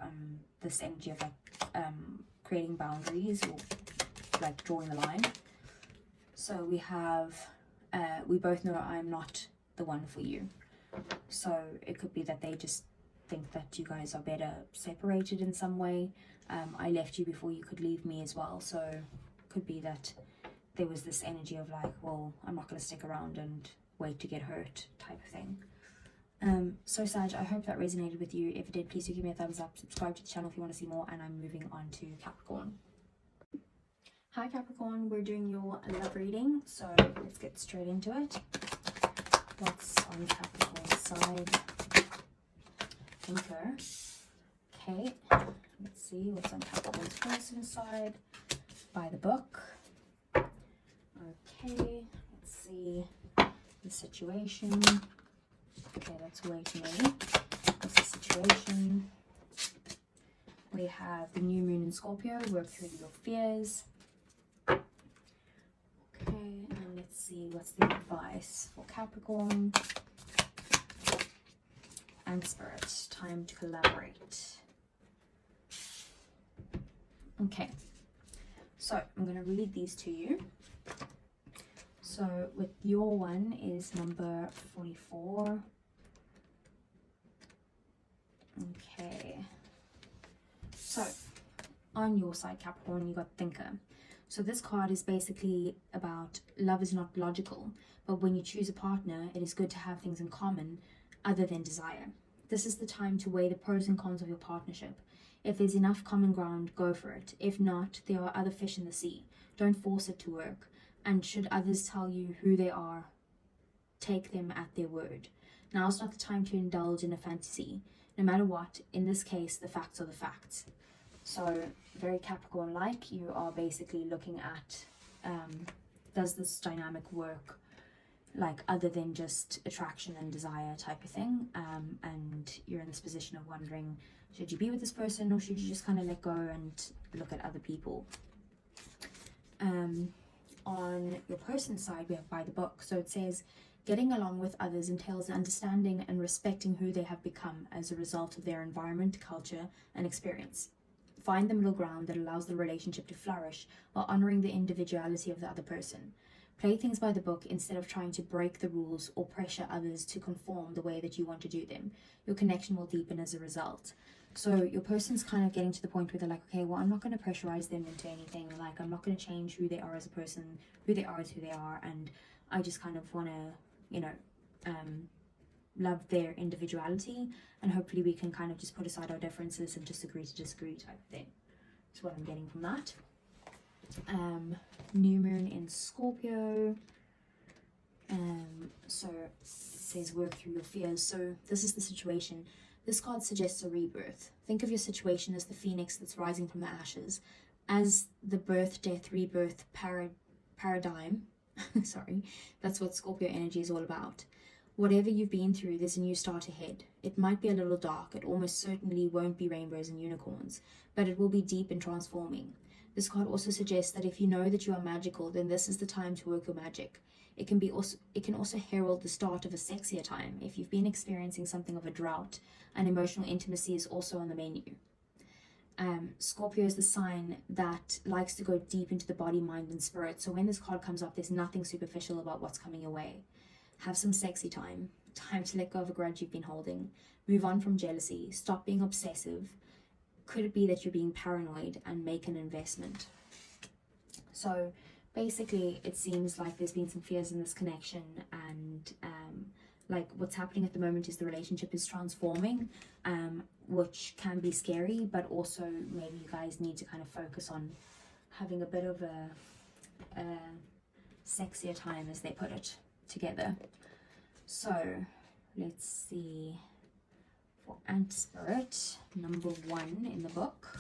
this energy of like creating boundaries or like drawing the line. So we have we both know I'm not the one for you. So it could be that they just think that you guys are better separated in some way. I left you before you could leave me as well, so could be that there was this energy of like, well, I'm not going to stick around and wait to get hurt type of thing. So Sag, I hope that resonated with you. If it did, please do give me a thumbs up, subscribe to the channel if you want to see more, and I'm moving on to Capricorn. Hi Capricorn, we're doing your love reading, so let's get straight into it. What's on Capricorn's side? Thinker. Okay, let's see what's on Capricorn's person's side. By the book. Okay, let's see the situation. Okay, that's way too many. What's the situation? We have the new moon in Scorpio. Work through your fears. Okay, and let's see what's the advice for Capricorn. And Spirit, time to collaborate. Okay, so I'm going to read these to you. So with your one is number 44. Okay, so on your side Capricorn, you got Thinker. So this card is basically about love is not logical, but when you choose a partner, it is good to have things in common other than desire. This is the time to weigh the pros and cons of your partnership. If there's enough common ground, go for it. If not, there are other fish in the sea. Don't force it to work. And should others tell you who they are, take them at their word. Now is not the time to indulge in a fantasy. No matter what, in this case, the facts are the facts. So very Capricorn-like, you are basically looking at, does this dynamic work like other than just attraction and desire type of thing, and you're in this position of wondering, should you be with this person or should you just kind of let go and look at other people? On your person's side, we have by the book. So it says, getting along with others entails understanding and respecting who they have become as a result of their environment, culture, and experience. Find the middle ground that allows the relationship to flourish while honoring the individuality of the other person. Play things by the book instead of trying to break the rules or pressure others to conform the way that you want to do them. Your connection will deepen as a result. So your person's kind of getting to the point where they're like, okay, well, I'm not going to pressurize them into anything. Like, I'm not going to change who they are as a person. Who they are is who they are. And I just kind of want to, you know, love their individuality. And hopefully we can kind of just put aside our differences and just agree to disagree type of thing. That's what I'm getting from that. New moon in Scorpio. So it says work through your fears. So this is the situation. This card suggests a rebirth. Think of your situation as the phoenix that's rising from the ashes, as the birth, death, rebirth paradigm. Sorry, that's what Scorpio energy is all about. Whatever you've been through, there's a new start ahead. It might be a little dark, it almost certainly won't be rainbows and unicorns, but it will be deep and transforming. This card also suggests that if you know that you are magical, then this is the time to work your magic. It can also herald the start of a sexier time. If you've been experiencing something of a drought, and emotional intimacy is also on the menu. Scorpio is the sign that likes to go deep into the body, mind, and spirit. So when this card comes up, there's nothing superficial about what's coming your way. Have some sexy time. Time to let go of a grudge you've been holding. Move on from jealousy. Stop being obsessive. Could it be that you're being paranoid, and make an investment? So basically, it seems like there's been some fears in this connection, and like what's happening at the moment is the relationship is transforming, which can be scary, but also maybe you guys need to kind of focus on having a bit of a sexier time, as they put it, together. So let's see for Ant Spirit, number 1 in the book.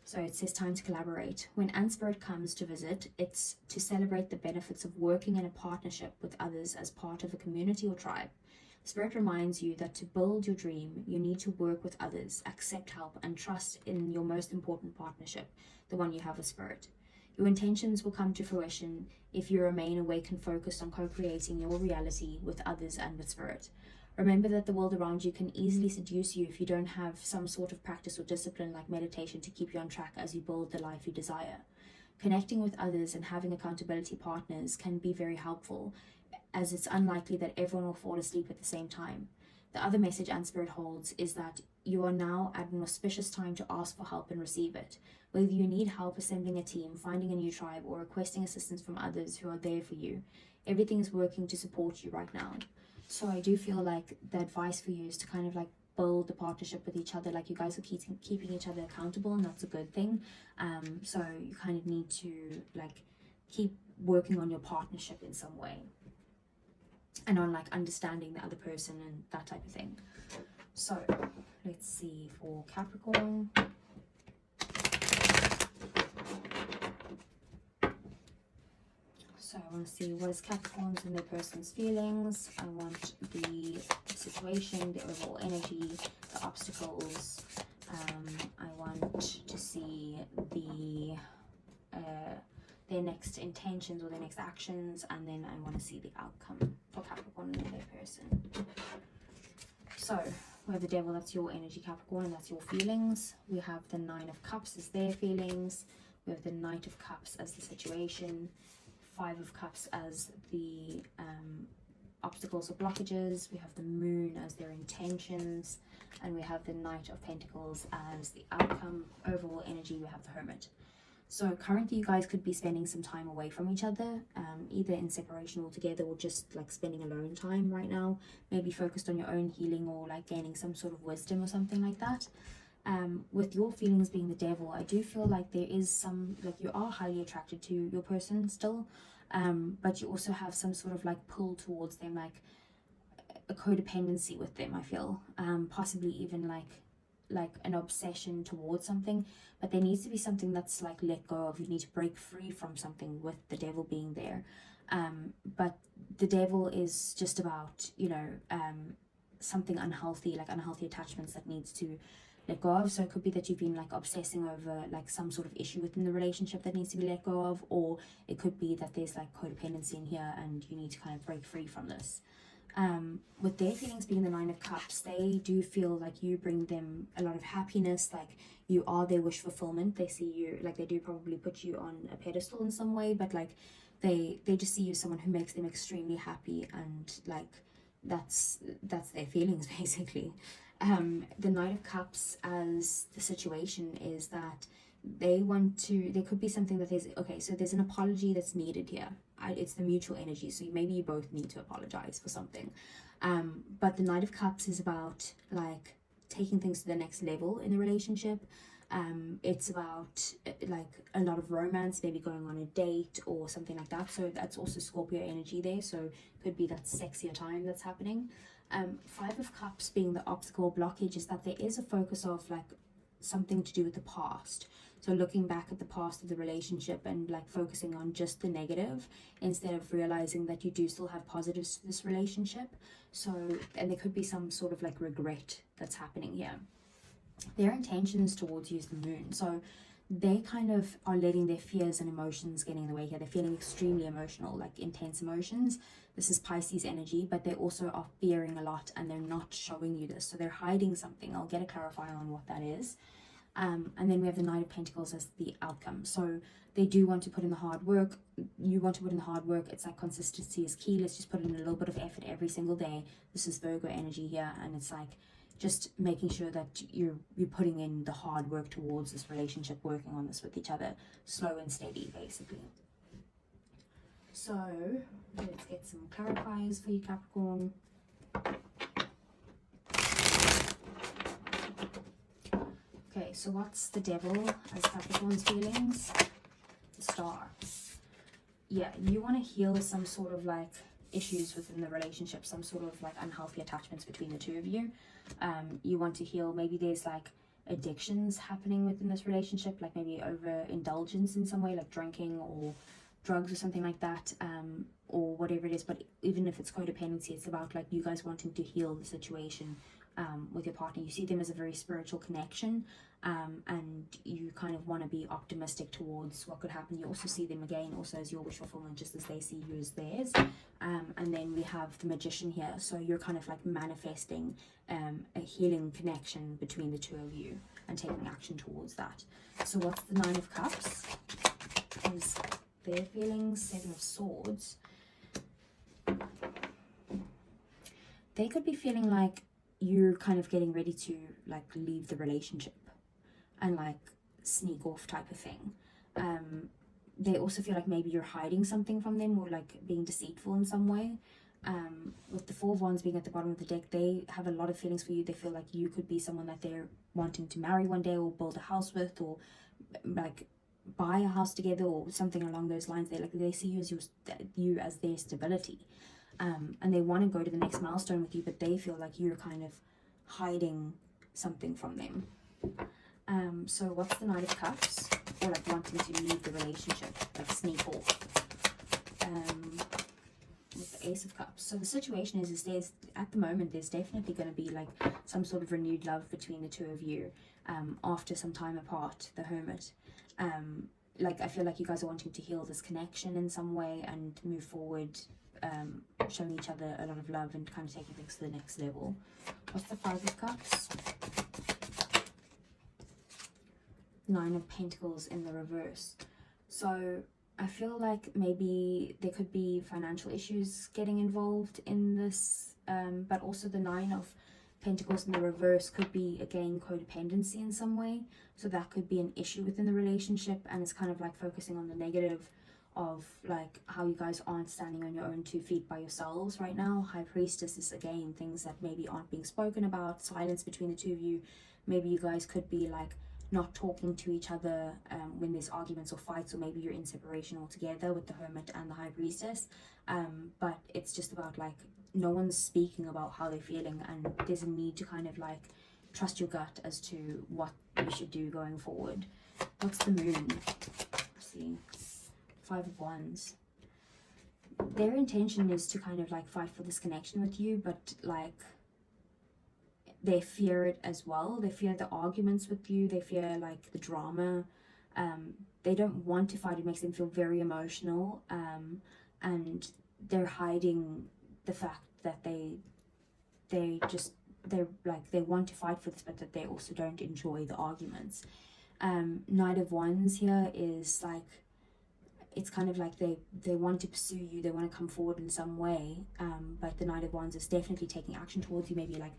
So it says time to collaborate. When Ant Spirit comes to visit, it's to celebrate the benefits of working in a partnership with others as part of a community or tribe. Spirit reminds you that to build your dream, you need to work with others, accept help, and trust in your most important partnership, the one you have with Spirit. Your intentions will come to fruition if you remain awake and focused on co-creating your reality with others and with Spirit. Remember that the world around you can easily seduce you if you don't have some sort of practice or discipline like meditation to keep you on track as you build the life you desire. Connecting with others and having accountability partners can be very helpful, as it's unlikely that everyone will fall asleep at the same time. The other message Ant Spirit holds is that you are now at an auspicious time to ask for help and receive it. Whether you need help assembling a team, finding a new tribe, or requesting assistance from others who are there for you, everything is working to support you right now. So I do feel like the advice for you is to kind of like build the partnership with each other. Like you guys are keeping each other accountable, and that's a good thing. So you kind of need to like keep working on your partnership in some way, and on like understanding the other person and that type of thing. So let's see for Capricorn. So I want to see what is Capricorn's and their person's feelings. I want the situation, the overall energy, the obstacles. I want to see their next intentions or their next actions, and then I want to see the outcome for Capricorn and their person. So we have the Devil, that's your energy, Capricorn, and that's your feelings. We have the Nine of Cups as their feelings. We have the Knight of Cups as the situation. Five of Cups as the obstacles or blockages. We have the Moon as their intentions, and we have the Knight of Pentacles as the outcome. Overall energy, we have the Hermit. So currently you guys could be spending some time away from each other, either in separation altogether or just like spending alone time right now, maybe focused on your own healing or like gaining some sort of wisdom or something like that. With your feelings being the Devil, I do feel like there is some, like you are highly attracted to your person still, but you also have some sort of like pull towards them, like a codependency with them, I feel, possibly even like an obsession towards something, but there needs to be something that's like let go of. You need to break free from something with the Devil being there, but the Devil is just about, you know, something unhealthy, like unhealthy attachments that needs to let go of. So it could be that you've been like obsessing over like some sort of issue within the relationship that needs to be let go of, or it could be that there's like codependency in here and you need to kind of break free from this. With their feelings being the Nine of Cups, they do feel like you bring them a lot of happiness, like you are their wish fulfillment. They see you, like they do probably put you on a pedestal in some way, but like they just see you as someone who makes them extremely happy, and like that's their feelings basically. The Knight of Cups as the situation is that they want to, there could be something that there's an apology that's needed here. It's the mutual energy, so maybe you both need to apologize for something, but the Knight of Cups is about like taking things to the next level in the relationship. It's about like a lot of romance, maybe going on a date or something like that. So that's also Scorpio energy there, so could be that sexier time that's happening. Five of Cups being the obstacle blockage is that there is a focus of like something to do with the past. So looking back at the past of the relationship and like focusing on just the negative instead of realizing that you do still have positives to this relationship. So, and there could be some sort of like regret that's happening here. Their intentions towards you is the moon. So they kind of are letting their fears and emotions getting in the way here. They're feeling extremely emotional, like intense emotions. This is Pisces energy, but they also are fearing a lot and they're not showing you this. So they're hiding something. I'll get a clarifier on what that is. And then we have the Knight of Pentacles as the outcome. So they do want to put in the hard work. You want to put in the hard work. It's like consistency is key. Let's just put in a little bit of effort every single day. This is Virgo energy here. And it's like just making sure that you're putting in the hard work towards this relationship, working on this with each other, slow and steady, basically. So let's get some clarifiers for you, Capricorn. Okay, so what's the Devil as Capricorn's feelings? The Star. Yeah, you want to heal some sort of like issues within the relationship, some sort of like unhealthy attachments between the two of you. You want to heal, maybe there's like addictions happening within this relationship, like maybe overindulgence in some way, like drinking or drugs or something like that, or whatever it is. But even if it's codependency, it's about like you guys wanting to heal the situation with your partner. You see them as a very spiritual connection, and you kind of want to be optimistic towards what could happen. You also see them again also as your wish fulfillment, just as they see you as theirs. And then we have the Magician here, so you're kind of like manifesting a healing connection between the two of you and taking action towards that. So what's the Nine of Cups? Is their feelings. Seven of Swords. They could be feeling like you're kind of getting ready to like leave the relationship and like sneak off type of thing. They also feel like maybe you're hiding something from them or like being deceitful in some way. With the Four of Wands being at the bottom of the deck, they have a lot of feelings for you. They feel like you could be someone that they're wanting to marry one day or build a house with, or like buy a house together or something along those lines. They see you as their stability. And they want to go to the next milestone with you, but they feel like you're kind of hiding something from them. So what's the Knight of Cups? Or like wanting to leave the relationship, like sneak off. With the Ace of Cups. So the situation is there's, at the moment, there's definitely going to be like some sort of renewed love between the two of you after some time apart, the Hermit. Like I feel like you guys are wanting to heal this connection in some way and move forward, showing each other a lot of love and kind of taking things to the next level. What's the Five of Cups? Nine of Pentacles in the reverse. So I feel like maybe there could be financial issues getting involved in this, but also the Nine of Pentacles in the reverse could be, again, codependency in some way. So that could be an issue within the relationship, and it's kind of like focusing on the negative of like how you guys aren't standing on your own 2 feet by yourselves right now. High Priestess is, again, things that maybe aren't being spoken about, silence between the two of you. Maybe you guys could be like not talking to each other when there's arguments or fights, or maybe you're in separation altogether with the Hermit and the High Priestess. But it's just about like no one's speaking about how they're feeling, and there's a need to kind of like trust your gut as to what you should do going forward. What's the Moon? Let's see. Five of Wands. Their intention is to kind of like fight for this connection with you, but like they fear it as well. They fear the arguments with you. They fear like the drama. They don't want to fight. It makes them feel very emotional. And they're hiding the fact that they want to fight for this, but that they also don't enjoy the arguments. Knight of Wands here is like, it's kind of like they want to pursue you. They want to come forward in some way. But the Knight of Wands is definitely taking action towards you, maybe like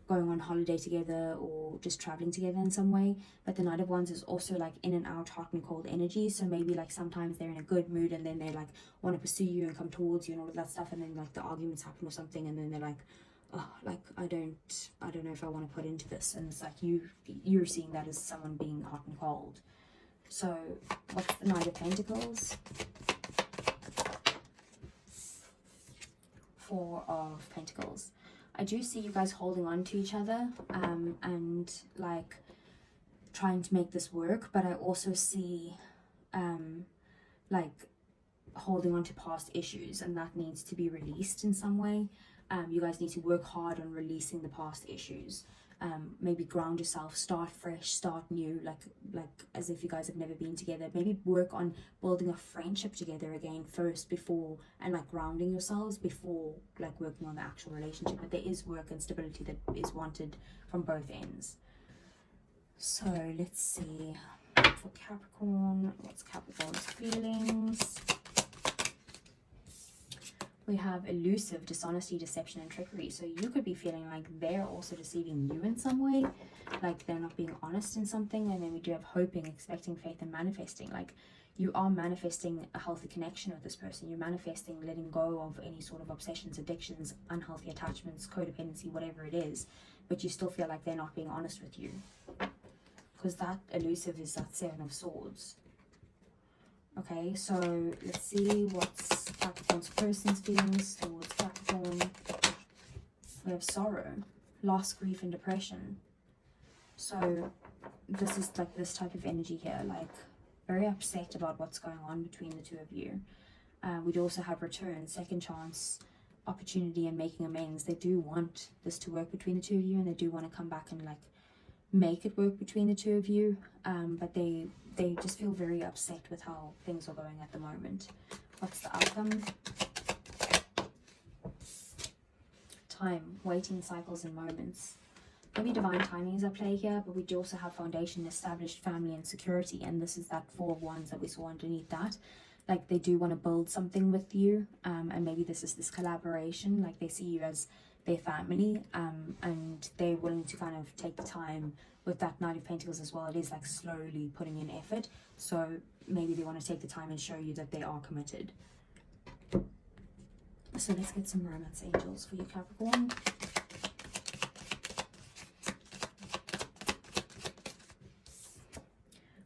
going on holiday together or just traveling together in some way. But the Knight of Wands is also like in and out, hot and cold energy. So maybe like sometimes they're in a good mood and then they like want to pursue you and come towards you and all of that stuff, and then like the arguments happen or something, and then they're like, oh, like I don't know if I want to put into this. And it's like you're seeing that as someone being hot and cold. So what's the Knight of Pentacles? Four of Pentacles. I do see you guys holding on to each other and like trying to make this work, but I also see like holding on to past issues, and that needs to be released in some way. You guys need to work hard on releasing the past issues. Maybe ground yourself, start fresh, start new, like as if you guys have never been together. Maybe work on building a friendship together again first, before, and like grounding yourselves before like working on the actual relationship. But there is work and stability that is wanted from both ends. So let's see, for Capricorn, what's Capricorn's feelings? We have elusive, dishonesty, deception, and trickery. So you could be feeling like they're also deceiving you in some way, like they're not being honest in something. And then we do have hoping, expecting, faith, and manifesting. Like you are manifesting a healthy connection with this person. You're manifesting letting go of any sort of obsessions, addictions, unhealthy attachments, codependency, whatever it is. But you still feel like they're not being honest with you, because that elusive is that Seven of Swords. Okay, so let's see what's Capricorn's person's feelings towards Capricorn. We have sorrow, loss, grief, and depression. So this is like this type of energy here, like very upset about what's going on between the two of you. We'd also have return, second chance, opportunity, and making amends. They do want this to work between the two of you, and they do want to come back and like make it work between the two of you, but they just feel very upset with how things are going at the moment. What's the outcome? Time, waiting, cycles, and moments. Maybe divine timing is at play here, but we do also have foundation, established, family, and security, and this is that Four of Wands that we saw underneath that. Like they do want to build something with you, and maybe this is this collaboration, like they see you as their family, and they're willing to kind of take the time. With that Knight of Pentacles as well, it is like slowly putting in effort, so maybe they want to take the time and show you that they are committed. So let's get some romance angels for you, Capricorn.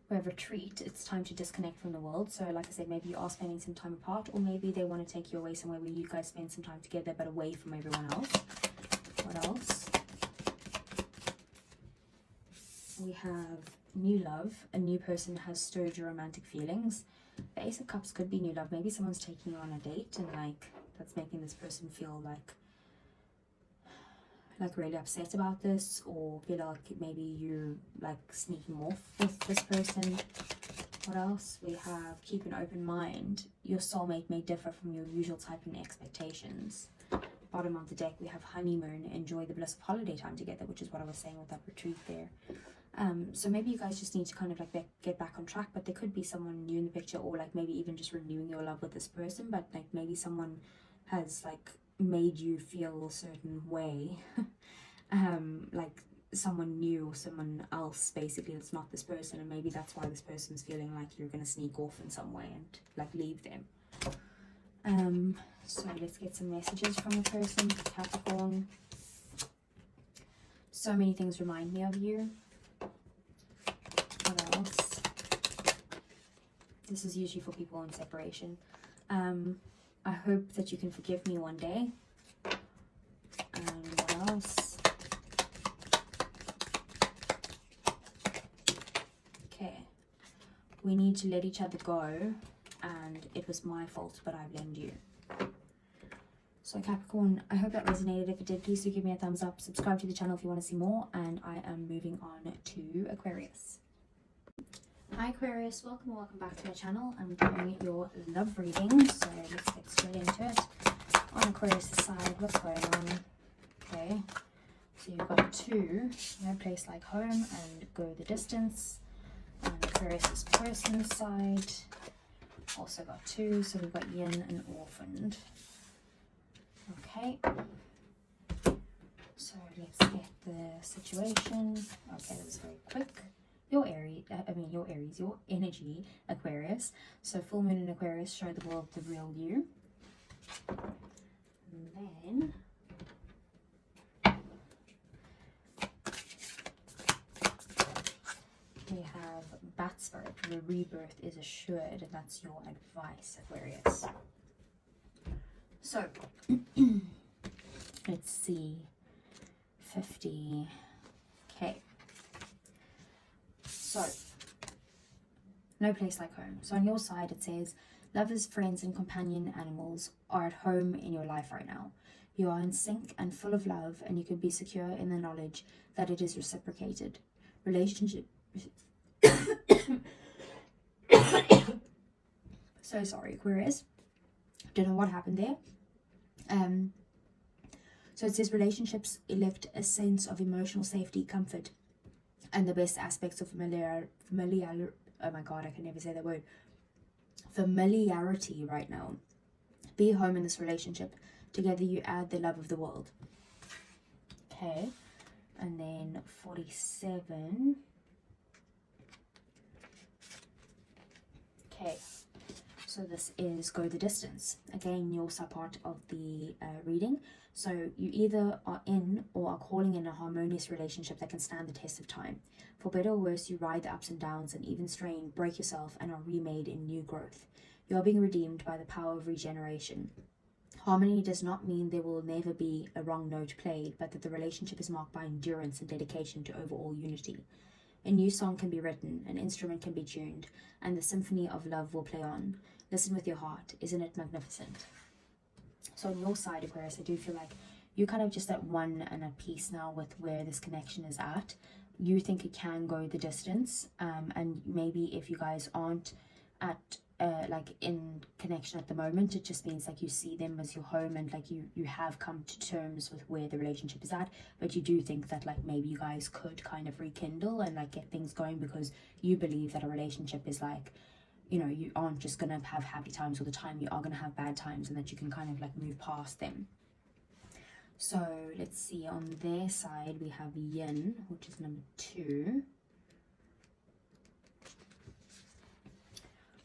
We have retreat. It's time to disconnect from the world. So like I said, maybe you are spending some time apart, or maybe they want to take you away somewhere where you guys spend some time together but away from everyone else. What else? We have new love. A new person has stirred your romantic feelings. The Ace of Cups could be new love. Maybe someone's taking you on a date, and like that's making this person feel like really upset about this, or feel like maybe you're like sneaking off with this person. What else? We have keep an open mind. Your soulmate may differ from your usual type and expectations. Bottom of the deck, we have honeymoon. Enjoy the bliss of holiday time together, which is what I was saying with that retreat there. So maybe you guys just need to kind of like get back on track, but there could be someone new in the picture, or like maybe even just renewing your love with this person, but like maybe someone has like made you feel a certain way. Like someone new or someone else basically that's not this person, and maybe that's why this person's feeling like you're gonna sneak off in some way and like leave them. So let's get some messages from a person, Capricorn. So many things remind me of you. What else? This is usually for people in separation. I hope that you can forgive me one day. And what else? Okay. We need to let each other go, and it was my fault, but I blamed you. So Capricorn, I hope that resonated. If it did, please do give me a thumbs up. Subscribe to the channel if you want to see more, and I am moving on to Aquarius. Hi Aquarius, welcome back to my channel. I'm doing your love reading, so let's get straight into it. On Aquarius' side, what's going on? Okay, so you've got 2, no place like home and go the distance. On Aquarius' person's side, also got 2, so we've got yin and orphaned. Okay, so let's get the situation. Okay, that was very quick. Your energy, Aquarius. So full moon in Aquarius, show the world the real you. And then we have Bat Spirit. The rebirth is assured, and that's your advice, Aquarius. So let's see 50. Okay. So, no place like home. So on your side, it says, lovers, friends, and companion animals are at home in your life right now. You are in sync and full of love, and you can be secure in the knowledge that it is reciprocated. Relationship. So sorry, Aquarius. Don't know what happened there. So it says relationships elect a sense of emotional safety, comfort, and the best aspects of familiarity right now. Be home in this relationship. Together you add the love of the world. Okay. And then 47. Okay. So this is go the distance. Again, you're also part of the reading. So you either are in or are calling in a harmonious relationship that can stand the test of time. For better or worse, you ride the ups and downs and even strain, break yourself, and are remade in new growth. You are being redeemed by the power of regeneration. Harmony does not mean there will never be a wrong note played, but that the relationship is marked by endurance and dedication to overall unity. A new song can be written, an instrument can be tuned, and the symphony of love will play on. Listen with your heart. Isn't it magnificent? So on your side, Aquarius, I do feel like you're kind of just at one and at peace now with where this connection is at. You think it can go the distance, and maybe if you guys aren't at like in connection at the moment, it just means like you see them as your home, and like you have come to terms with where the relationship is at, but you do think that like maybe you guys could kind of rekindle and like get things going, because you believe that a relationship is like, you know, you aren't just gonna have happy times all the time, you are gonna have bad times, and that you can kind of like move past them. So let's see, on their side we have yin, which is number 2.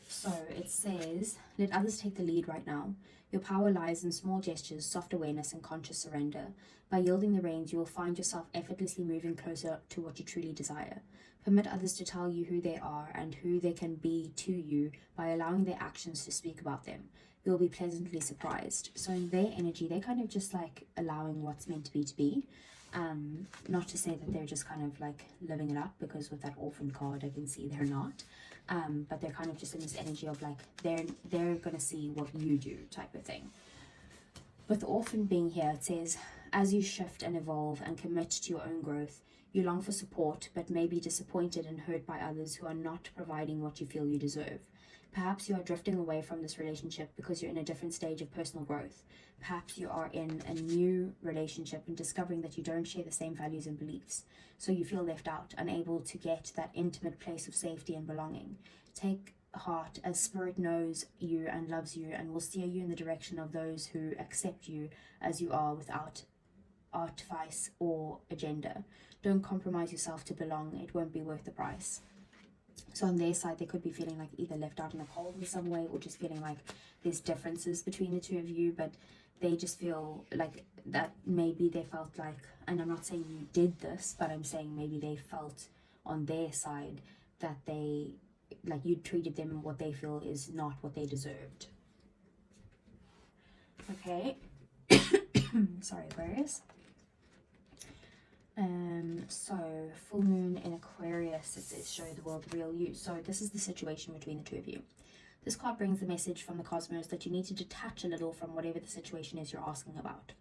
So it says, let others take the lead right now. Your power lies in small gestures, soft awareness, and conscious surrender. By yielding the reins, you will find yourself effortlessly moving closer to what you truly desire. Permit others to tell you who they are and who they can be to you by allowing their actions to speak about them. You'll be pleasantly surprised. So in their energy, they're kind of just like allowing what's meant to be. Not to say that they're just kind of like living it up, because with that orphan card, I can see they're not. But they're kind of just in this energy of like they're gonna see what you do type of thing. With the orphan being here, it says, as you shift and evolve and commit to your own growth, you long for support, but may be disappointed and hurt by others who are not providing what you feel you deserve. Perhaps you are drifting away from this relationship because you're in a different stage of personal growth. Perhaps you are in a new relationship and discovering that you don't share the same values and beliefs. So you feel left out, unable to get that intimate place of safety and belonging. Take heart, as Spirit knows you and loves you and will steer you in the direction of those who accept you as you are without artifice or agenda. Don't compromise yourself to belong. It won't be worth the price. So on their side, they could be feeling like either left out in the cold in some way, or just feeling like there's differences between the two of you, but they just feel like that maybe they felt like, and I'm not saying you did this, but I'm saying maybe they felt on their side that they, like you treated them what they feel is not what they deserved. Okay. Sorry, Aquarius. So full moon in Aquarius, it says show the world the real you. So this is the situation between the two of you. This card brings the message from the cosmos that you need to detach a little from whatever the situation is you're asking about.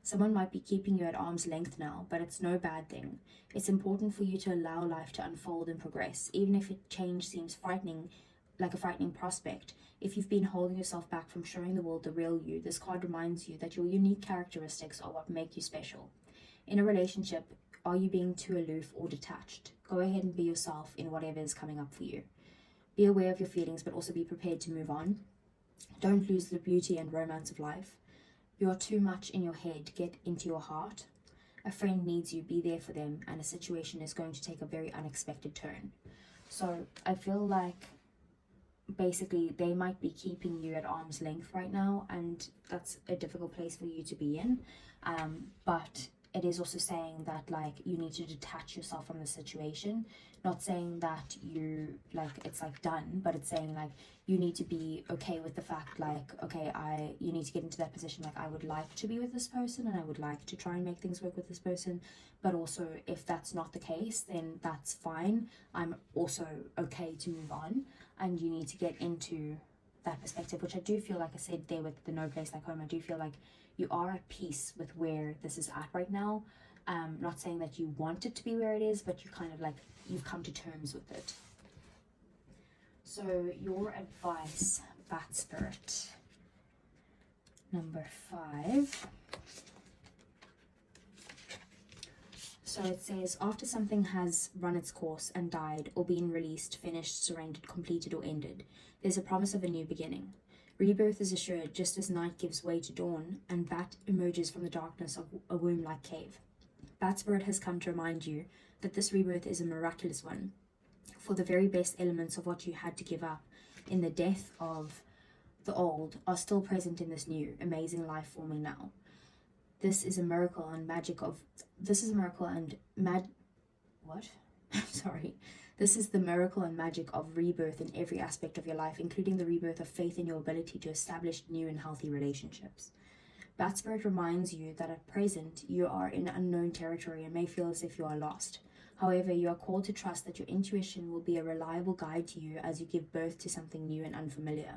Someone might be keeping you at arm's length now, but it's no bad thing. It's important for you to allow life to unfold and progress, even if change seems frightening, like a frightening prospect. If you've been holding yourself back from showing the world the real you, this card reminds you that your unique characteristics are what make you special. In a relationship, are you being too aloof or detached? Go ahead and be yourself in whatever is coming up for you. Be aware of your feelings, but also be prepared to move on. Don't lose the beauty and romance of life. You are too much in your head. Get into your heart. A friend needs you. Be there for them, and a situation is going to take a very unexpected turn. So I feel like basically they might be keeping you at arm's length right now, and that's a difficult place for you to be in. But it is also saying that like you need to detach yourself from the situation. Not saying that you like it's like done, but it's saying like you need to be okay with the fact like, okay, you need to get into that position like I would like to be with this person and I would like to try and make things work with this person, but also if that's not the case, then that's fine. I'm also okay to move on, and you need to get into that perspective, which I do feel like I said there with the no place like home. I do feel like you are at peace with where this is at right now. Not saying that you want it to be where it is, but you kind of like you've come to terms with it. So your advice, Bat Spirit, number 5. So it says, after something has run its course and died or been released, finished, surrendered, completed, or ended, there's a promise of a new beginning. Rebirth is assured just as night gives way to dawn and Bat emerges from the darkness of a womb-like cave. Bat Spirit has come to remind you that this rebirth is a miraculous one, for the very best elements of what you had to give up in the death of the old are still present in this new, amazing life forming now. This is a miracle and magic of... This is a miracle and Sorry. This is the miracle and magic of rebirth in every aspect of your life, including the rebirth of faith in your ability to establish new and healthy relationships. Bat Spirit reminds you that at present you are in unknown territory and may feel as if you are lost. However, you are called to trust that your intuition will be a reliable guide to you as you give birth to something new and unfamiliar.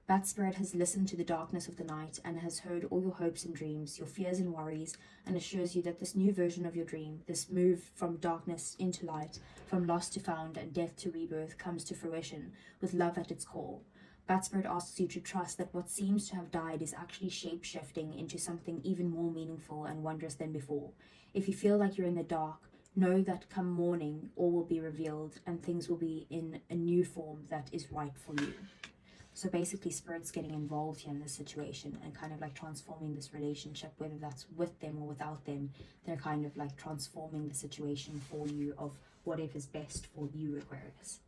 Bat Spirit has listened to the darkness of the night and has heard all your hopes and dreams, your fears and worries, and assures you that this new version of your dream, this move from darkness into light, from lost to found and death to rebirth, comes to fruition with love at its core. Bat Spirit asks you to trust that what seems to have died is actually shape-shifting into something even more meaningful and wondrous than before. If you feel like you're in the dark, know that come morning all will be revealed and things will be in a new form that is right for you. So basically Spirit's getting involved here in this situation and kind of like transforming this relationship, whether that's with them or without them. They're kind of like transforming the situation for you of whatever's best for you, Aquarius.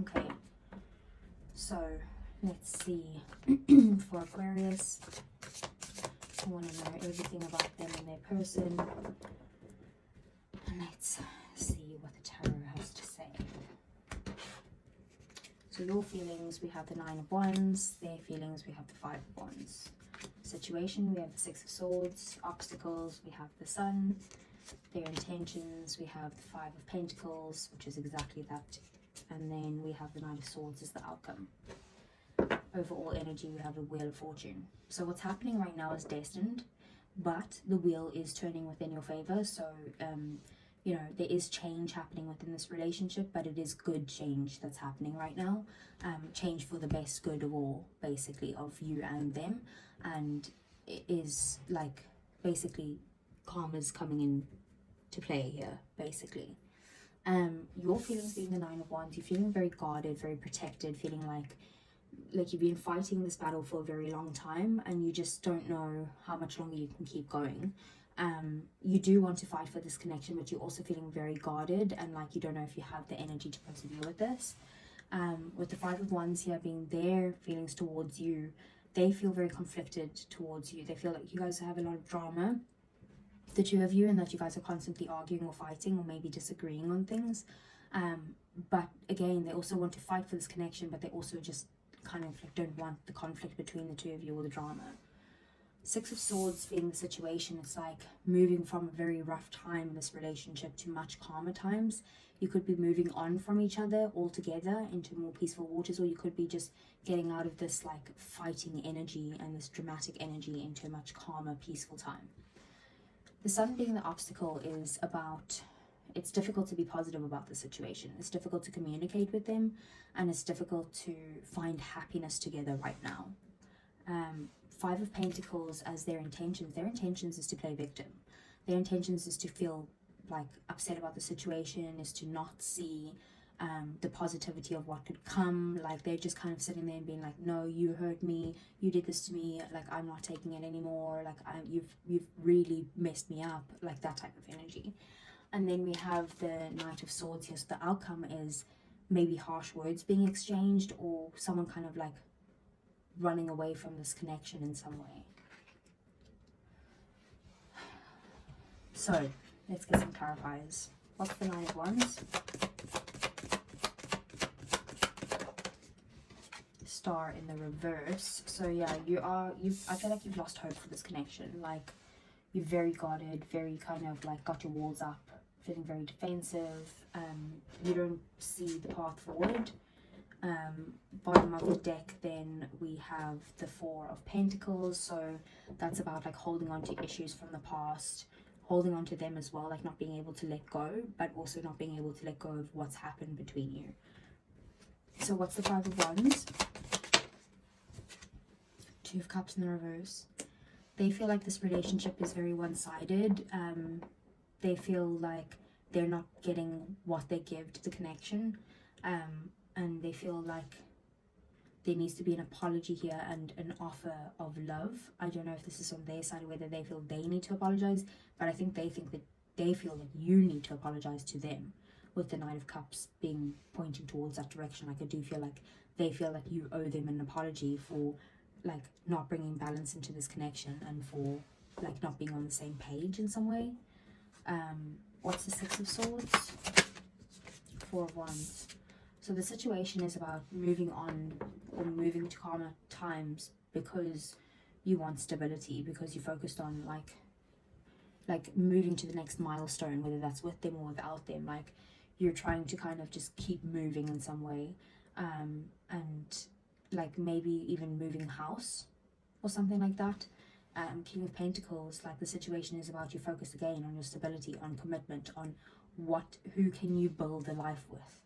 Okay, so let's see. For Aquarius, I want to know everything about them and their person. Let's see what the tarot has to say. So your feelings, we have the 9 of Wands. Their feelings, we have the 5 of Wands. Situation, we have the 6 of Swords. Obstacles, we have the Sun. Their intentions, we have the 5 of Pentacles, which is exactly that. And then we have the 9 of Swords as the outcome. Overall energy, we have the Wheel of Fortune. So what's happening right now is destined, but the wheel is turning within your favor. So you know, there is change happening within this relationship, but it is good change that's happening right now. Change for the best good of all, basically, of you and them. And it is like basically karma's coming in to play here, basically. Your feelings being the 9 of Wands, you're feeling very guarded, very protected, feeling like you've been fighting this battle for a very long time and you just don't know how much longer you can keep going. You do want to fight for this connection, but you're also feeling very guarded and like you don't know if you have the energy to persevere with this. With the 5 of Wands here being their feelings towards you, they feel very conflicted towards you. They feel like you guys have a lot of drama, the two of you, and that you guys are constantly arguing or fighting or maybe disagreeing on things. But again, they also want to fight for this connection, but they also just kind of like don't want the conflict between the two of you or the drama. 6 of Swords being the situation, it's like moving from a very rough time in this relationship to much calmer times. You could be moving on from each other altogether into more peaceful waters, or you could be just getting out of this like fighting energy and this dramatic energy into a much calmer, peaceful time. The Sun being the obstacle is about, it's difficult to be positive about the situation. It's difficult to communicate with them, and it's difficult to find happiness together right now. 5 of Pentacles as their intentions is to play victim. Their intentions is to feel like upset about the situation, is to not see the positivity of what could come. Like they're just kind of sitting there and being like, no, you hurt me, you did this to me, like I'm not taking it anymore, like you've really messed me up, like that type of energy. And then we have the Knight of Swords here. So the outcome is maybe harsh words being exchanged, or someone kind of like running away from this connection in some way. So let's get some clarifiers. What's the Nine of Wands? Star in the reverse. So yeah, I feel like you've lost hope for this connection. Like, you're very guarded, very kind of like got your walls up, feeling very defensive. You don't see the path forward. Bottom of the deck, then we have the Four of Pentacles. So that's about like holding on to issues from the past, holding on to them as well, like not being able to let go, but also not being able to let go of what's happened between you. So what's the Five of Wands? Two of Cups in the reverse. They feel like this relationship is very one-sided. They feel like they're not getting what they give to the connection. And they feel like there needs to be an apology here and an offer of love. I don't know if this is on their side, whether they feel they need to apologize, but I think that they feel that you need to apologize to them, with the Knight of Cups being pointing towards that direction. Like, I do feel like they feel like you owe them an apology for like not bringing balance into this connection, and for like not being on the same page in some way. What's the Six of Swords? Four of Wands. So the situation is about moving on, or moving to calmer times, because you want stability, because you're focused on like moving to the next milestone, whether that's with them or without them. Like, you're trying to kind of just keep moving in some way, and like maybe even moving house or something like that. King of Pentacles, like the situation is about you focused again on your stability, on commitment, on who can you build a life with,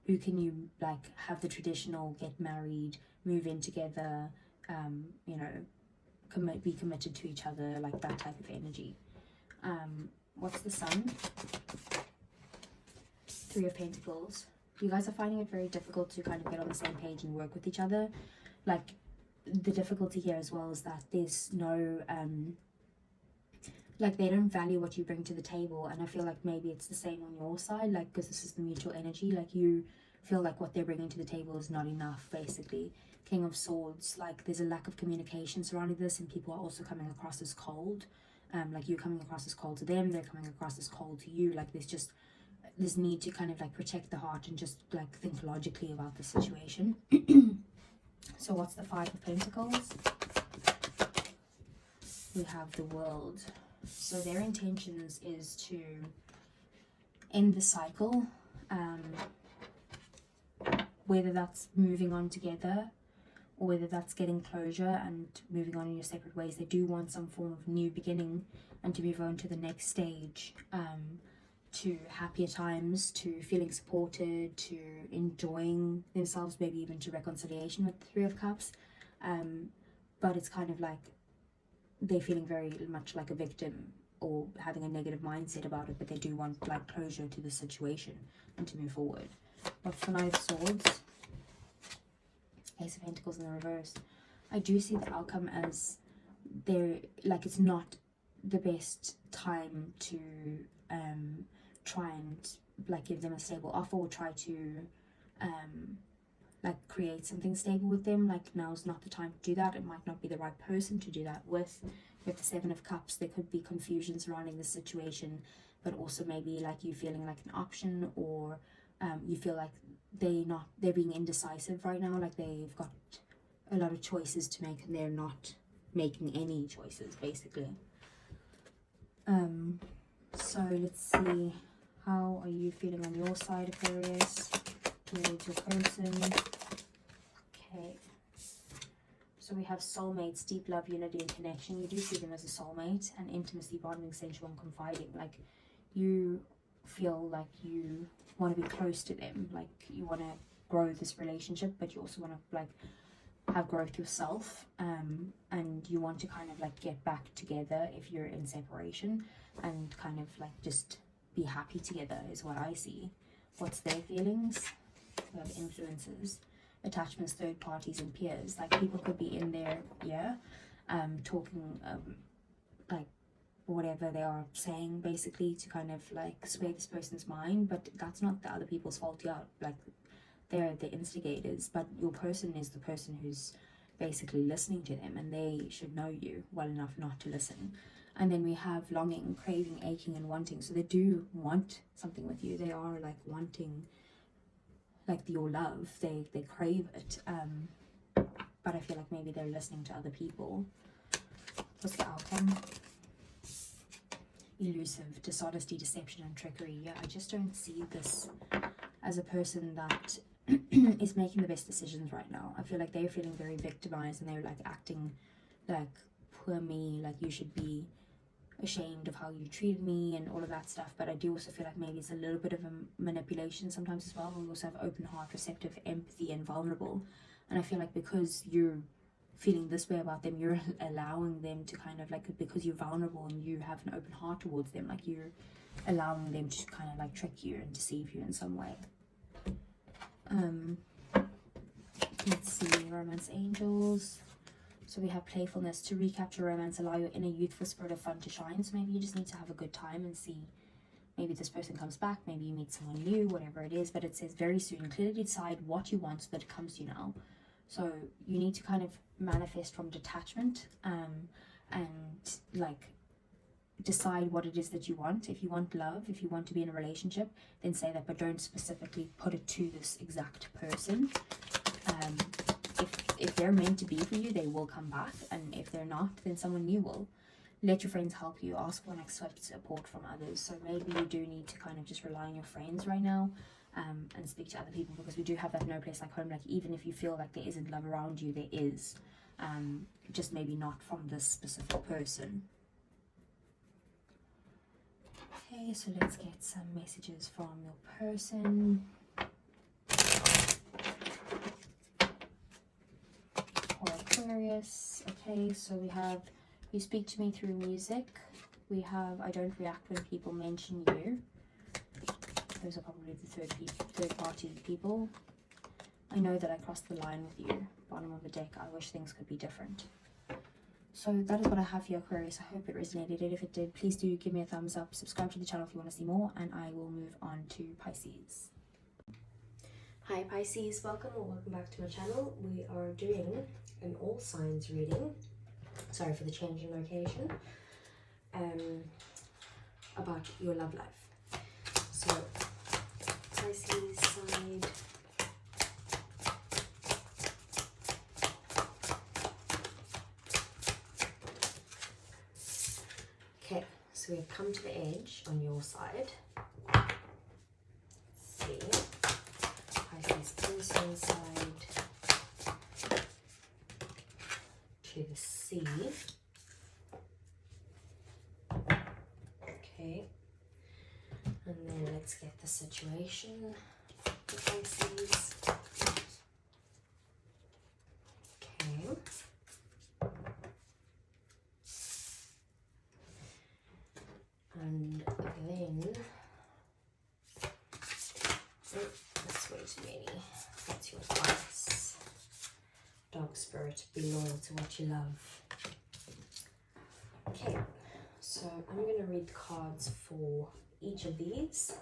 who can you like have the traditional get married, move in together, you know, be committed to each other, like that type of energy. What's the Sun? Three of Pentacles. You guys are finding it very difficult to kind of get on the same page and work with each other. Like, the difficulty here as well is that there's no like, they don't value what you bring to the table, and I feel like maybe it's the same on your side, like, because this is the mutual energy. Like, you feel like what they're bringing to the table is not enough, basically. King of Swords, like, there's a lack of communication surrounding this, and people are also coming across as cold. Like, you're coming across as cold to them, they're coming across as cold to you. Like, there's just this need to kind of like protect the heart and just like think logically about the situation. So what's the Five of Pentacles? We have the World. So their intentions is to end the cycle, whether that's moving on together or whether that's getting closure and moving on in your separate ways. They do want some form of new beginning and to move on to the next stage, to happier times, to feeling supported, to enjoying themselves, maybe even to reconciliation with the Three of Cups. But it's kind of like they're feeling very much like a victim or having a negative mindset about it, but they do want like closure to the situation and to move forward. What's the Knight of Swords? Ace of Pentacles in the reverse. I do see the outcome as they're like, it's not the best time to try and like give them a stable offer, or try to like create something stable with them. Like, now's not the time to do that. It might not be the right person to do that with. With the Seven of Cups, there could be confusion surrounding the situation, but also maybe like you feeling like an option, or you feel like they're being indecisive right now. Like, they've got a lot of choices to make and they're not making any choices, basically. So let's see, how are you feeling on your side, Aquarius, towards your person? Okay, so we have soulmates, deep love, unity and connection. You do see them as a soulmate, and intimacy, bonding, sensual and confiding. Like, you feel like you want to be close to them, like you want to grow this relationship, but you also want to like have growth yourself, and you want to kind of like get back together if you're in separation, and kind of like just be happy together is what I see. What's their feelings? We have influences, attachments, third parties and peers. Like, people could be in their ear talking like whatever they are saying, basically to kind of like sway this person's mind, but that's not the other people's fault. Yeah, like, they're the instigators, but your person is the person who's basically listening to them, and they should know you well enough not to listen. And then we have longing, craving, aching, and wanting. So they do want something with you. They are like wanting like your love. They crave it. But I feel like maybe they're listening to other people. What's the outcome? Elusive, dishonesty, deception, and trickery. Yeah, I just don't see this as a person that is making the best decisions right now. I feel like they're feeling very victimized, and they're like acting like, poor me, like you should be ashamed of how you treated me and all of that stuff. But I do also feel like maybe it's a little bit of a manipulation sometimes as well. We also have open heart, receptive, empathy, and vulnerable. And I feel like because you're feeling this way about them, you're allowing them to kind of like, because you're vulnerable and you have an open heart towards them, like you're allowing them to kind of like trick you and deceive you in some way. Let's see, romance angels. So we have playfulness. To recapture romance, allow your inner youthful spirit of fun to shine. So maybe you just need to have a good time and see, maybe this person comes back, maybe you meet someone new, whatever it is. But it says very soon, clearly decide what you want so that it comes to you now. So you need to kind of manifest from detachment, and like decide what it is that you want. If you want love, if you want to be in a relationship, then say that, but don't specifically put it to this exact person. If they're meant to be for you, they will come back, and if they're not, then someone new will. Let your friends help you. Ask for unexpected support from others. So maybe you do need to kind of just rely on your friends right now, and speak to other people, because we do have that no place like home. Like even if you feel like there isn't love around you, there is, just maybe not from this specific person. Okay, so let's get some messages from your person. Or Aquarius. Okay, so we have, you speak to me through music. We have, I don't react when people mention you. Those are probably the third party people. I know that I crossed the line with you. Bottom of the deck, I wish things could be different. So that is what I have for you, Aquarius. I hope it resonated. If it did, please do give me a thumbs up. Subscribe to the channel if you want to see more. And I will move on to Pisces. Hi Pisces, welcome back to my channel. We are doing an all signs reading. Sorry for the change in location. About your love life. So Pisces side. Okay, so we've come to the edge on your side. Let's see. Pisces person side to the sea. Okay. And then let's get the situation for Pisces. Okay. And then, that's way too many. What's your advice? Dog spirit, be loyal to what you love. Okay, so I'm going to read cards for each of these.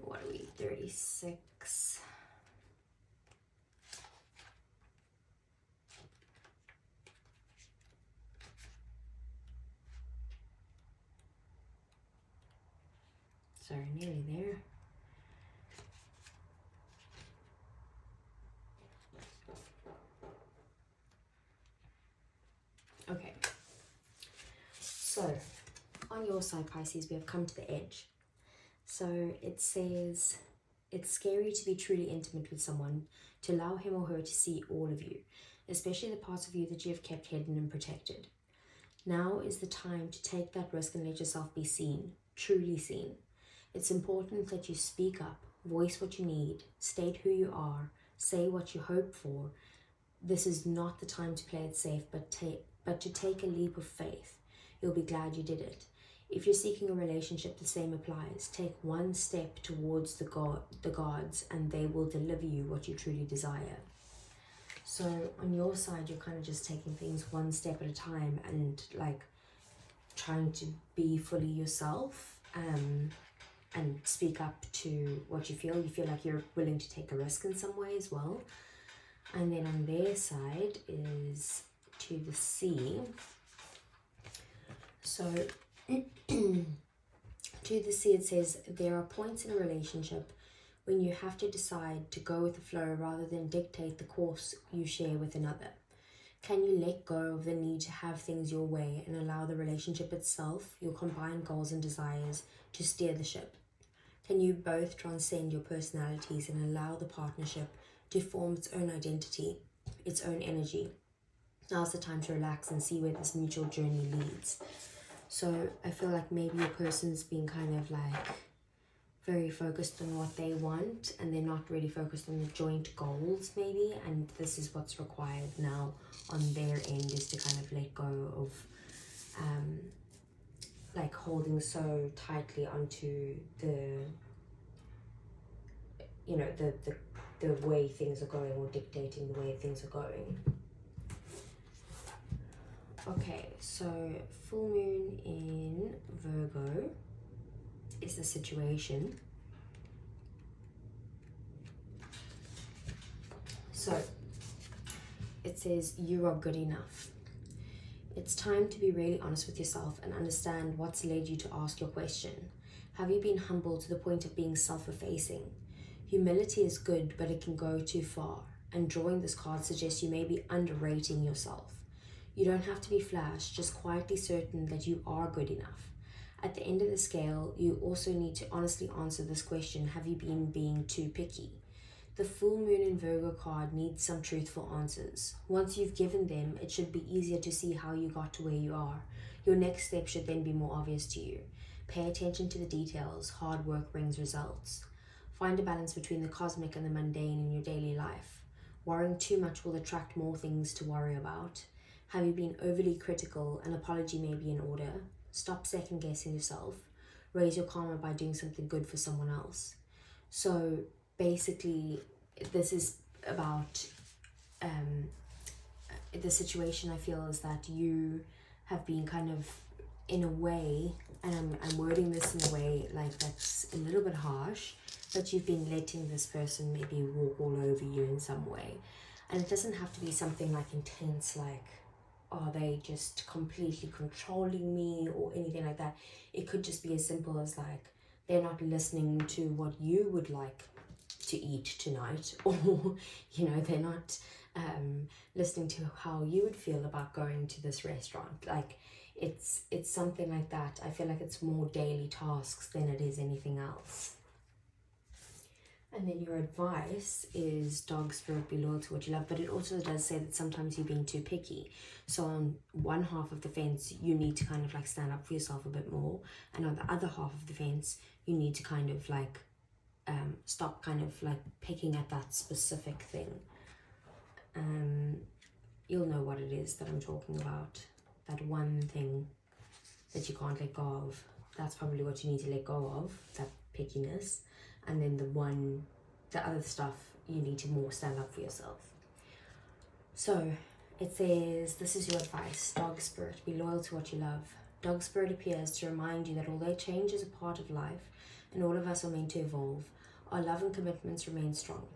What are we, 36? Sorry, nearly there. Okay, so on your side, Pisces, we have come to the edge. So it says, it's scary to be truly intimate with someone, to allow him or her to see all of you, especially the parts of you that you have kept hidden and protected. Now is the time to take that risk and let yourself be seen, truly seen. It's important that you speak up, voice what you need, state who you are, say what you hope for. This is not the time to play it safe, but to take a leap of faith. You'll be glad you did it. If you're seeking a relationship, the same applies. Take one step towards the gods, and they will deliver you what you truly desire. So on your side, you're kind of just taking things one step at a time and like trying to be fully yourself, and speak up to what you feel. You feel like you're willing to take a risk in some way as well. And then on their side is to the sea. So to the sea, it says, there are points in a relationship when you have to decide to go with the flow rather than dictate the course you share with another. Can you let go of the need to have things your way and allow the relationship itself, your combined goals and desires, to steer the ship? Can you both transcend your personalities and allow the partnership to form its own identity, its own energy? Now's the time to relax and see where this mutual journey leads. So I feel like maybe your person's been kind of like very focused on what they want and they're not really focused on the joint goals maybe, and this is what's required now on their end, is to kind of let go of like holding so tightly onto the, you know, the way things are going, or dictating the way things are going. Okay, so full moon in Virgo is the situation. So it says you are good enough. It's time to be really honest with yourself and understand what's led you to ask your question. Have you been humble to the point of being self-effacing? Humility is good, but it can go too far, and drawing this card suggests you may be underrating yourself. You don't have to be flash, just quietly certain that you are good enough. At the end of the scale, you also need to honestly answer this question: have you been being too picky? The full moon in Virgo card needs some truthful answers. Once you've given them, it should be easier to see how you got to where you are. Your next step should then be more obvious to you. Pay attention to the details. Hard work brings results. Find a balance between the cosmic and the mundane in your daily life. Worrying too much will attract more things to worry about. Have you been overly critical? An apology may be in order. Stop second guessing yourself. Raise your karma by doing something good for someone else. So basically, this is about the situation. I feel is that you have been kind of, in a way, and I'm wording this in a way like that's a little bit harsh, but you've been letting this person maybe walk all over you in some way. And it doesn't have to be something like intense, like, are they just completely controlling me or anything like that. It could just be as simple as like, they're not listening to what you would like to eat tonight, or, you know, they're not listening to how you would feel about going to this restaurant. Like, it's something like that. I feel like it's more daily tasks than it is anything else. And then your advice is, dog spirit, be loyal to what you love. But it also does say that sometimes you're being too picky. So on one half of the fence, you need to kind of like stand up for yourself a bit more. And on the other half of the fence, you need to kind of like stop kind of like picking at that specific thing. You'll know what it is that I'm talking about. That one thing that you can't let go of. That's probably what you need to let go of, that pickiness. And then the other stuff, you need to more stand up for yourself. So it says, this is your advice, dog spirit, be loyal to what you love. Dog spirit appears to remind you that although change is a part of life and all of us are meant to evolve, our love and commitments remain strong.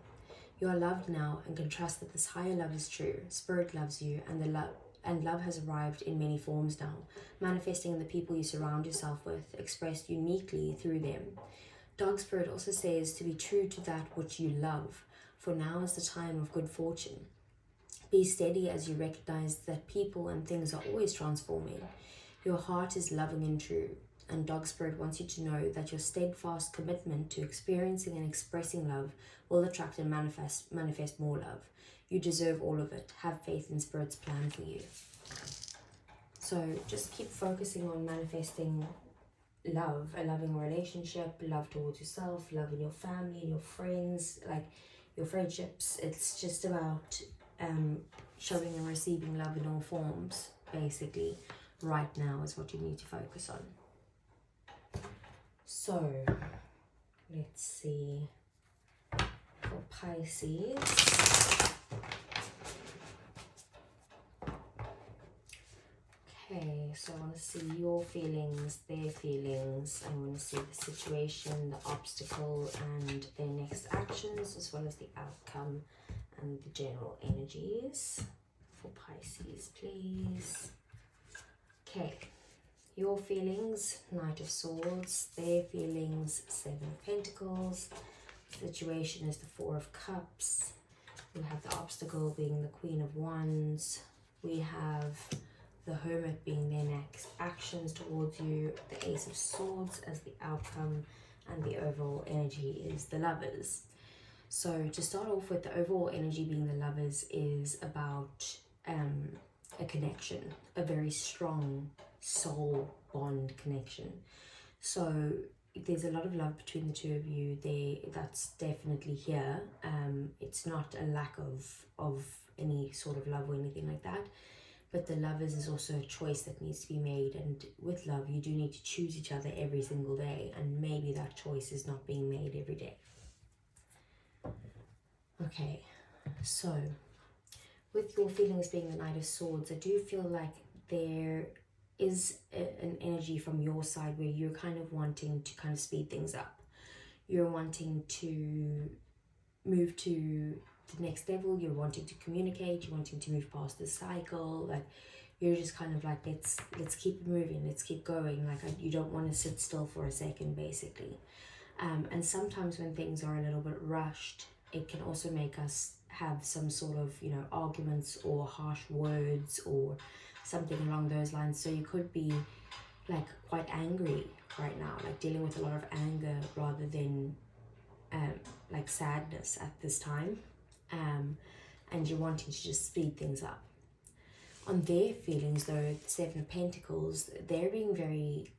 You are loved now and can trust that this higher love is true. Spirit loves you, and love has arrived in many forms now, manifesting in the people you surround yourself with, expressed uniquely through them. Dog spirit also says to be true to that which you love, for now is the time of good fortune. Be steady as you recognize that people and things are always transforming. Your heart is loving and true, and dog spirit wants you to know that your steadfast commitment to experiencing and expressing love will attract and manifest more love. You deserve all of it. Have faith in spirit's plan for you. So just keep focusing on manifesting love, a loving relationship, love towards yourself, love in your family, and your friends, like your friendships. It's just about showing and receiving love in all forms, basically. Right now is what you need to focus on. So let's see, for Pisces, okay, so I want to see your feelings, their feelings. I want to see the situation, the obstacle, and their next actions, as well as the outcome and the general energies for Pisces, please. Okay, your feelings, Knight of Swords. Their feelings, Seven of Pentacles. Situation is the Four of Cups. We have the obstacle being the Queen of Wands. We have the Hermit being their next actions towards you. The Ace of Swords as the outcome. And the overall energy is the Lovers. So to start off with, the overall energy being the Lovers is about a connection. A very strong soul bond connection. So there's a lot of love between the two of you. That's definitely here. It's not a lack of any sort of love or anything like that, but the Lovers is also a choice that needs to be made, and with love you do need to choose each other every single day, and maybe that choice is not being made every day. Okay, so with your feelings being the Knight of Swords, I do feel like there is an energy from your side where you're kind of wanting to kind of speed things up. You're wanting to move to the next level. You're wanting to communicate. You're wanting to move past the cycle. Like, you're just kind of like, let's keep it moving. Let's keep going. Like, you don't want to sit still for a second, basically. And sometimes when things are a little bit rushed, it can also make us have some sort of, you know, arguments or harsh words or something along those lines. So you could be like quite angry right now, like dealing with a lot of anger rather than like sadness at this time, and you're wanting to just speed things up. On their feelings though, the Seven of Pentacles, they're being very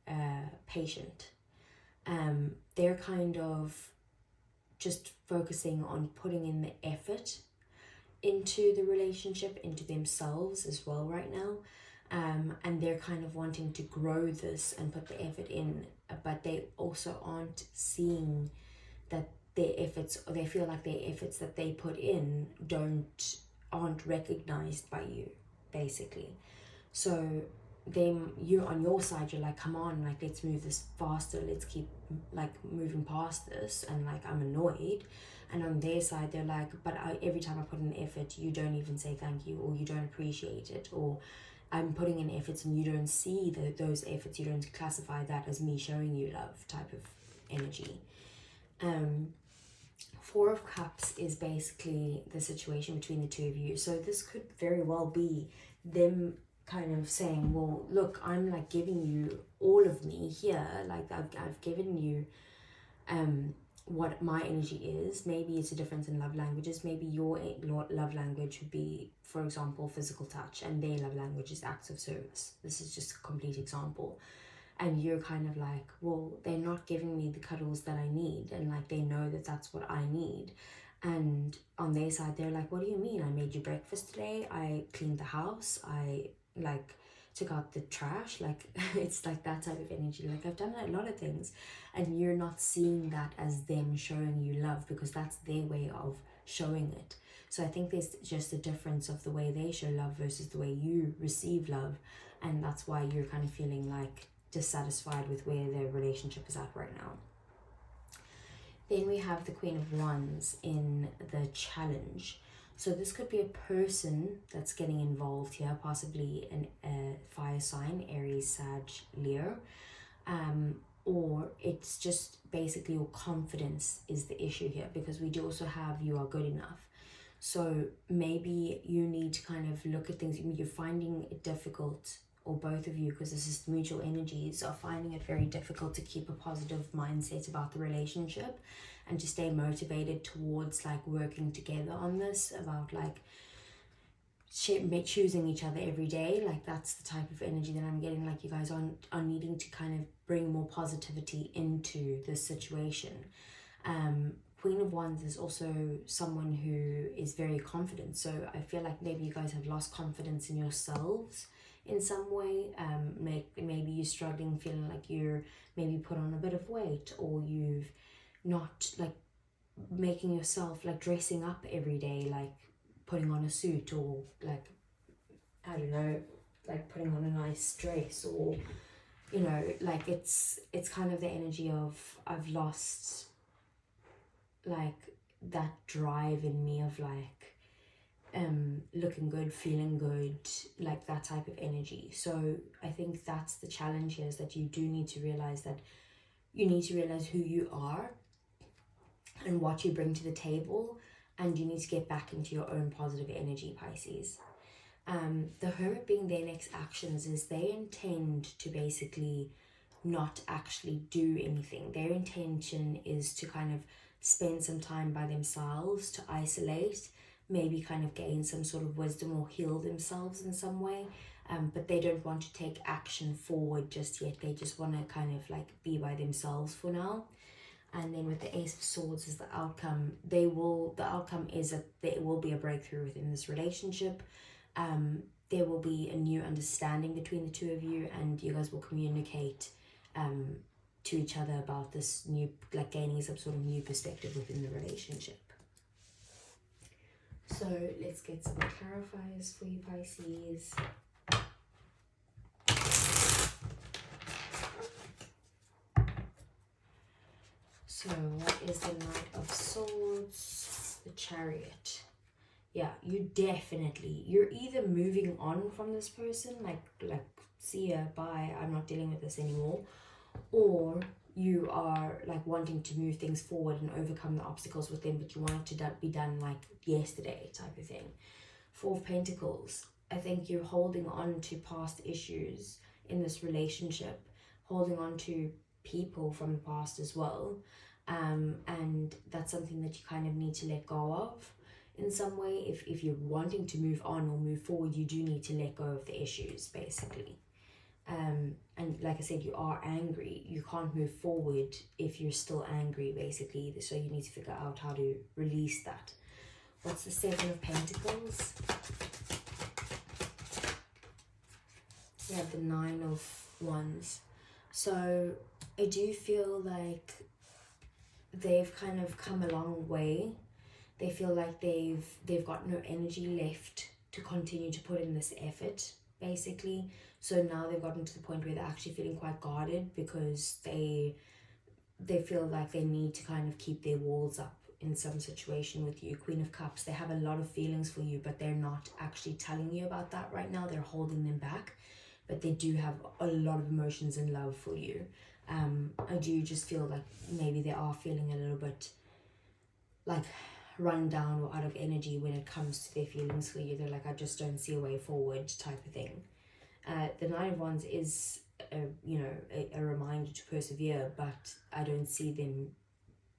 patient. They're kind of just focusing on putting in the effort into the relationship, into themselves as well right now. And they're kind of wanting to grow this and put the effort in, but they also aren't seeing that their efforts, or they feel like their efforts that they put in aren't recognized by you, basically. So then you on your side, you're like, come on, like, let's move this faster, let's keep like moving past this, and like, I'm annoyed. And on their side, they're like, but every time I put in effort, you don't even say thank you, or you don't appreciate it, or I'm putting in efforts and you don't see those efforts, you don't classify that as me showing you love, type of energy. Four of Cups is basically the situation between the two of you. So this could very well be them kind of saying, well, look, I'm like giving you all of me here, like I've given you what my energy is. Maybe it's a difference in love languages. Maybe your love language would be, for example, physical touch, and their love language is acts of service. This is just a complete example. And you're kind of like, well, they're not giving me the cuddles that I need, and like they know that that's what I need. And on their side, they're like, what do you mean? I made you breakfast today, I cleaned the house, I like took out the trash. Like, it's like that type of energy. Like, I've done a lot of things, and you're not seeing that as them showing you love, because that's their way of showing it. So I think there's just a difference of the way they show love versus the way you receive love, and that's why you're kind of feeling like dissatisfied with where their relationship is at right now. Then we have the Queen of Wands in the challenge. So this could be a person that's getting involved here, possibly a fire sign, Aries, Sag, Leo, or it's just basically your confidence is the issue here, because we do also have you are good enough. So maybe you need to kind of look at things. You're finding it difficult, or both of you, because this is mutual energies, are finding it very difficult to keep a positive mindset about the relationship and to stay motivated towards like working together on this, about like choosing each other every day. Like, that's the type of energy that I'm getting. Like, you guys are needing to kind of bring more positivity into this situation. Queen of Wands is also someone who is very confident. So I feel like maybe you guys have lost confidence in yourselves in some way. Maybe you're struggling, feeling like you're maybe put on a bit of weight, or you've not like making yourself like dressing up every day, like putting on a suit, or like, I don't know, like putting on a nice dress, or you know, like it's kind of the energy of, I've lost like that drive in me of like looking good, feeling good, like that type of energy. So I think that's the challenge here, is that you do need to realize that you need to realize who you are and what you bring to the table, and you need to get back into your own positive energy, Pisces. The Hermit being their next actions is they intend to basically not actually do anything. Their intention is to kind of spend some time by themselves, to isolate, maybe kind of gain some sort of wisdom or heal themselves in some way. But they don't want to take action forward just yet. They just want to kind of like be by themselves for now. And then with the Ace of Swords is the outcome. The outcome is that there will be a breakthrough within this relationship. There will be a new understanding between the two of you, and you guys will communicate to each other about this new, like gaining some sort of new perspective within the relationship. So let's get some clarifiers for you, Pisces. So what is the Knight of Swords? The Chariot. Yeah, you're either moving on from this person, like see ya, bye, I'm not dealing with this anymore, or you are like wanting to move things forward and overcome the obstacles with them, but you want it to be done like yesterday type of thing. Four of Pentacles. I think you're holding on to past issues in this relationship, holding on to people from the past as well, and that's something that you kind of need to let go of in some way. If you're wanting to move on or move forward, you do need to let go of the issues, basically. And like I said, you are angry. You can't move forward if you're still angry, basically. So you need to figure out how to release that. What's the Seven of Pentacles? We have the Nine of Wands. So I do feel like they've kind of come a long way. They feel like they've got no energy left to continue to put in this effort, basically. So now they've gotten to the point where they're actually feeling quite guarded, because they feel like they need to kind of keep their walls up in some situation with you. Queen of Cups, they have a lot of feelings for you, but they're not actually telling you about that right now. They're holding them back, but they do have a lot of emotions and love for you. I do just feel like maybe they are feeling a little bit like run down or out of energy when it comes to their feelings for you. They're like, I just don't see a way forward type of thing. The Nine of Wands is a reminder to persevere, but I don't see them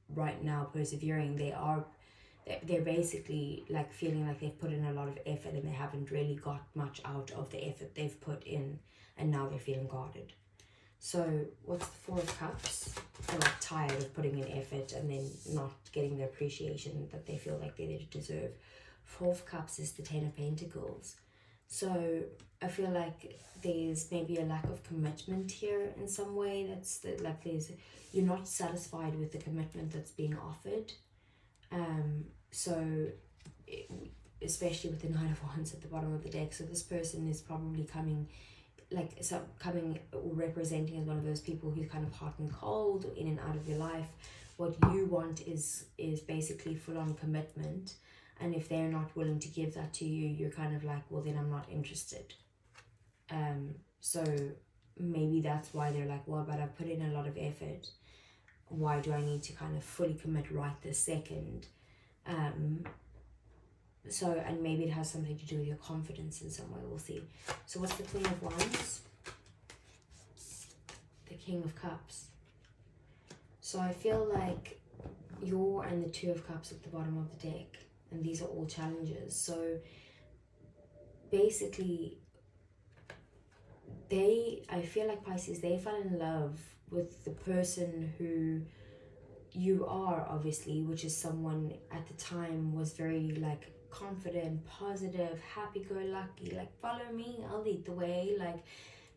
right now persevering. They're basically like feeling like they've put in a lot of effort and they haven't really got much out of the effort they've put in, and now they're feeling guarded. So what's the Four of Cups? They're like tired of putting in effort and then not getting the appreciation that they feel like they deserve. Four of Cups is the Ten of Pentacles. So I feel like there's maybe a lack of commitment here in some way. You're not satisfied with the commitment that's being offered. Especially with the Nine of Wands at the bottom of the deck. So this person is probably coming or representing as one of those people who's kind of hot and cold, in and out of your life. What you want is basically full-on commitment, and if they're not willing to give that to you, you're kind of like, well, then I'm not interested. So maybe that's why they're like, well, but I've put in a lot of effort. Why do I need to kind of fully commit right this second? And maybe it has something to do with your confidence in some way. We'll see. So what's the Queen of Wands? The King of Cups. So I feel like you're and the Two of Cups at the bottom of the deck, and these are all challenges. So basically, I feel like Pisces, they fell in love with the person who you are, obviously, which is someone at the time was very like confident, positive, happy-go-lucky, like follow me, I'll lead the way, like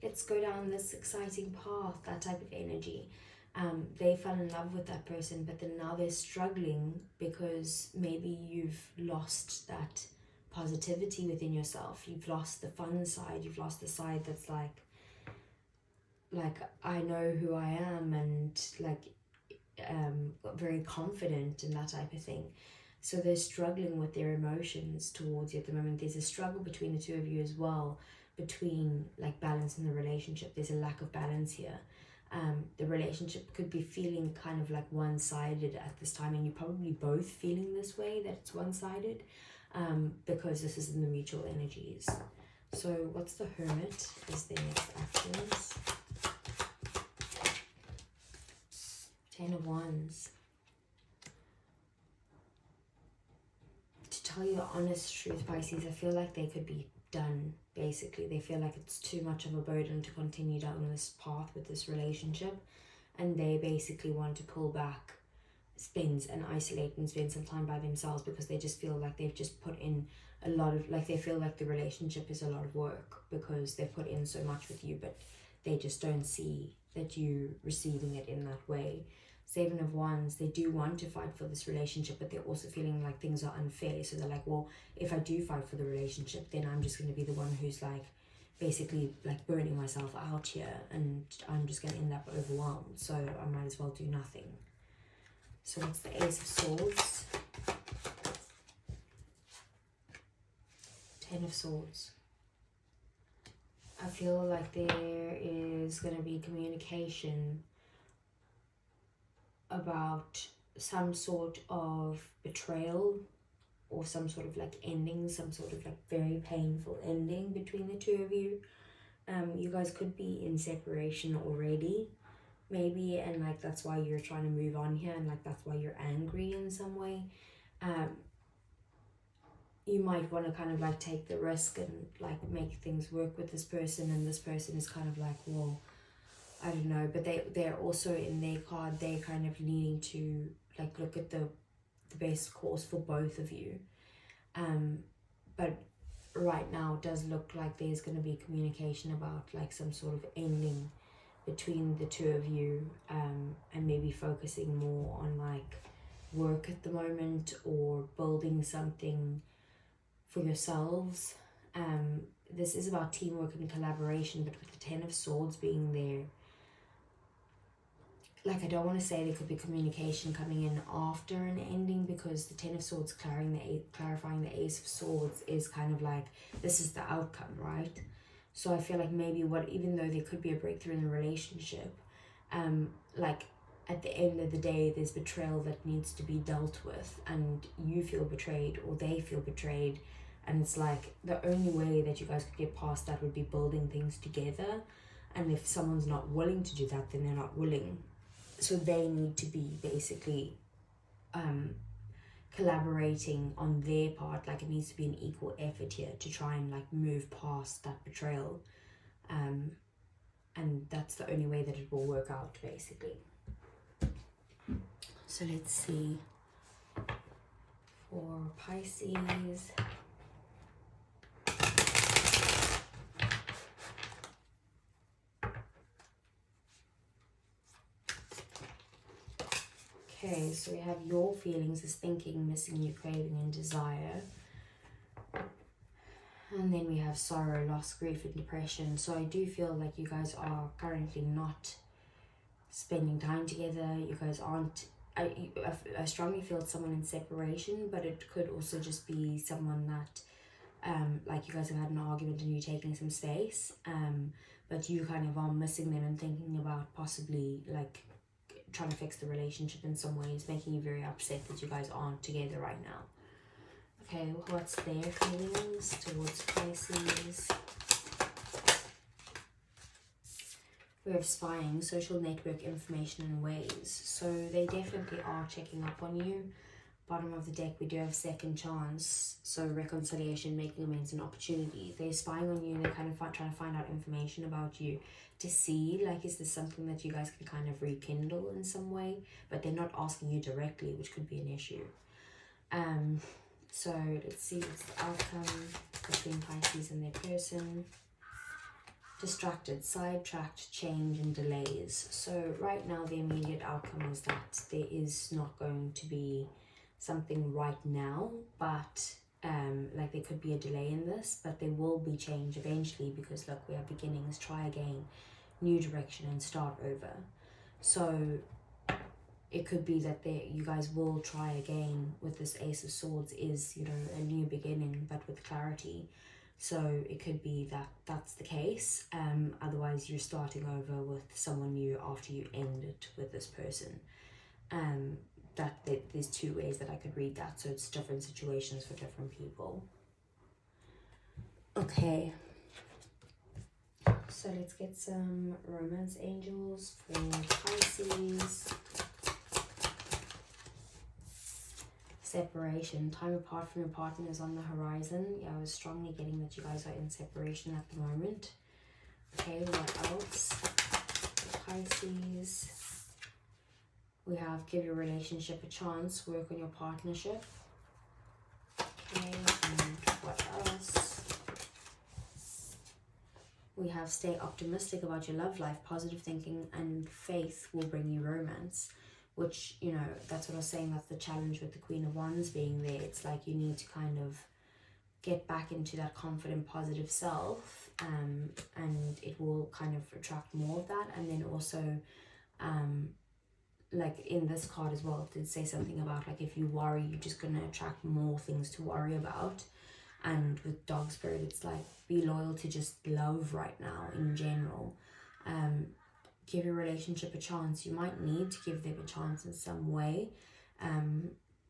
let's go down this exciting path, that type of energy. They fell in love with that person, but then now they're struggling because maybe you've lost that positivity within yourself. You've lost the fun side. You've lost the side that's like I know who I am, and like very confident and that type of thing. So they're struggling with their emotions towards you at the moment. There's a struggle between the two of you as well, between like balance in the relationship. There's a lack of balance here. The relationship could be feeling kind of like one-sided at this time, and you're probably both feeling this way, that it's one-sided, because this is in the mutual energies. So what's the Hermit is their next actions? 10 of Wands. To tell you the honest truth, Pisces, I feel like they could be done, basically. They feel like it's too much of a burden to continue down this path with this relationship, and they basically want to pull back, and isolate and spend some time by themselves, because they just feel like they've just put in a lot of, like, they feel like the relationship is a lot of work because they've put in so much with you, but they just don't see that you receiving it in that way. 7 of Wands, they do want to fight for this relationship, but they're also feeling like things are unfair. So they're like, well, if I do fight for the relationship, then I'm just going to be the one who's like basically like burning myself out here, and I'm just going to end up overwhelmed. So I might as well do nothing. So what's the Ace of Swords? 10 of Swords. I feel like there is going to be communication about some sort of betrayal, or some sort of like ending, some sort of like very painful ending between the two of you. You guys could be in separation already, maybe, and like that's why you're trying to move on here, and like that's why you're angry in some way. You might want to kind of like take the risk and like make things work with this person, and this person is kind of like, well, I don't know, but they're also in their card, they're kind of needing to like look at the best course for both of you. But right now it does look like there's going to be communication about like some sort of ending between the two of you, and maybe focusing more on like work at the moment, or building something for yourselves. This is about teamwork and collaboration, but with the 10 of Swords being there, like, I don't want to say there could be communication coming in after an ending, because the 10 of Swords clarifying the Ace of Swords is kind of like, this is the outcome, right? So I feel like maybe even though there could be a breakthrough in the relationship, like at the end of the day, there's betrayal that needs to be dealt with, and you feel betrayed or they feel betrayed, and it's like the only way that you guys could get past that would be building things together. And if someone's not willing to do that, then they're not willing. So they need to be basically collaborating on their part. Like, it needs to be an equal effort here to try and like move past that betrayal. And that's the only way that it will work out, basically. So let's see for Pisces. Okay, so we have your feelings as thinking, missing you, craving, and desire. And then we have sorrow, loss, grief, and depression. So I do feel like you guys are currently not spending time together. You guys aren't... I strongly feel it's someone in separation, but it could also just be someone that, like, you guys have had an argument and you're taking some space, but you kind of are missing them and thinking about possibly, like, trying to fix the relationship in some ways, making you very upset that you guys aren't together right now. Okay, what's their feelings towards Pisces? We have spying, social network, information, and ways. So they definitely are checking up on you. Bottom of the deck, we do have second chance. So reconciliation, making amends, and opportunity. They're spying on you, and they're kind of trying to find out information about you to see, like, is this something that you guys can kind of rekindle in some way? But they're not asking you directly, which could be an issue. So let's see what's the outcome between Pisces and their person. Distracted, sidetracked, change, and delays. So right now the immediate outcome is that there is not going to be something right now, but like there could be a delay in this, but there will be change eventually, because look, we have beginnings, try again, new direction, and start over. So it could be that you guys will try again with this Ace of Swords is, you know, a new beginning, but with clarity. So it could be that that's the case. Otherwise, you're starting over with someone new after you ended with this person. There's two ways that I could read that. So it's different situations for different people. Okay. So let's get some romance angels for Pisces. Separation. Time apart from your partner is on the horizon. Yeah, I was strongly getting that you guys are in separation at the moment. Okay, what else? Pisces. We have give your relationship a chance. Work on your partnership. Okay, and what else? We have stay optimistic about your love life. Positive thinking and faith will bring you romance. Which, you know, that's what I was saying, that's the challenge with the Queen of Wands being there. It's like you need to kind of get back into that confident, positive self, and it will kind of attract more of that. And then also, like in this card as well, it did say something about like if you worry, you're just going to attract more things to worry about. And with Dog Spirit, it's like be loyal to just love right now in general. Give your relationship a chance. You might need to give them a chance in some way,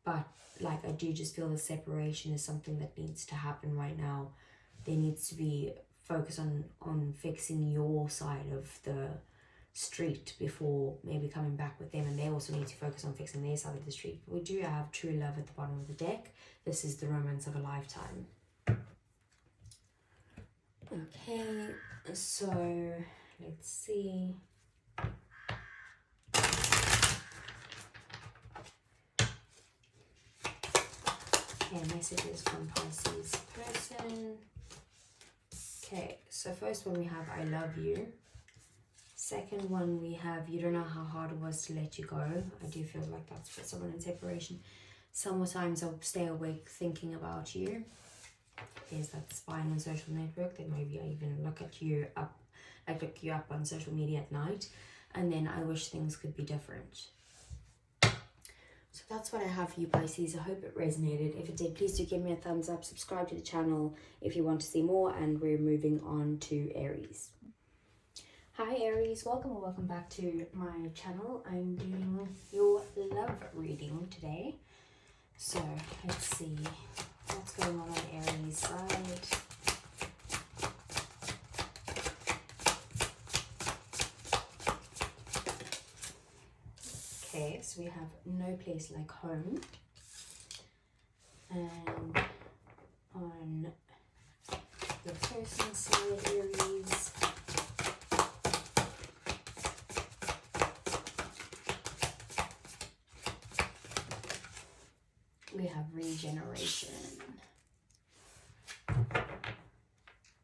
but like I do just feel the separation is something that needs to happen right now. There needs to be focus on fixing your side of the street before maybe coming back with them, and they also need to focus on fixing their side of the street. But we do have true love at the bottom of the deck. This is the romance of a lifetime. Okay, so let's see. Okay, messages from Pisces person. Okay, so first one we have I love you. Second one we have you don't know how hard it was to let you go. I do feel like that's for someone in separation. Sometimes I'll stay awake thinking about you. There's that spying on social network that maybe I even look you up on social media at night, and then I wish things could be different. So that's what I have for you, Pisces. I hope it resonated. If it did, please do give me a thumbs up, subscribe to the channel if you want to see more, and we're moving on to Aries. Hi Aries, welcome or welcome back to my channel. I'm doing your love reading today. So let's see what's going on Aries' side. Okay, so we have no place like home. And on the person side, Aries, we have regeneration.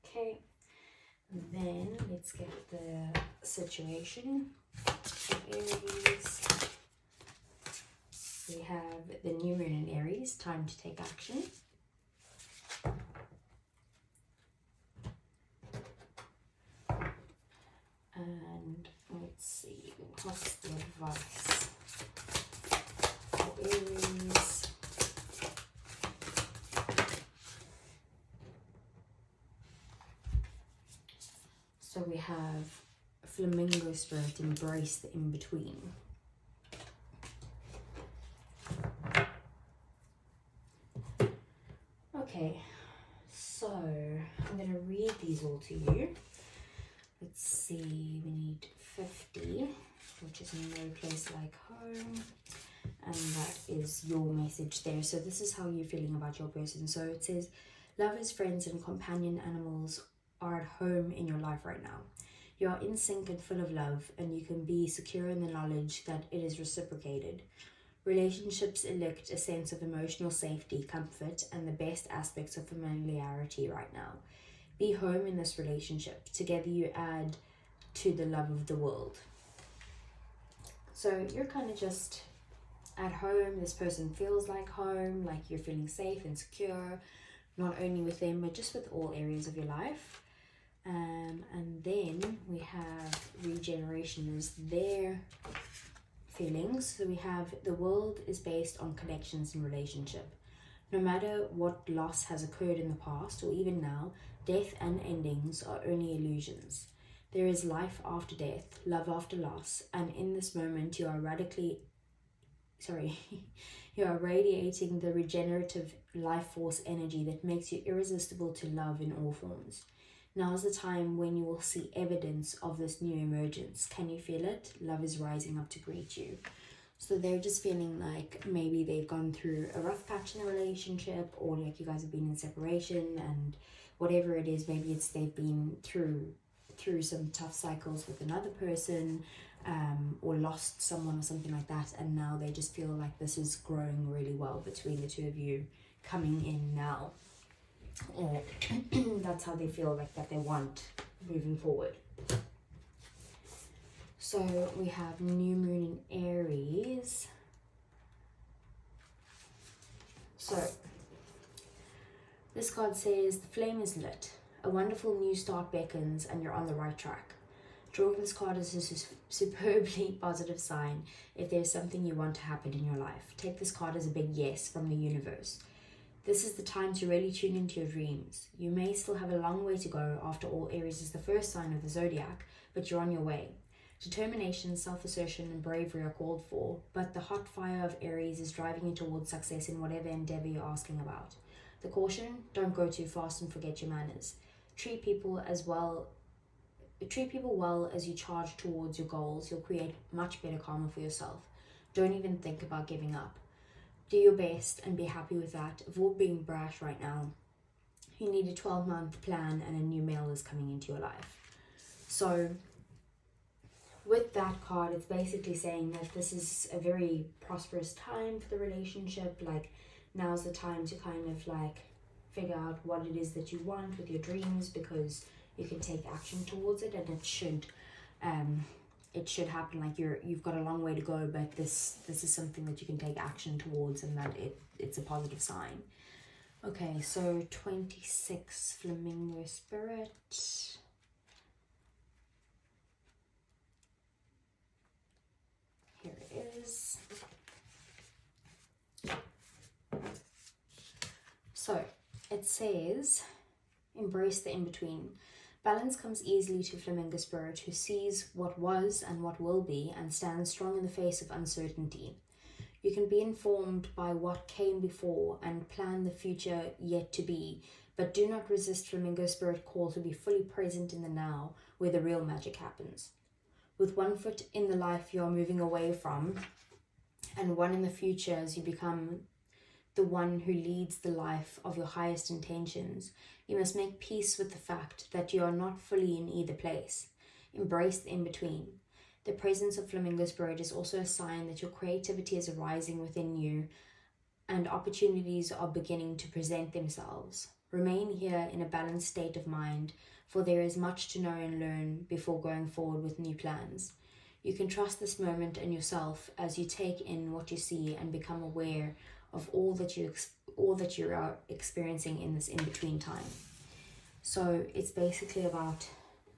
Okay, then let's get the situation of Aries. We have the new moon in Aries, time to take action. And let's see, what's the advice for Aries? So we have flamingo spirit, embrace the in-between. Okay, so I'm going to read these all to you. Let's see, we need 50, which is no place like home. And that is your message there. So this is how you're feeling about your person. So it says, lovers, friends, and companion animals are at home in your life right now. You are in sync and full of love, and you can be secure in the knowledge that it is reciprocated. Relationships elicit a sense of emotional safety, comfort, and the best aspects of familiarity right now. Be home in this relationship. Together you add to the love of the world. So you're kind of just at home. This person feels like home, like you're feeling safe and secure, not only with them, but just with all areas of your life. And then we have regeneration is their feelings. So we have the world is based on connections and relationship. No matter what loss has occurred in the past or even now, death and endings are only illusions. There is life after death, love after loss, and in this moment you are you are radiating the regenerative life force energy that makes you irresistible to love in all forms. Now is the time when you will see evidence of this new emergence. Can you feel it? Love is rising up to greet you. So they're just feeling like maybe they've gone through a rough patch in a relationship, or like you guys have been in separation, and whatever it is, maybe it's they've been through some tough cycles with another person, or lost someone or something like that, and now they just feel like this is growing really well between the two of you coming in now. Or that's how they feel like that they want moving forward. So we have new moon in Aries. So this card says the flame is lit. A wonderful new start beckons and you're on the right track. Drawing this card is a superbly positive sign if there's something you want to happen in your life. Take this card as a big yes from the universe. This is the time to really tune into your dreams. You may still have a long way to go. After all, Aries is the first sign of the zodiac, but you're on your way. Determination, self-assertion, and bravery are called for, but the hot fire of Aries is driving you towards success in whatever endeavor you're asking about. The caution: don't go too fast and forget your manners. Treat people well as you charge towards your goals. You'll create much better karma for yourself. Don't even think about giving up. Do your best and be happy with that. Avoid being brash right now. You need a 12-month plan and a new male is coming into your life. So with that card, it's basically saying that this is a very prosperous time for the relationship. Like, now's the time to kind of like figure out what it is that you want with your dreams, because you can take action towards it, and it should happen. Like you've got a long way to go, but this is something that you can take action towards, and that it's a positive sign. Okay, so 26 Flamingo Spirit. Here it is. So it says, embrace the in-between. Balance comes easily to Flamingo Spirit, who sees what was and what will be and stands strong in the face of uncertainty. You can be informed by what came before and plan the future yet to be, but do not resist Flamingo Spirit call to be fully present in the now, where the real magic happens. With one foot in the life you are moving away from, and one in the future as you become the one who leads the life of your highest intentions, you must make peace with the fact that you are not fully in either place. Embrace the in-between. The presence of Flamingo Spirit is also a sign that your creativity is arising within you and opportunities are beginning to present themselves. Remain here in a balanced state of mind, for there is much to know and learn before going forward with new plans. You can trust this moment and yourself as you take in what you see and become aware of all that you are experiencing in this in-between time. So it's basically about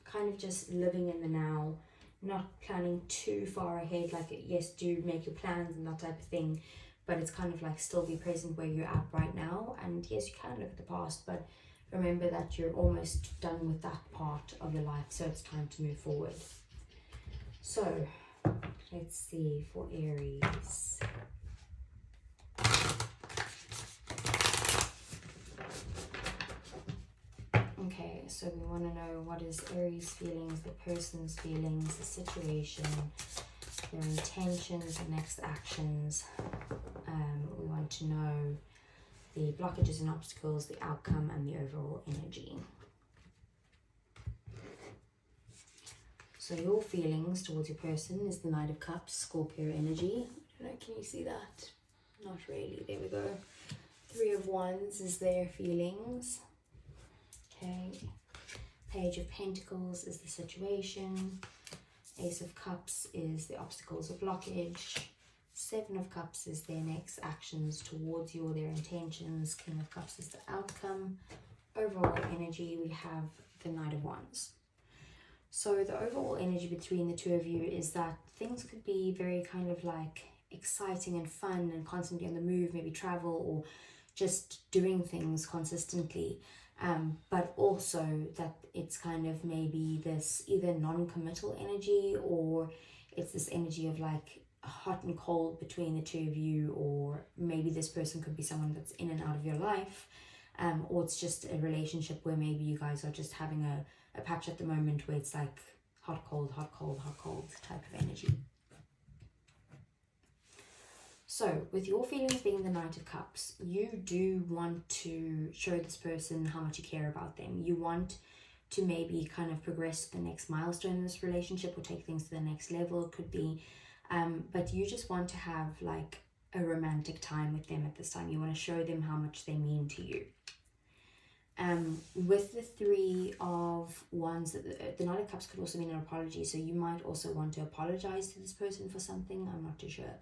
kind of just living in the now, not planning too far ahead. Like, yes, do make your plans and that type of thing, but it's kind of like still be present where you're at right now. And yes, you can look at the past, but remember that you're almost done with that part of your life, so it's time to move forward. So let's see for Aries. Okay, so we want to know what is Aries' feelings, the person's feelings, the situation, their intentions, the next actions. We want to know the blockages and obstacles, the outcome, and the overall energy. So your feelings towards your person is the Knight of Cups, Scorpio energy. I don't know, can you see that? Not really. There we go. Three of Wands is their feelings. Okay. Page of Pentacles is the situation. Ace of Cups is the obstacles or blockage. Seven of Cups is their next actions towards you or their intentions. King of Cups is the outcome. Overall energy, we have the Knight of Wands. So the overall energy between the two of you is that things could be very kind of like exciting and fun and constantly on the move, maybe travel or just doing things consistently. But also that it's kind of maybe this either non-committal energy, or it's this energy of like hot and cold between the two of you, or maybe this person could be someone that's in and out of your life, or it's just a relationship where maybe you guys are just having a patch at the moment where it's like hot, cold, hot, cold, hot, cold type of energy. So with your feelings being the Knight of Cups, you do want to show this person how much you care about them. You want to maybe kind of progress to the next milestone in this relationship or take things to the next level, it could be. But you just want to have like a romantic time with them at this time. You want to show them how much they mean to you. With the Three of Wands, the Knight of Cups could also mean an apology. So you might also want to apologize to this person for something. I'm not too sure.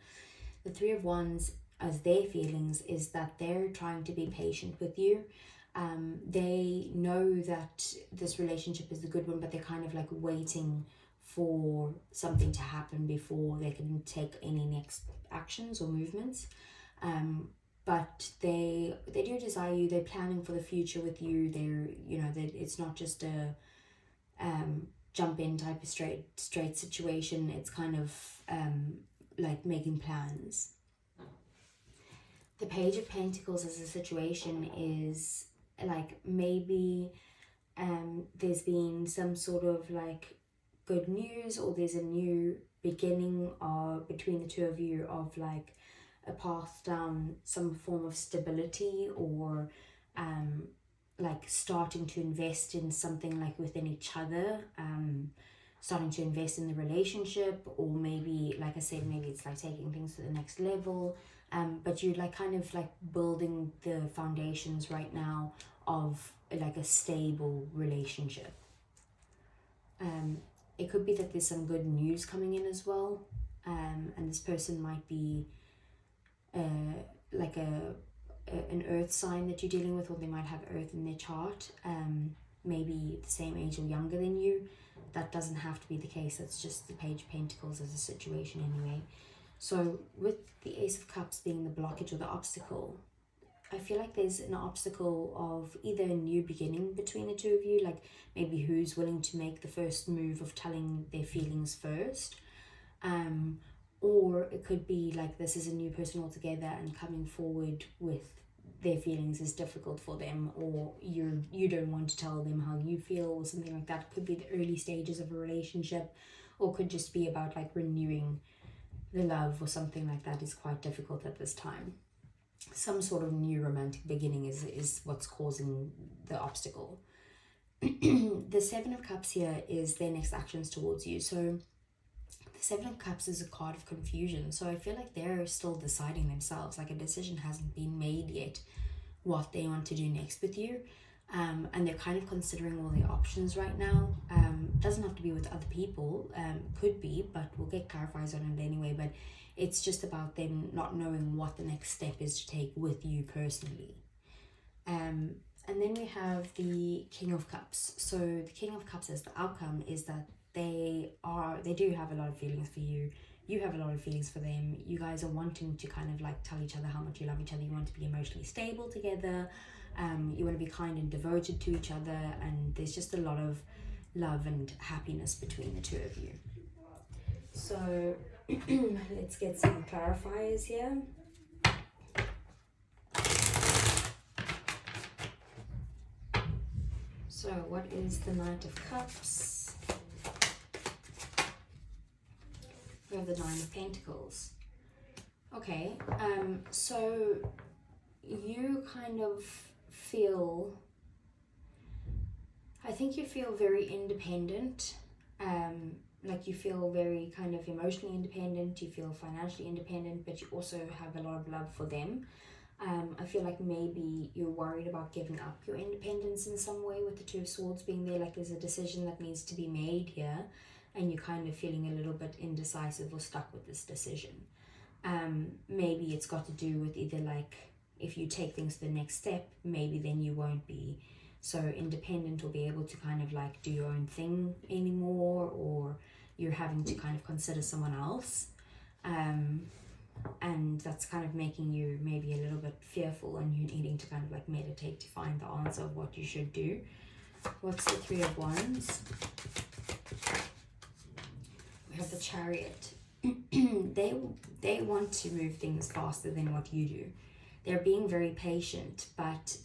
The Three of Wands, as their feelings, is that they're trying to be patient with you. They know that this relationship is a good one, but they're kind of like waiting for something to happen before they can take any next actions or movements. But they do desire you. They're planning for the future with you. It's not just a jump in type of straight situation. It's kind of like making plans. The Page of Pentacles as a situation is like maybe there's been some sort of like good news, or there's a new beginning between the two of you of like a path down some form of stability, or like starting to invest in something like within each other, starting to invest in the relationship, or maybe, like I said, maybe it's like taking things to the next level. But you're like kind of like building the foundations right now of like a stable relationship. It could be that there's some good news coming in as well, and this person might be like an earth sign that you're dealing with, or they might have earth in their chart, maybe the same age or younger than you. That doesn't have to be the case. That's just the Page of Pentacles as a situation anyway. So with the Ace of Cups being the blockage or the obstacle, I feel like there's an obstacle of either a new beginning between the two of you, like maybe who's willing to make the first move of telling their feelings first, or it could be like this is a new person altogether, and coming forward with their feelings is difficult for them, or you don't want to tell them how you feel or something like that. It could be the early stages of a relationship, or could just be about like renewing the love or something like that is quite difficult at this time. Some sort of new romantic beginning is what's causing the obstacle. The Seven of Cups here is their next actions towards you. So the Seven of Cups is a card of confusion. So I feel like they're still deciding themselves. Like a decision hasn't been made yet what they want to do next with you. And they're kind of considering all their options right now. Doesn't have to be with other people. Could be, but we'll get clarifies on it anyway. But it's just about them not knowing what the next step is to take with you personally. And then we have the King of Cups. So the King of Cups as the outcome is that they do have a lot of feelings for you. You have a lot of feelings for them. You guys are wanting to kind of like tell each other how much you love each other. You want to be emotionally stable together. You want to be kind and devoted to each other. And there's just a lot of love and happiness between the two of you. So let's get some clarifiers here. So what is the Knight of Cups? We have the Nine of Pentacles. Okay, so you kind of feel, I think you feel very independent. Like you feel very kind of emotionally independent, you feel financially independent, but you also have a lot of love for them. I feel like maybe you're worried about giving up your independence in some way with the Two of Swords being there. Like there's a decision that needs to be made here, and you're kind of feeling a little bit indecisive or stuck with this decision. Maybe it's got to do with either like if you take things to the next step, maybe then you won't be so independent, or be able to kind of like do your own thing anymore, or you're having to kind of consider someone else, and that's kind of making you maybe a little bit fearful, and you needing to kind of like meditate to find the answer of what you should do. What's the Three of Wands? We have the Chariot. They want to move things faster than what you do. They're being very patient, but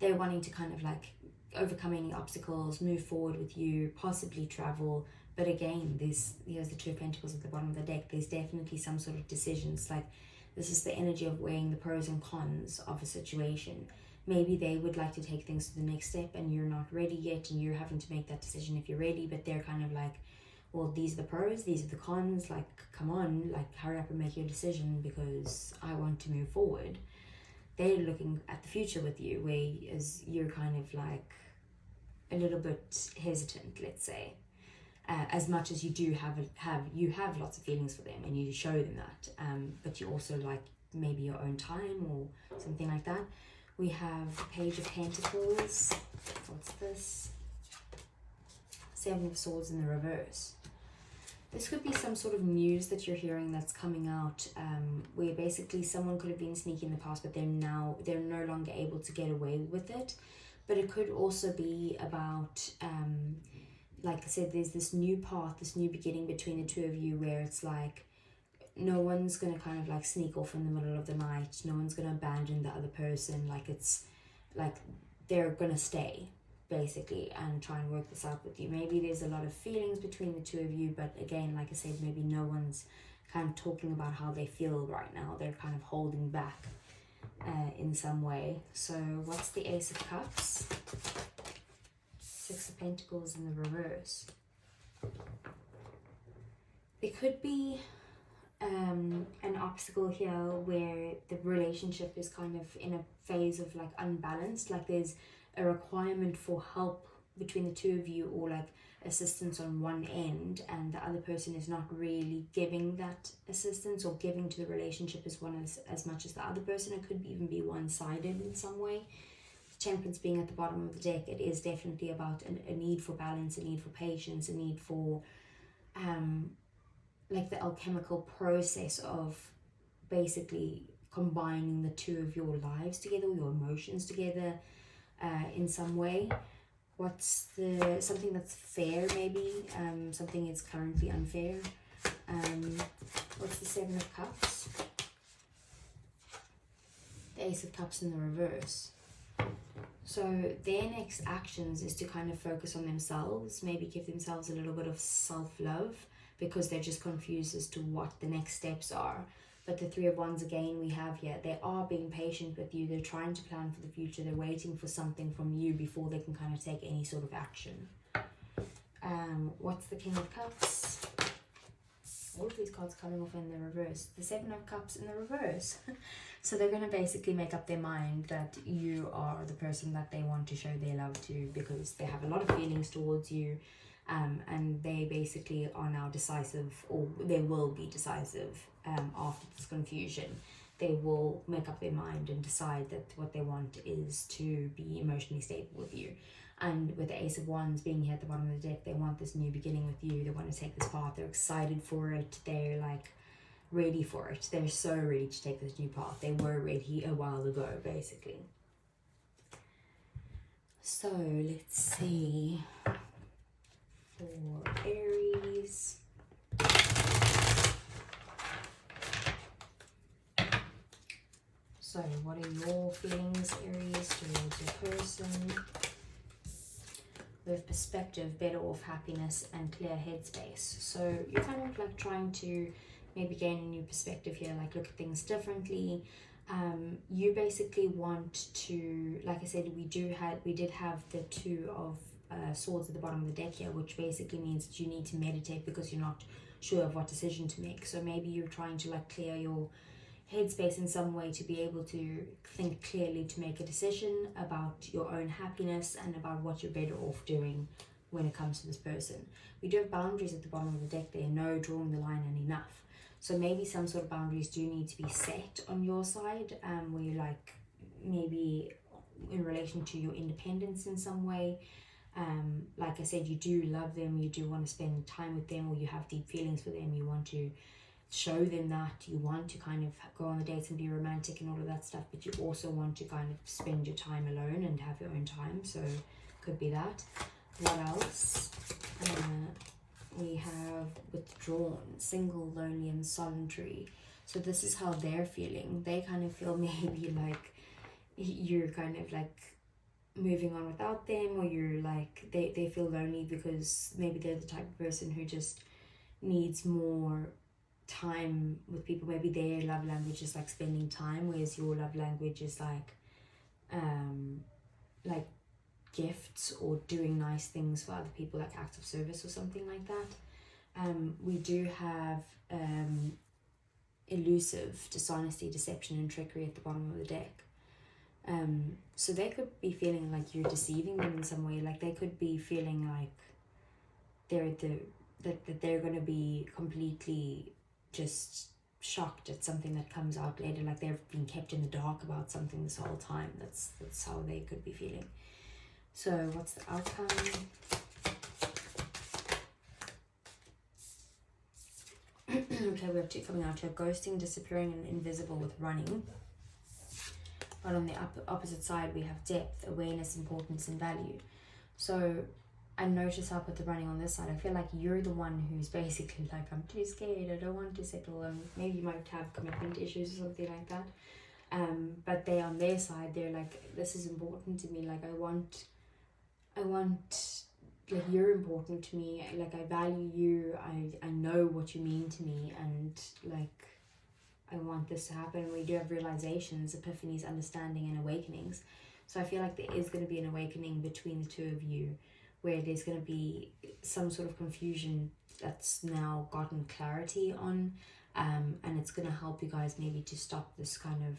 they're wanting to kind of like overcome any obstacles, move forward with you, possibly travel. But again, here's the Two of Pentacles at the bottom of the deck. There's definitely some sort of decisions. Like, this is the energy of weighing the pros and cons of a situation. Maybe they would like to take things to the next step and you're not ready yet, and you're having to make that decision if you're ready, but they're kind of like, well, these are the pros, these are the cons, like, come on, like, hurry up and make your decision because I want to move forward. They're looking at the future with you, whereas you're kind of like a little bit hesitant, let's say. As much as you do have lots of feelings for them and you show them that, but you also like maybe your own time or something like that. We have the Page of Pentacles. What's this? Seven of Swords in the reverse. This could be some sort of news that you're hearing that's coming out, where basically someone could have been sneaky in the past, but they're no longer able to get away with it. But it could also be about, like I said, there's this new path, this new beginning between the two of you, where it's like no one's going to kind of like sneak off in the middle of the night. No one's going to abandon the other person. Like, it's like they're going to stay, basically, and try and work this out with you. Maybe there's a lot of feelings between the two of you, but again, like I said, maybe no one's kind of talking about how they feel right now. They're kind of holding back in some way. So what's the Ace of Cups? Six of Pentacles in the reverse. There could be an obstacle here where the relationship is kind of in a phase of like unbalanced, like there's a requirement for help between the two of you, or like assistance on one end, and the other person is not really giving that assistance or giving to the relationship as much as the other person. It could even be one-sided in some way. Temperance being at the bottom of the deck, it is definitely about a need for balance, a need for patience, a need for like the alchemical process of basically combining the two of your lives together, your emotions together in some way. What's something that's fair, maybe? Something is currently unfair. What's the Seven of Cups? The Ace of Cups in the reverse. So their next actions is to kind of focus on themselves, maybe give themselves a little bit of self-love, because they're just confused as to what the next steps are. But the Three of Wands, again, we have here, they are being patient with you. They're trying to plan for the future. They're waiting for something from you before they can kind of take any sort of action. What's the King of Cups? All of these cards coming off in the reverse. The Seven of Cups in the reverse. So they're going to basically make up their mind that you are the person that they want to show their love to, because they have a lot of feelings towards you. And they basically are now decisive, or they will be decisive after this confusion. They will make up their mind and decide that what they want is to be emotionally stable with you. And with the Ace of Wands being here at the bottom of the deck, they want this new beginning with you. They want to take this path. They're excited for it. They're like ready for it. They're so ready to take this new path. They were ready a while ago, basically. So let's see. For Aries, so what are your feelings, Aries, towards your person? We have perspective, better off, happiness, and clear headspace. So you're kind of like trying to maybe gain a new perspective here, like look at things differently. You basically want to, like I said, we did have the Two of Swords at the bottom of the deck here, which basically means that you need to meditate because you're not sure of what decision to make. So maybe you're trying to like clear your headspace in some way to be able to think clearly, to make a decision about your own happiness and about what you're better off doing when it comes to this person. We do have boundaries at the bottom of the deck there, no drawing the line and enough. So maybe some sort of boundaries do need to be set on your side, where you're like, maybe in relation to your independence in some way. Like I said, you do love them, you do want to spend time with them, or you have deep feelings for them, you want to show them that, you want to kind of go on the dates and be romantic and all of that stuff, but you also want to kind of spend your time alone and have your own time. So could be that. What else? We have withdrawn, single, lonely, and solitary. So this is how they're feeling. They kind of feel maybe like you're kind of like moving on without them, or you're like, they feel lonely because maybe they're the type of person who just needs more time with people. Maybe their love language is like spending time, whereas your love language is like gifts or doing nice things for other people, like acts of service or something like that. We do have elusive, dishonesty, deception, and trickery at the bottom of the deck. So they could be feeling like you're deceiving them in some way. Like they could be feeling like that they're going to be completely just shocked at something that comes out later, like they've been kept in the dark about something this whole time. That's how they could be feeling. So what's the outcome? Okay, we have two coming out here: ghosting, disappearing, and invisible with running. But on the opposite side, we have depth, awareness, importance, and value. So I notice how I put the running on this side. I feel like you're the one who's basically like, I'm too scared, I don't want to settle, and maybe you might have commitment issues or something like that. But they, on their side, they're like, this is important to me. Like I want, like you're important to me. Like I value you. I know what you mean to me, and like I want this to happen. We do have realizations, epiphanies, understanding, and awakenings. So I feel like there is going to be an awakening between the two of you, where there's going to be some sort of confusion that's now gotten clarity on, and it's going to help you guys maybe to stop this kind of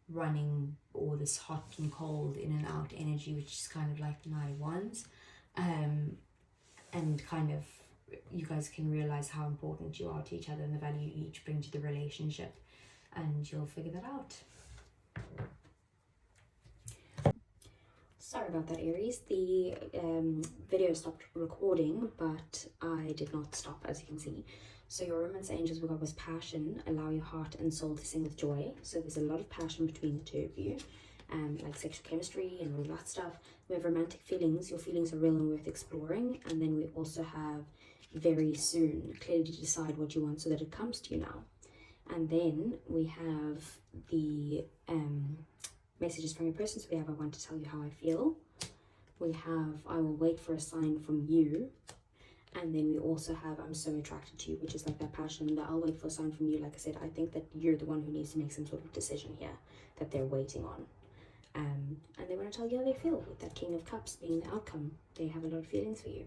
running, or this hot and cold, in and out energy, which is kind of like the Knight of Wands, and kind of you guys can realize how important you are to each other and the value you each bring to the relationship, and you'll figure that out. Sorry about that, Aries. The video stopped recording, but I did not stop, as you can see. So your romance angels we got was passion, allow your heart and soul to sing with joy. So there's a lot of passion between the two of you, like sexual chemistry and all that stuff. We have romantic feelings. Your feelings are real and worth exploring. And then we also have very soon, clearly decide what you want so that it comes to you now. And then we have the messages from your person. So we have, I want to tell you how I feel. We have, I will wait for a sign from you. And then we also have, I'm so attracted to you, which is like that passion that I'll wait for a sign from you. Like I said, I think that you're the one who needs to make some sort of decision here that they're waiting on. And they want to tell you how they feel with that King of Cups being the outcome. They have a lot of feelings for you.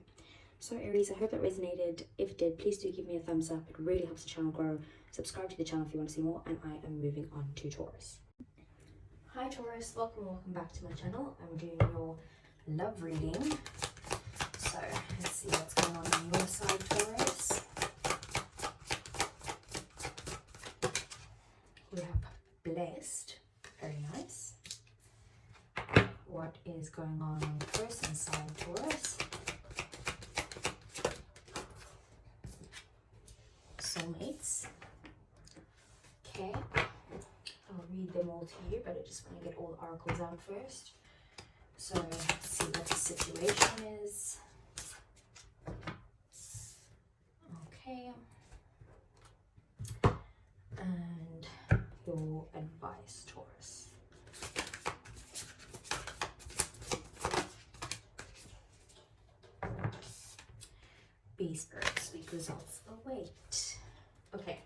So Aries, I hope that resonated. If it did, please do give me a thumbs up. It really helps the channel grow. Subscribe to the channel if you want to see more. And I am moving on to Taurus. Hi Taurus, welcome back to my channel. I'm doing your love reading. So let's see what's going on your side, Taurus. We have blessed, very nice. What is going on the person's side, Taurus? Soulmates. Okay, I'll read them all to you, but I just want to get all the oracles out first. So let's see what the situation is. Okay. And your advice, Taurus. Be spirit, sweet results await. Okay.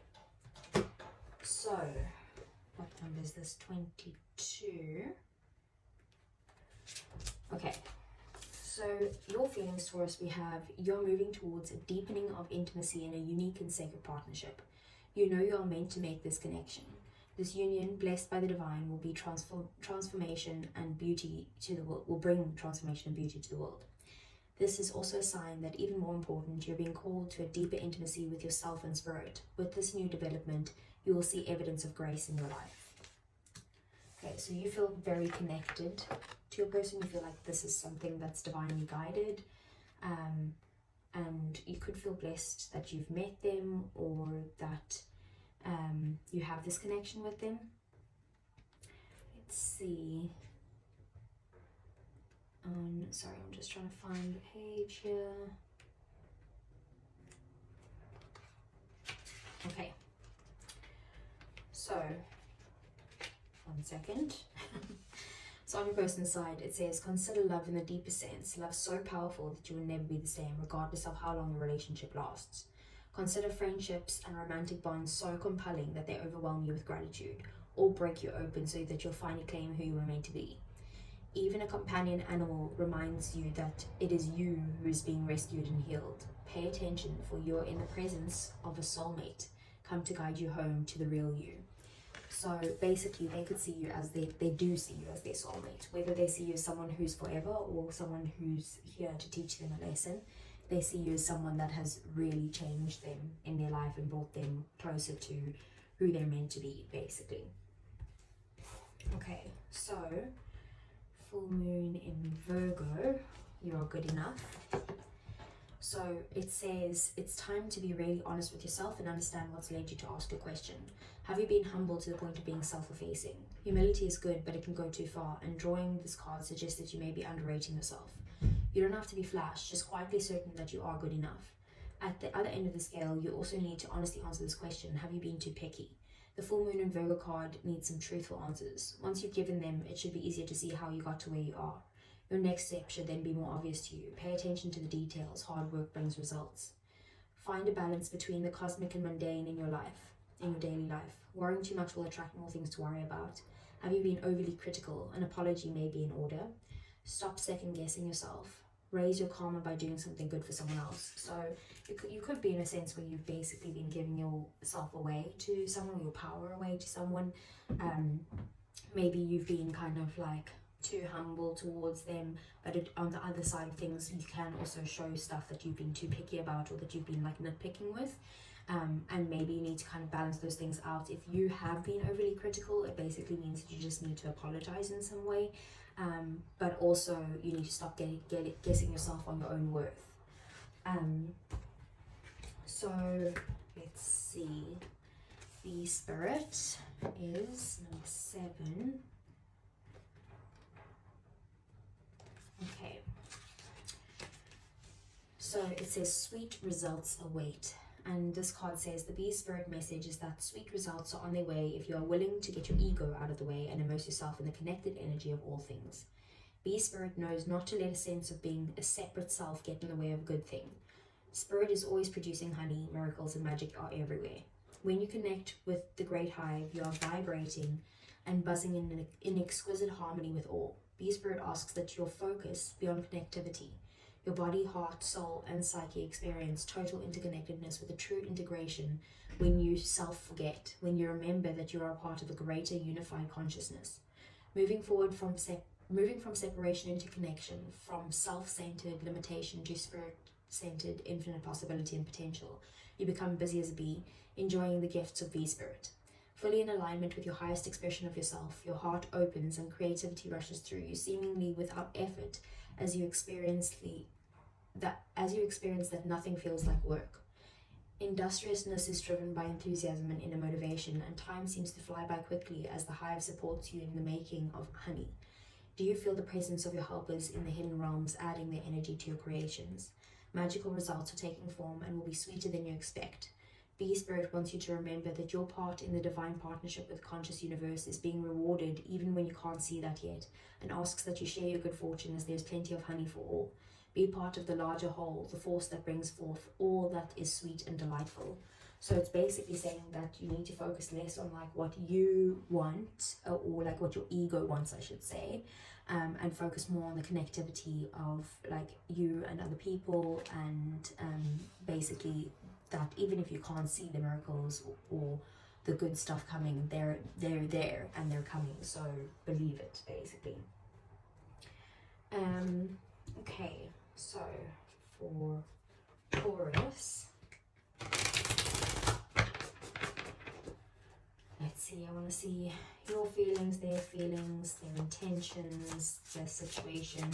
So, what number is this? 22. Okay. So your feelings, Taurus, we have you're moving towards a deepening of intimacy in a unique and sacred partnership. You know you are meant to make this connection. This union, blessed by the divine, will be transformation and beauty to the world. Will bring transformation and beauty to the world. This is also a sign that, even more important, you're being called to a deeper intimacy with yourself and spirit. With this new development, you will see evidence of grace in your life. Okay, so you feel very connected to your person. You feel like this is something that's divinely guided. And you could feel blessed that you've met them, or that you have this connection with them. Let's see. Sorry, I'm just trying to find the page here. Okay. So, 1 second. So on your person's side, it says, consider love in the deepest sense. Love so powerful that you will never be the same, regardless of how long a relationship lasts. Consider friendships and romantic bonds so compelling that they overwhelm you with gratitude, or break you open so that you'll finally claim who you were meant to be. Even a companion animal reminds you that it is you who is being rescued and healed. Pay attention, for you're in the presence of a soulmate, come to guide you home to the real you. So basically, they could see you as they do see you as their soulmate. Whether they see you as someone who's forever or someone who's here to teach them a lesson, they see you as someone that has really changed them in their life and brought them closer to who they're meant to be, basically. Okay, so full moon in Virgo, you are good enough. So it says it's time to be really honest with yourself and understand what's led you to ask a question. Have you been humble to the point of being self-effacing? Humility is good, but it can go too far, and drawing this card suggests that you may be underrating yourself. You don't have to be flash, just quietly certain that you are good enough. At the other end of the scale, you also need to honestly answer this question: have you been too picky? The full moon and Virgo card needs some truthful answers. Once you've given them, it should be easier to see how you got to where you are. Your next step should then be more obvious to you. Pay attention to the details. Hard work brings results. Find a balance between the cosmic and mundane in your life, in your daily life. Worrying too much will attract more things to worry about. Have you been overly critical? An apology may be in order. Stop second guessing yourself. Raise your karma by doing something good for someone else. So you could be in a sense where you've basically been giving yourself away to someone, your power away to someone. Maybe you've been kind of like too humble towards them, but on the other side of things, you can also show stuff that you've been too picky about, or that you've been like nitpicking with. And maybe you need to kind of balance those things out. If you have been overly critical, it basically means that you just need to apologize in some way. But also you need to stop guessing yourself on your own worth. So let's see. The spirit is number 7. Okay. So it says sweet results await. And this card says the bee spirit message is that sweet results are on their way if you are willing to get your ego out of the way and immerse yourself in the connected energy of all things. Bee spirit knows not to let a sense of being a separate self get in the way of a good thing. Spirit is always producing honey, miracles and magic are everywhere. When you connect with the great hive, you are vibrating and buzzing in exquisite harmony with all. Bee spirit asks that your focus be on connectivity. Your body, heart, soul, and psyche experience total interconnectedness with a true integration when you self-forget, when you remember that you are a part of a greater unified consciousness. Moving from separation into connection, from self-centered limitation to spirit-centered infinite possibility and potential, you become busy as a bee, enjoying the gifts of bee spirit. Fully in alignment with your highest expression of yourself, your heart opens and creativity rushes through you, seemingly without effort, as you experience that nothing feels like work. Industriousness is driven by enthusiasm and inner motivation, and time seems to fly by quickly as the hive supports you in the making of honey. Do you feel the presence of your helpers in the hidden realms adding their energy to your creations? Magical results are taking form and will be sweeter than you expect. Bee Spirit wants you to remember that your part in the divine partnership with conscious universe is being rewarded even when you can't see that yet, and asks that you share your good fortune as there's plenty of honey for all. Be part of the larger whole, the force that brings forth all that is sweet and delightful. So it's basically saying that you need to focus less on like what you want, or like what your ego wants, I should say, and focus more on the connectivity of like you and other people, and basically that even if you can't see the miracles or the good stuff coming, they're there and they're coming, so believe it, basically. Okay, so for Taurus, let's see. I want to see your feelings, their intentions, their situation.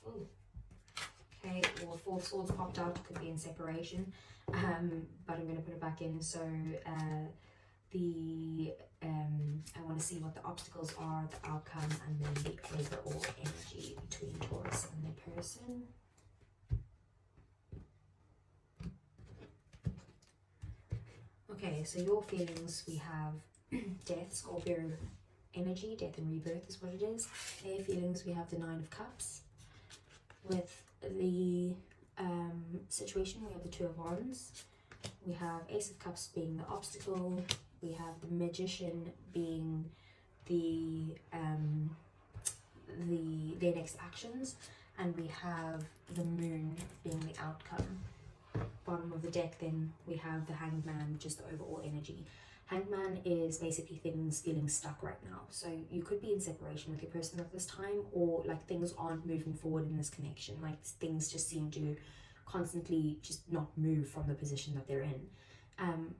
Ooh. Okay, well, Four of Swords popped out, could be in separation, but I'm going to put it back in. So I want to see what the obstacles are, the outcome, and then the overall energy between Taurus and their person. Okay, so your feelings, we have death, Scorpio energy, death and rebirth is what it is. Their feelings, we have the Nine of Cups. With the situation, we have the Two of Wands. We have Ace of Cups being the obstacle. We have the Magician being their next actions, and we have the Moon being the outcome. Bottom of the deck, then we have the Hanged Man, just the overall energy. Hanged Man is basically things feeling stuck right now. So you could be in separation with your person at this time, or like things aren't moving forward in this connection. Like things just seem to constantly just not move from the position that they're in.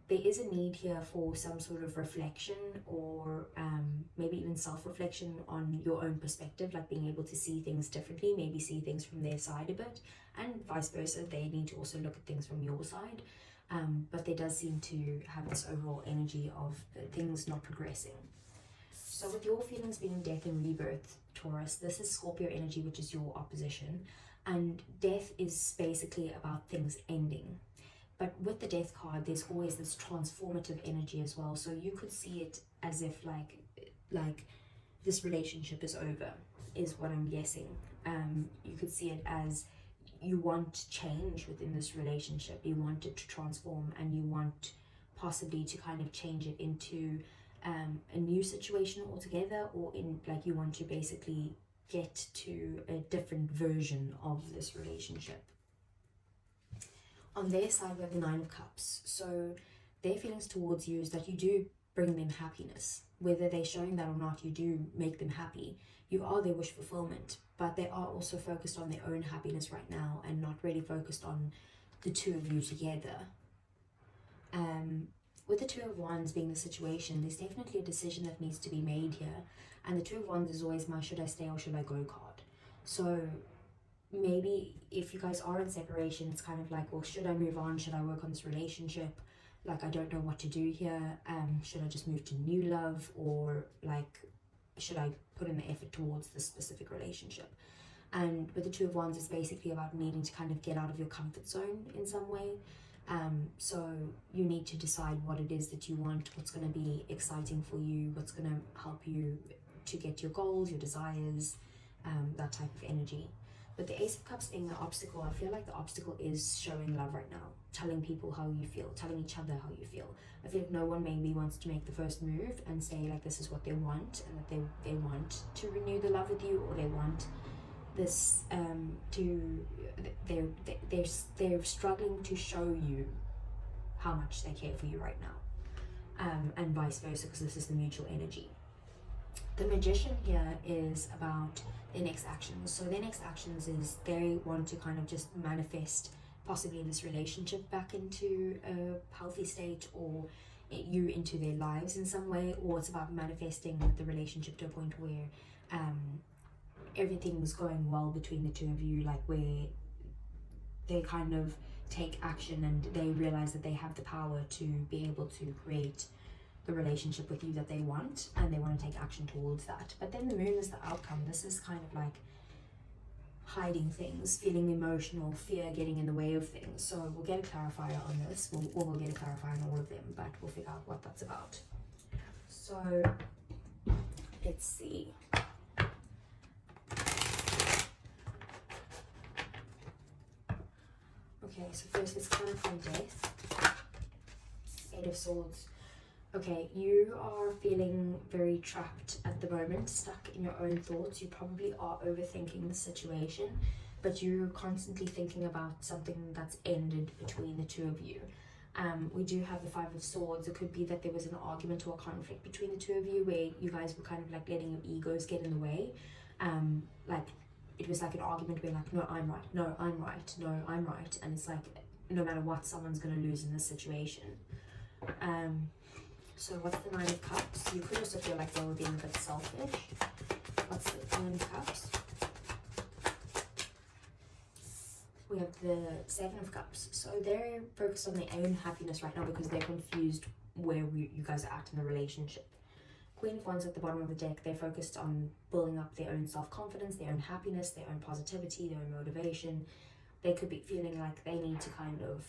There is a need here for some sort of reflection, or maybe even self-reflection on your own perspective, like being able to see things differently, maybe see things from their side a bit, and vice versa. They need to also look at things from your side. But there does seem to have this overall energy of things not progressing. So with your feelings being death and rebirth, Taurus, this is Scorpio energy, which is your opposition. And death is basically about things ending. But with the death card, there's always this transformative energy as well. So you could see it as if like this relationship is over, is what I'm guessing. You could see it as you want change within this relationship. You want it to transform, and you want possibly to kind of change it into a new situation altogether, or in like you want to basically get to a different version of this relationship. On their side, we have the Nine of Cups. So their feelings towards you is that you do bring them happiness. Whether they're showing that or not, you do make them happy. You are their wish fulfillment, but they are also focused on their own happiness right now and not really focused on the two of you together. With the Two of Wands being the situation, there's definitely a decision that needs to be made here. And the Two of Wands is always my should I stay or should I go card. So maybe if you guys are in separation, it's kind of like, well, should I move on? Should I work on this relationship? Like, I don't know what to do here. Should I just move to new love, or like, should I put in the effort towards this specific relationship? And with the Two of Wands, it's basically about needing to kind of get out of your comfort zone in some way. So you need to decide what it is that you want, what's going to be exciting for you, what's going to help you to get your goals, your desires, that type of energy. But the Ace of Cups being the obstacle, I feel like the obstacle is showing love right now, telling people how you feel, telling each other how you feel. I feel like no one maybe wants to make the first move and say like this is what they want, and that they want to renew the love with you, or they want this they're struggling to show you how much they care for you right now, and vice versa, because this is the mutual energy. The Magician here is about their next actions. So their next actions is they want to kind of just manifest possibly this relationship back into a healthy state, or you into their lives in some way, or it's about manifesting the relationship to a point where everything was going well between the two of you, like where they kind of take action and they realize that they have the power to be able to create the relationship with you that they want, and they want to take action towards that. But then the Moon is the outcome. This is kind of like hiding things, feeling emotional, fear getting in the way of things. So we'll get a clarifier on this. We'll get a clarifier on all of them, but we'll figure out what that's about. So let's see. Okay, so first let's clarify death. Eight of Swords. Okay, you are feeling very trapped at the moment, stuck in your own thoughts. You probably are overthinking the situation, but you're constantly thinking about something that's ended between the two of you. We do have the Five of Swords. It could be that there was an argument or a conflict between the two of you where you guys were kind of like letting your egos get in the way. Like it was like an argument where like, no, I'm right, no, I'm right, no, I'm right. And it's like, no matter what, someone's going to lose in this situation. So what's the Nine of Cups? You could also feel like they were being a bit selfish. What's the Nine of Cups? We have the Seven of Cups. So they're focused on their own happiness right now because they're confused where you guys are at in the relationship. Queen of Wands at the bottom of the deck, they're focused on building up their own self-confidence, their own happiness, their own positivity, their own motivation. They could be feeling like they need to kind of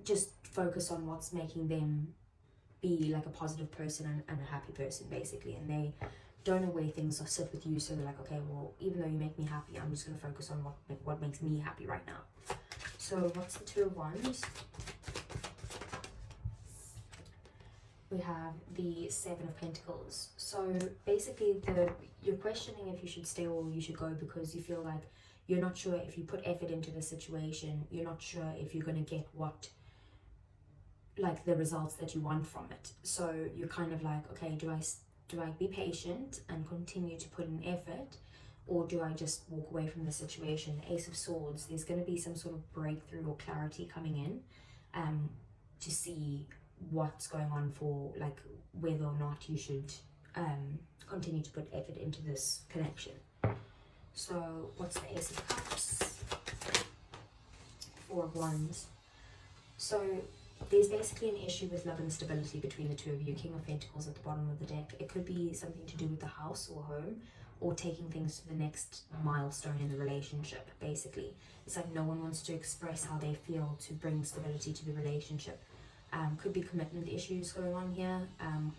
just focus on what's making them be like a positive person and a happy person, basically. And they don't know where things sit with you, so they're like, okay, well, even though you make me happy, I'm just going to focus on what makes me happy right now. So what's the Two of Wands? We have the Seven of Pentacles. So basically you're questioning if you should stay or you should go because you feel like you're not sure if you put effort into the situation, you're not sure if you're going to get the results that you want from it. So you're kind of like, okay, do I be patient and continue to put in effort, or do I just walk away from the situation? Ace of Swords, there's going to be some sort of breakthrough or clarity coming in to see what's going on for like whether or not you should continue to put effort into this connection. So what's the Ace of Cups? Four of Wands. So there's basically an issue with love and stability between the two of you. King of Pentacles at the bottom of the deck. It could be something to do with the house or home, or taking things to the next milestone in the relationship, basically. It's like no one wants to express how they feel to bring stability to the relationship. Could be commitment issues going on here,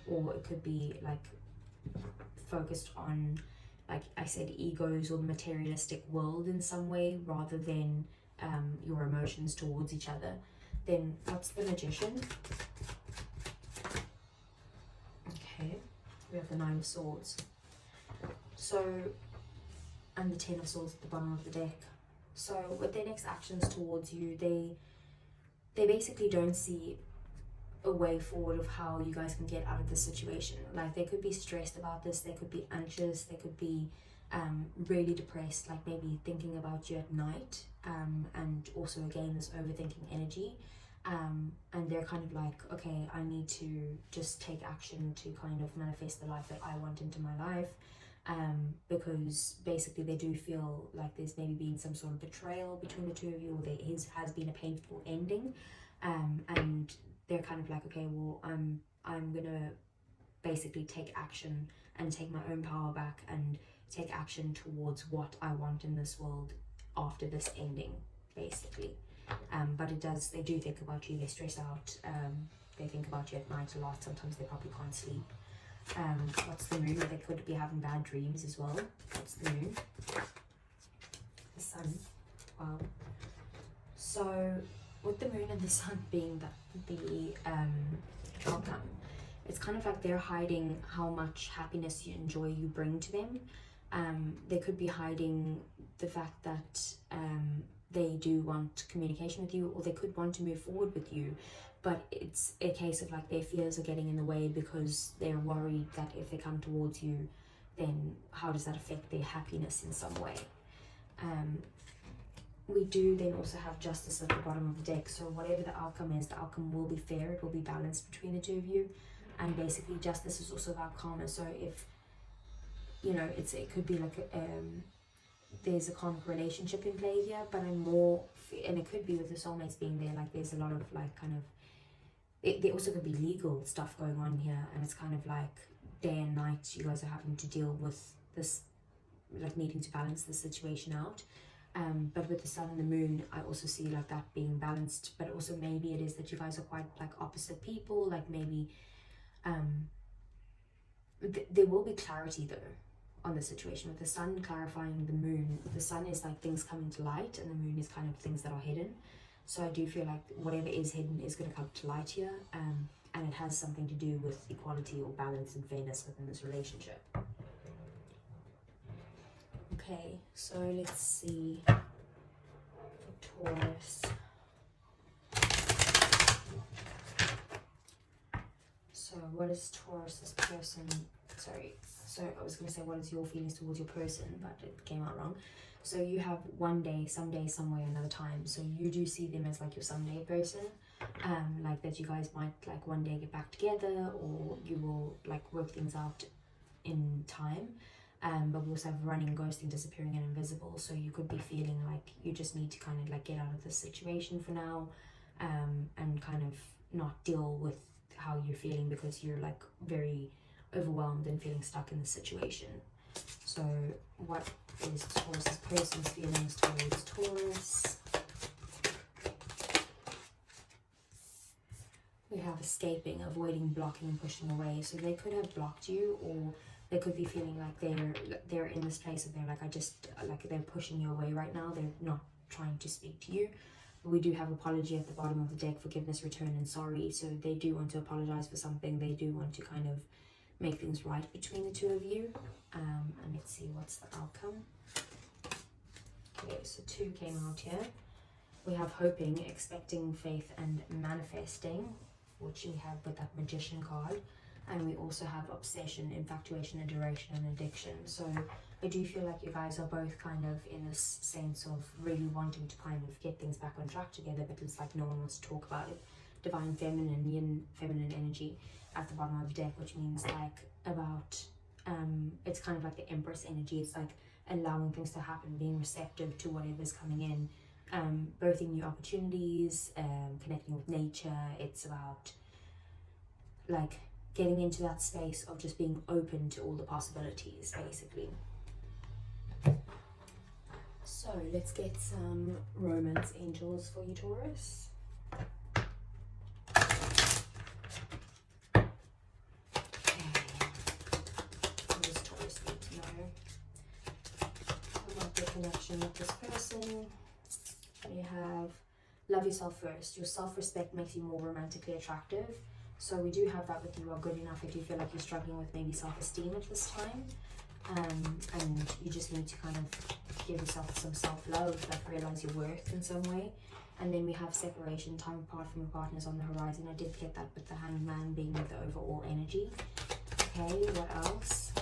or it could be like focused on, like I said, egos or the materialistic world in some way rather than your emotions towards each other. Then what's the Magician? Okay, we have the Nine of Swords. So, and the Ten of Swords at the bottom of the deck. So with their next actions towards you, they basically don't see a way forward of how you guys can get out of this situation. Like they could be stressed about this, they could be anxious, they could be really depressed, like maybe thinking about you at night, and also again this overthinking energy, and they're kind of like, okay, I need to just take action to kind of manifest the life that I want into my life, because basically they do feel like there's maybe been some sort of betrayal between the two of you, or there has been a painful ending, and they're kind of like, okay, well, I'm gonna basically take action and take my own power back and take action towards what I want in this world after this ending, basically. But they do think about you, they stress out, they think about you at night a lot, sometimes they probably can't sleep. What's the Moon? They could be having bad dreams as well. What's the Moon? The Sun. Wow. So with the Moon and the Sun being the outcome, it's kind of like they're hiding how much happiness and joy you bring to them. They could be hiding the fact that they do want communication with you, or they could want to move forward with you, but it's a case of like their fears are getting in the way because they're worried that if they come towards you, then how does that affect their happiness in some way. We do then also have Justice at the bottom of the deck. So whatever the outcome is, the outcome will be fair, it will be balanced between the two of you. And basically Justice is also about karma. So if, you know, it could be like there's a karmic relationship in play here, but and it could be with the soulmates being there, like there's a lot of like kind of, there also could be legal stuff going on here, and it's kind of like day and night you guys are having to deal with this, like needing to balance the situation out. But with the Sun and the Moon, I also see like that being balanced, but also maybe it is that you guys are quite like opposite people, like maybe there will be clarity though on the situation, with the Sun clarifying the Moon. The Sun is like things coming to light, and the Moon is kind of things that are hidden. So I do feel like whatever is hidden is going to come to light here, and it has something to do with equality or balance and fairness within this relationship. Okay, so let's see for Taurus. So what is Taurus's person? Sorry, so I was going to say what is your feelings towards your person, but it came out wrong. So you have one day, someday, somewhere, another time. So you do see them as like your someday person. like that you guys might like one day get back together, or you will like work things out in time. But we also have running, ghosting, disappearing, and invisible. So you could be feeling like you just need to kind of like get out of this situation for now, and kind of not deal with how you're feeling because you're like very overwhelmed and feeling stuck in the situation. So what is Taurus's person's feelings towards Taurus? We have escaping, avoiding, blocking, and pushing away. So they could have blocked you, or they could be feeling like they're in this place of they're like, I just like they're pushing you away right now. They're not trying to speak to you. But we do have apology at the bottom of the deck, forgiveness, return, and sorry. So they do want to apologize for something. They do want to kind of make things right between the two of you. And let's see what's the outcome. Okay, so 2 came out here. We have hoping, expecting, faith, and manifesting, which we have with that Magician card. And we also have obsession, infatuation, adoration, and addiction. So I do feel like you guys are both kind of in this sense of really wanting to kind of get things back on track together, but it's like no one wants to talk about it. Divine feminine, yin feminine energy at the bottom of the deck, which means like about, it's kind of like the Empress energy. It's like allowing things to happen, being receptive to whatever's coming in, birthing new opportunities, connecting with nature. It's about like getting into that space of just being open to all the possibilities, basically. So let's get some romance angels for you, Taurus. Okay. What does Taurus need to know about the connection with this person? We have love yourself first. Your self-respect makes you more romantically attractive. So we do have that with you are good enough. I do feel like you're struggling with maybe self-esteem at this time. And you just need to kind of give yourself some self-love, like realize your worth in some way. And then we have separation, time apart from your partners on the horizon. I did get that with the Hangman being with the overall energy. Okay, what else?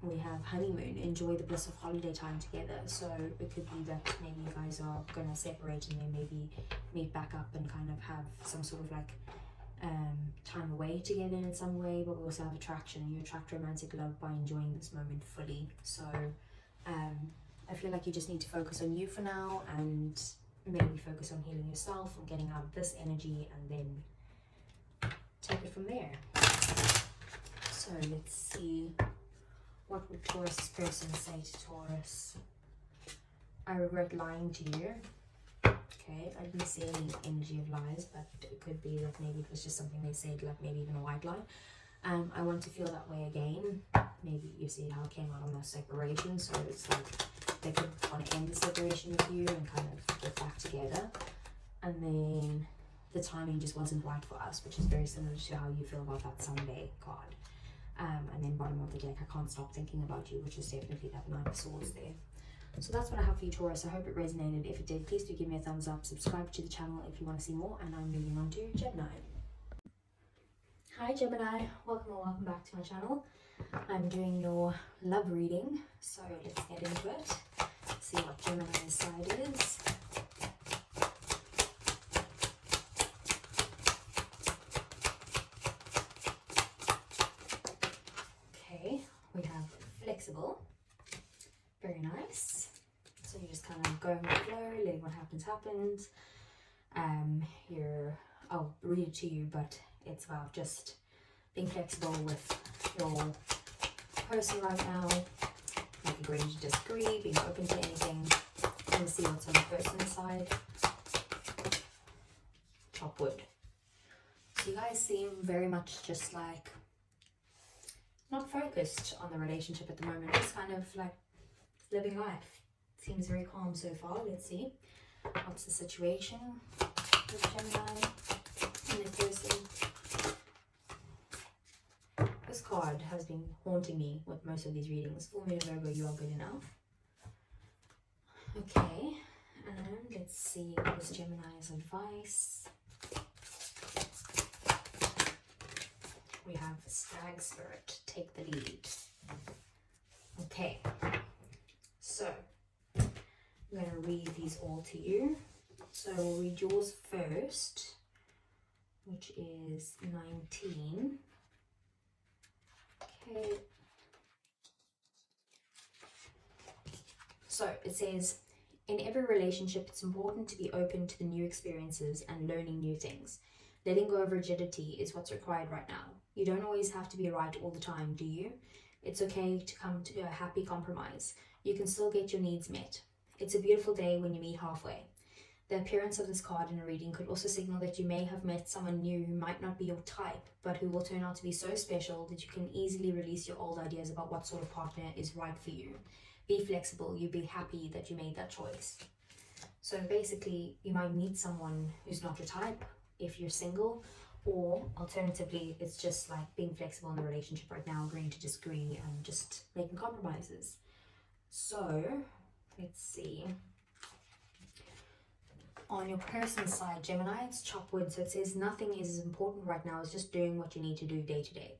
We have honeymoon, enjoy the bliss of holiday time together. So it could be that maybe you guys are going to separate and then maybe meet back up and kind of have some sort of like time away together in some way. But we also have attraction. You attract romantic love by enjoying this moment fully. So I feel like you just need to focus on you for now, and maybe focus on healing yourself and getting out of this energy, and then take it from there. So let's see. What would Taurus's person say to Taurus? I regret lying to you. Okay, I didn't see any energy of lies, but it could be that maybe it was just something they said, like maybe even a white lie. I want to feel that way again. Maybe you see how it came out on the separation. So it's like they could want to end the separation with you and kind of get back together. And then the timing just wasn't right for us, which is very similar to how you feel about that Sunday card. And then bottom of the deck, I can't stop thinking about you, which is definitely that Knight of Swords there. So that's what I have for you, Taurus. I hope it resonated. If it did, please do give me a thumbs up. Subscribe to the channel if you want to see more. And I'm moving on to Gemini. Hi Gemini, welcome back to my channel. I'm doing your love reading, so let's get into it. See what Gemini's side is. We have flexible, very nice. So you're just kind of going with the flow, letting what happens happens. I'll read it to you, but it's about just being flexible with your person right now, like agreeing to disagree, being open to anything, and see what's on the person's side. Top wood. So you guys seem very much just like not focused on the relationship at the moment, just kind of like living life. Seems very calm so far. Let's see what's the situation with Gemini and their person. This card has been haunting me with most of these readings. Full Moon of Virgo, you are good enough. Okay, and let's see what is Gemini's advice. We have Stag Spirit, take the lead. Okay, so I'm going to read these all to you. So we'll read yours first, which is 19. Okay. So it says, in every relationship, it's important to be open to the new experiences and learning new things. Letting go of rigidity is what's required right now. You don't always have to be right all the time, do you? It's okay to come to a happy compromise. You can still get your needs met. It's a beautiful day when you meet halfway. The appearance of this card in a reading could also signal that you may have met someone new who might not be your type, but who will turn out to be so special that you can easily release your old ideas about what sort of partner is right for you. Be flexible. You'll be happy that you made that choice. So basically, you might meet someone who's not your type if you're single, or alternatively, it's just like being flexible in the relationship right now, agreeing to disagree and just making compromises. So let's see. On your person's side, Gemini, it's chop wood. So it says nothing is as important right now as just doing what you need to do day to day.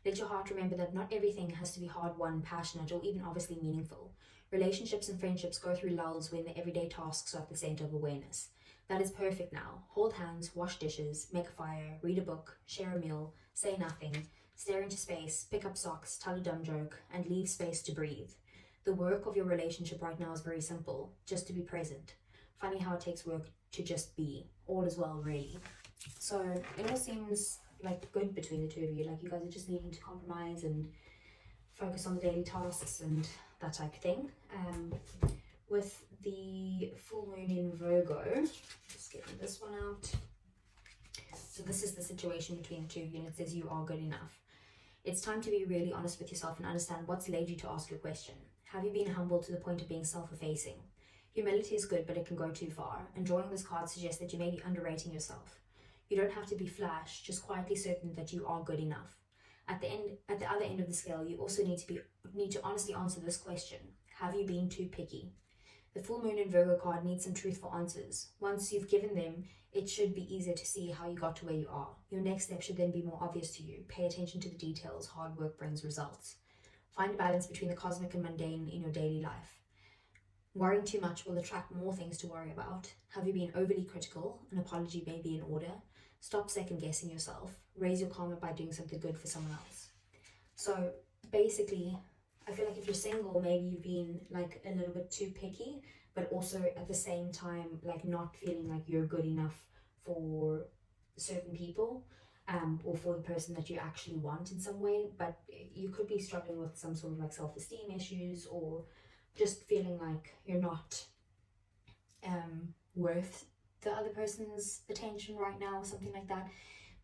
Let your heart remember that not everything has to be hard-won, passionate, or even obviously meaningful. Relationships and friendships go through lulls when the everyday tasks are at the center of awareness. That is perfect now. Hold hands, wash dishes, make a fire, read a book, share a meal, say nothing, stare into space, pick up socks, tell a dumb joke, and leave space to breathe. The work of your relationship right now is very simple, just to be present. Funny how it takes work to just be. All is well, really. So it all seems like good between the two of you. Like you guys are just needing to compromise and focus on the daily tasks and that type of thing. With the full moon in Virgo, just getting this one out. So this is the situation between the two of you, and it says you are good enough. It's time to be really honest with yourself and understand what's led you to ask your question. Have you been humble to the point of being self-effacing? Humility is good, but it can go too far, and drawing this card suggests that you may be underrating yourself. You don't have to be flash, just quietly certain that you are good enough. At the other end of the scale, you also need to honestly answer this question. Have you been too picky? The full moon in Virgo card needs some truthful answers. Once you've given them, it should be easier to see how you got to where you are. Your next step should then be more obvious to you. Pay attention to the details. Hard work brings results. Find a balance between the cosmic and mundane in your daily life. Worrying too much will attract more things to worry about. Have you been overly critical? An apology may be in order. Stop second guessing yourself. Raise your karma by doing something good for someone else. So basically, I feel like if you're single, maybe you've been like a little bit too picky, but also at the same time, like not feeling like you're good enough for certain people, or for the person that you actually want in some way. But you could be struggling with some sort of like self-esteem issues, or just feeling like you're not worth the other person's attention right now, or something like that.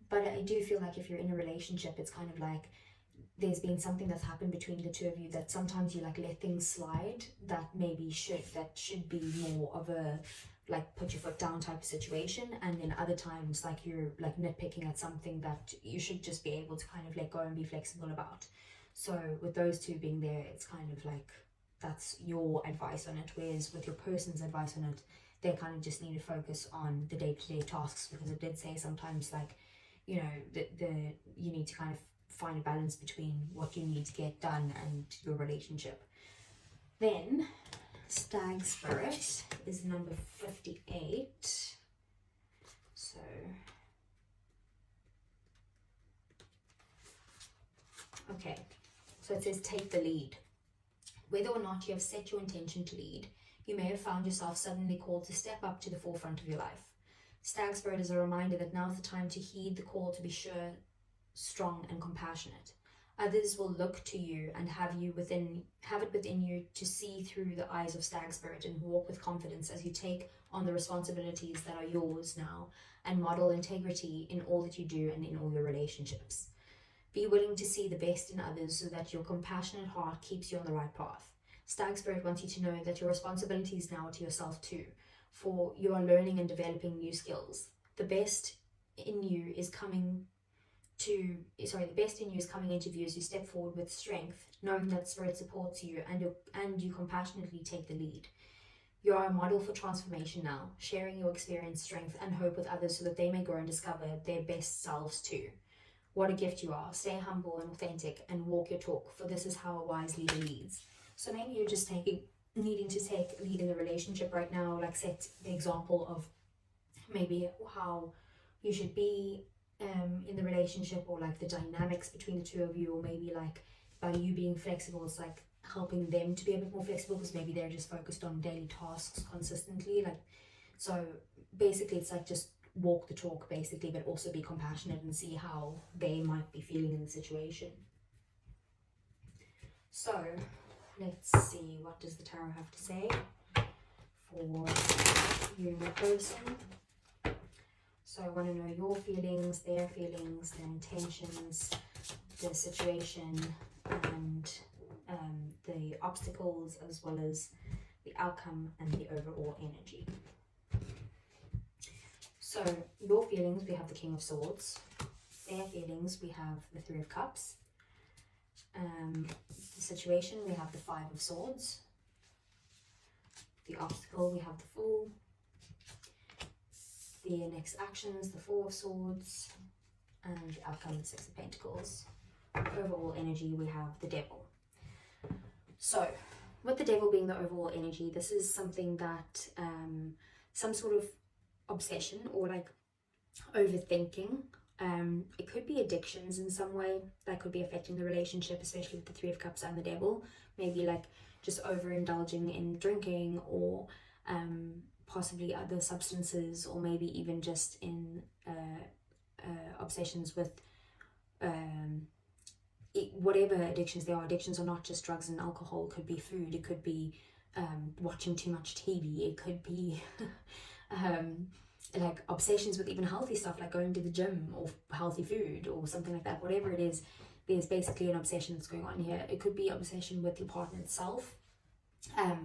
But I do feel like if you're in a relationship, it's kind of like there's been something that's happened between the two of you that sometimes you like let things slide that maybe should be more of a like put your foot down type of situation, and then other times like you're like nitpicking at something that you should just be able to kind of let go and be flexible about. So with those two being there, it's kind of like that's your advice on it, whereas with your person's advice on it, they kind of just need to focus on the day-to-day tasks, because it did say sometimes like, you know, the you need to kind of find a balance between what you need to get done and your relationship. Then Stag Spirit is number 58. So okay, so it says take the lead. Whether or not you have set your intention to lead, you may have found yourself suddenly called to step up to the forefront of your life. Stag Spirit is a reminder that now is the time to heed the call to be sure, strong and compassionate. Others will look to you and have it within you to see through the eyes of Stag Spirit and walk with confidence as you take on the responsibilities that are yours now, and model integrity in all that you do and in all your relationships. Be willing to see the best in others so that your compassionate heart keeps you on the right path. Stag Spirit wants you to know that your responsibilities now are to yourself too, for you are learning and developing new skills. The best in you is coming into view as you step forward with strength, knowing that Spirit supports you and you compassionately take the lead. You are a model for transformation now, sharing your experience, strength and hope with others so that they may grow and discover their best selves too. What a gift you are. Stay humble and authentic and walk your talk, for this is how a wise leader leads. So maybe you're just needing to take lead in the relationship right now, like set the example of maybe how you should be in the relationship, or like the dynamics between the two of you, or maybe like by you being flexible, it's like helping them to be a bit more flexible because maybe they're just focused on daily tasks consistently. Like, so basically it's like just walk the talk basically, but also be compassionate and see how they might be feeling in the situation. So let's see, what does the tarot have to say for you and your person? So I want to know your feelings, their intentions, the situation, and the obstacles, as well as the outcome and the overall energy. So your feelings, we have the King of Swords. Their feelings, we have the Three of Cups. The situation, we have the Five of Swords. The obstacle, we have the Fool. The next actions, the Four of Swords, and the outcome, the Six of Pentacles. Overall energy, we have the Devil. So, with the Devil being the overall energy, this is something that, some sort of obsession or like overthinking. It could be addictions in some way that could be affecting the relationship, especially with the Three of Cups and the Devil. Maybe like just overindulging in drinking, or possibly other substances, or maybe even just in obsessions with whatever addictions there are. Addictions are not just drugs and alcohol. It could be food, it could be watching too much TV, it could be like obsessions with even healthy stuff, like going to the gym or healthy food or something like that. Whatever it is, there's basically an obsession that's going on here. It could be obsession with your partner itself,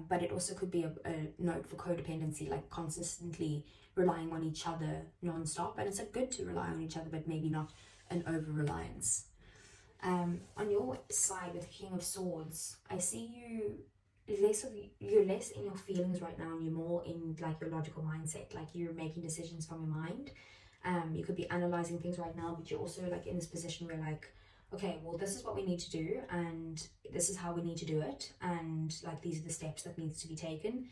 but it also could be a note for codependency, like consistently relying on each other non-stop. And it's good to rely on each other, but maybe not an over-reliance. On your side with King of Swords, I see you're less in your feelings right now, and you're more in like your logical mindset, like you're making decisions from your mind. You could be analyzing things right now, but you're also like in this position where like, okay, well, this is what we need to do, and this is how we need to do it, and like these are the steps that needs to be taken.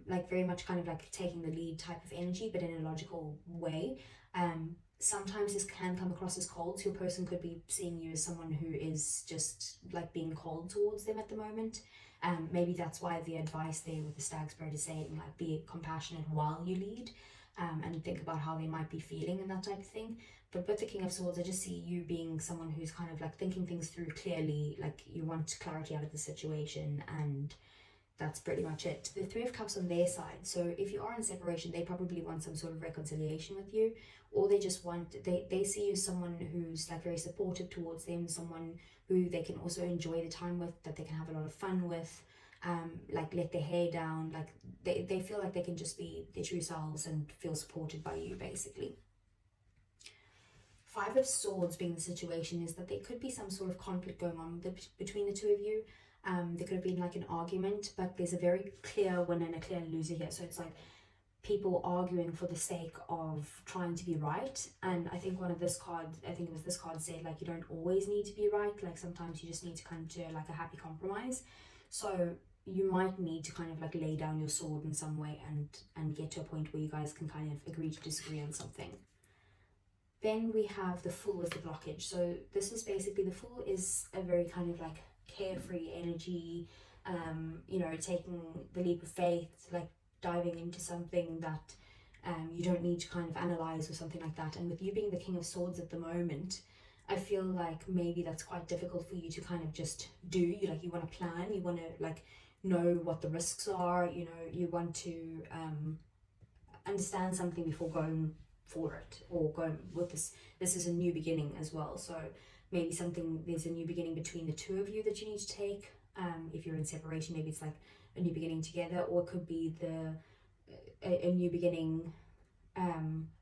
Like very much kind of like taking the lead type of energy, but in a logical way. Sometimes this can come across as cold, so your person could be seeing you as someone who is just like being cold towards them at the moment. Maybe that's why the advice there with the Stag's Bird is saying like be compassionate while you lead, and think about how they might be feeling and that type of thing. But with the King of Swords, I just see you being someone who's kind of like thinking things through clearly, like you want clarity out of the situation, and that's pretty much it. The Three of Cups on their side, so if you are in separation, they probably want some sort of reconciliation with you, or they just want, they see you as someone who's like very supportive towards them, someone who they can also enjoy the time with, that they can have a lot of fun with, like let their hair down, like they feel like they can just be their true selves and feel supported by you basically. Five of Swords being the situation is that there could be some sort of conflict going on between the two of you. There could have been like an argument, but there's a very clear winner and a clear loser here. So it's like people arguing for the sake of trying to be right. And I think this card said like you don't always need to be right. Like sometimes you just need to come to like a happy compromise. So you might need to kind of like lay down your sword in some way and get to a point where you guys can kind of agree to disagree on something. Then we have the Fool as the blockage. So this is basically, the Fool is a very kind of like carefree energy, you know, taking the leap of faith, like diving into something that you don't need to kind of analyze or something like that. And with you being the King of Swords at the moment, I feel like maybe that's quite difficult for you to kind of just do. You want to plan, you want to like know what the risks are, you know, you want to understand something before going for it, or going with this is a new beginning as well. So maybe there's a new beginning between the two of you that you need to take. If you're in separation, maybe it's like a new beginning together, or it could be a new beginning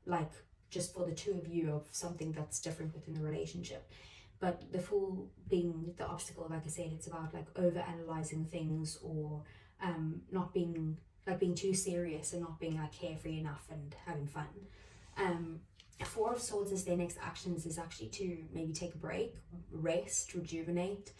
like just for the two of you of something that's different within the relationship. But the Fool being the obstacle, like I said, it's about like over analyzing things, or not being too serious and not being like carefree enough and having fun. Four of Swords is their next actions is actually to maybe take a break, rest, rejuvenate,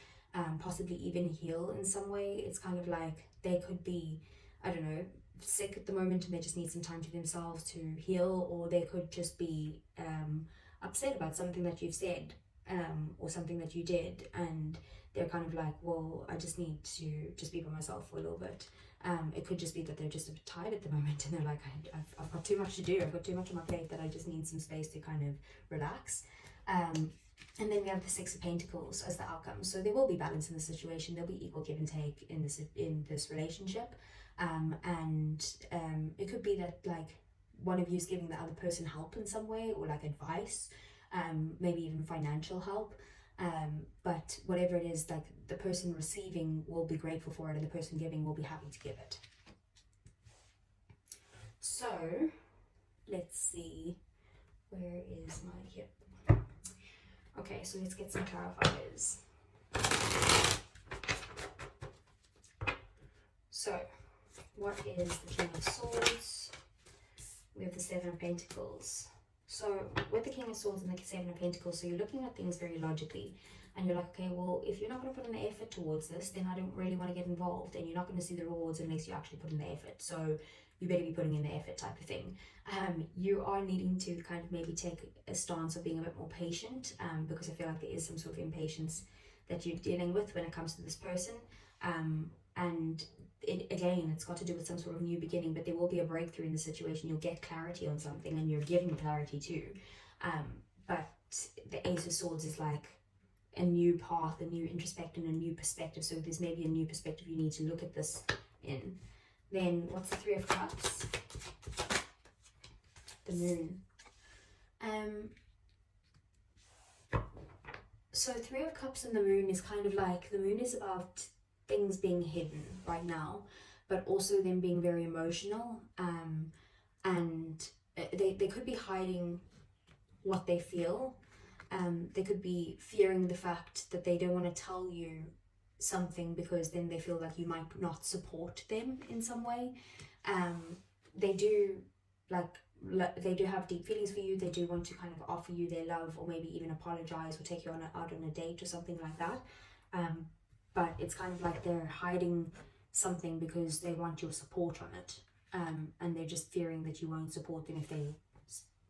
possibly even heal in some way. It's kind of like they could be, I don't know, sick at the moment and they just need some time to themselves to heal, or they could just be upset about something that you've said, or something that you did, and they're kind of like, well, I just need to just be by myself for a little bit. It could just be that they're just a bit tired at the moment and they're like, I've got too much to do, I've got too much on my plate, that I just need some space to kind of relax. And then we have the Six of Pentacles as the outcome. So there will be balance in the situation. There'll be equal give and take in this relationship. It could be that like one of you is giving the other person help in some way, or like advice, maybe even financial help. But whatever it is, like the person receiving will be grateful for it and the person giving will be happy to give it. So let's see, where is my here? Okay, so let's get some clarifiers. So what is the King of Swords? We have the Seven of Pentacles. So with the King of Swords and the Seven of Pentacles, so you're looking at things very logically, and you're like, okay, well, if you're not going to put in the effort towards this, then I don't really want to get involved, and you're not going to see the rewards unless you actually put in the effort. So you better be putting in the effort, type of thing. You are needing to kind of maybe take a stance of being a bit more patient, because I feel like there is some sort of impatience that you're dealing with when it comes to this person. And it's got to do with some sort of new beginning, but there will be a breakthrough in the situation. You'll get clarity on something and you're giving clarity too. But the Ace of Swords is like a new path, a new introspection, a new perspective. So there's maybe a new perspective you need to look at this in. Then what's the Three of Cups? The Moon. So Three of Cups and the Moon is kind of like, the Moon is about things being hidden right now, but also them being very emotional, and they could be hiding what they feel. They could be fearing the fact that they don't want to tell you something because then they feel like you might not support them in some way. They do have deep feelings for you. They do want to kind of offer you their love, or maybe even apologize or take you out on a date or something like that. But it's kind of like they're hiding something because they want your support on it, and they're just fearing that you won't support them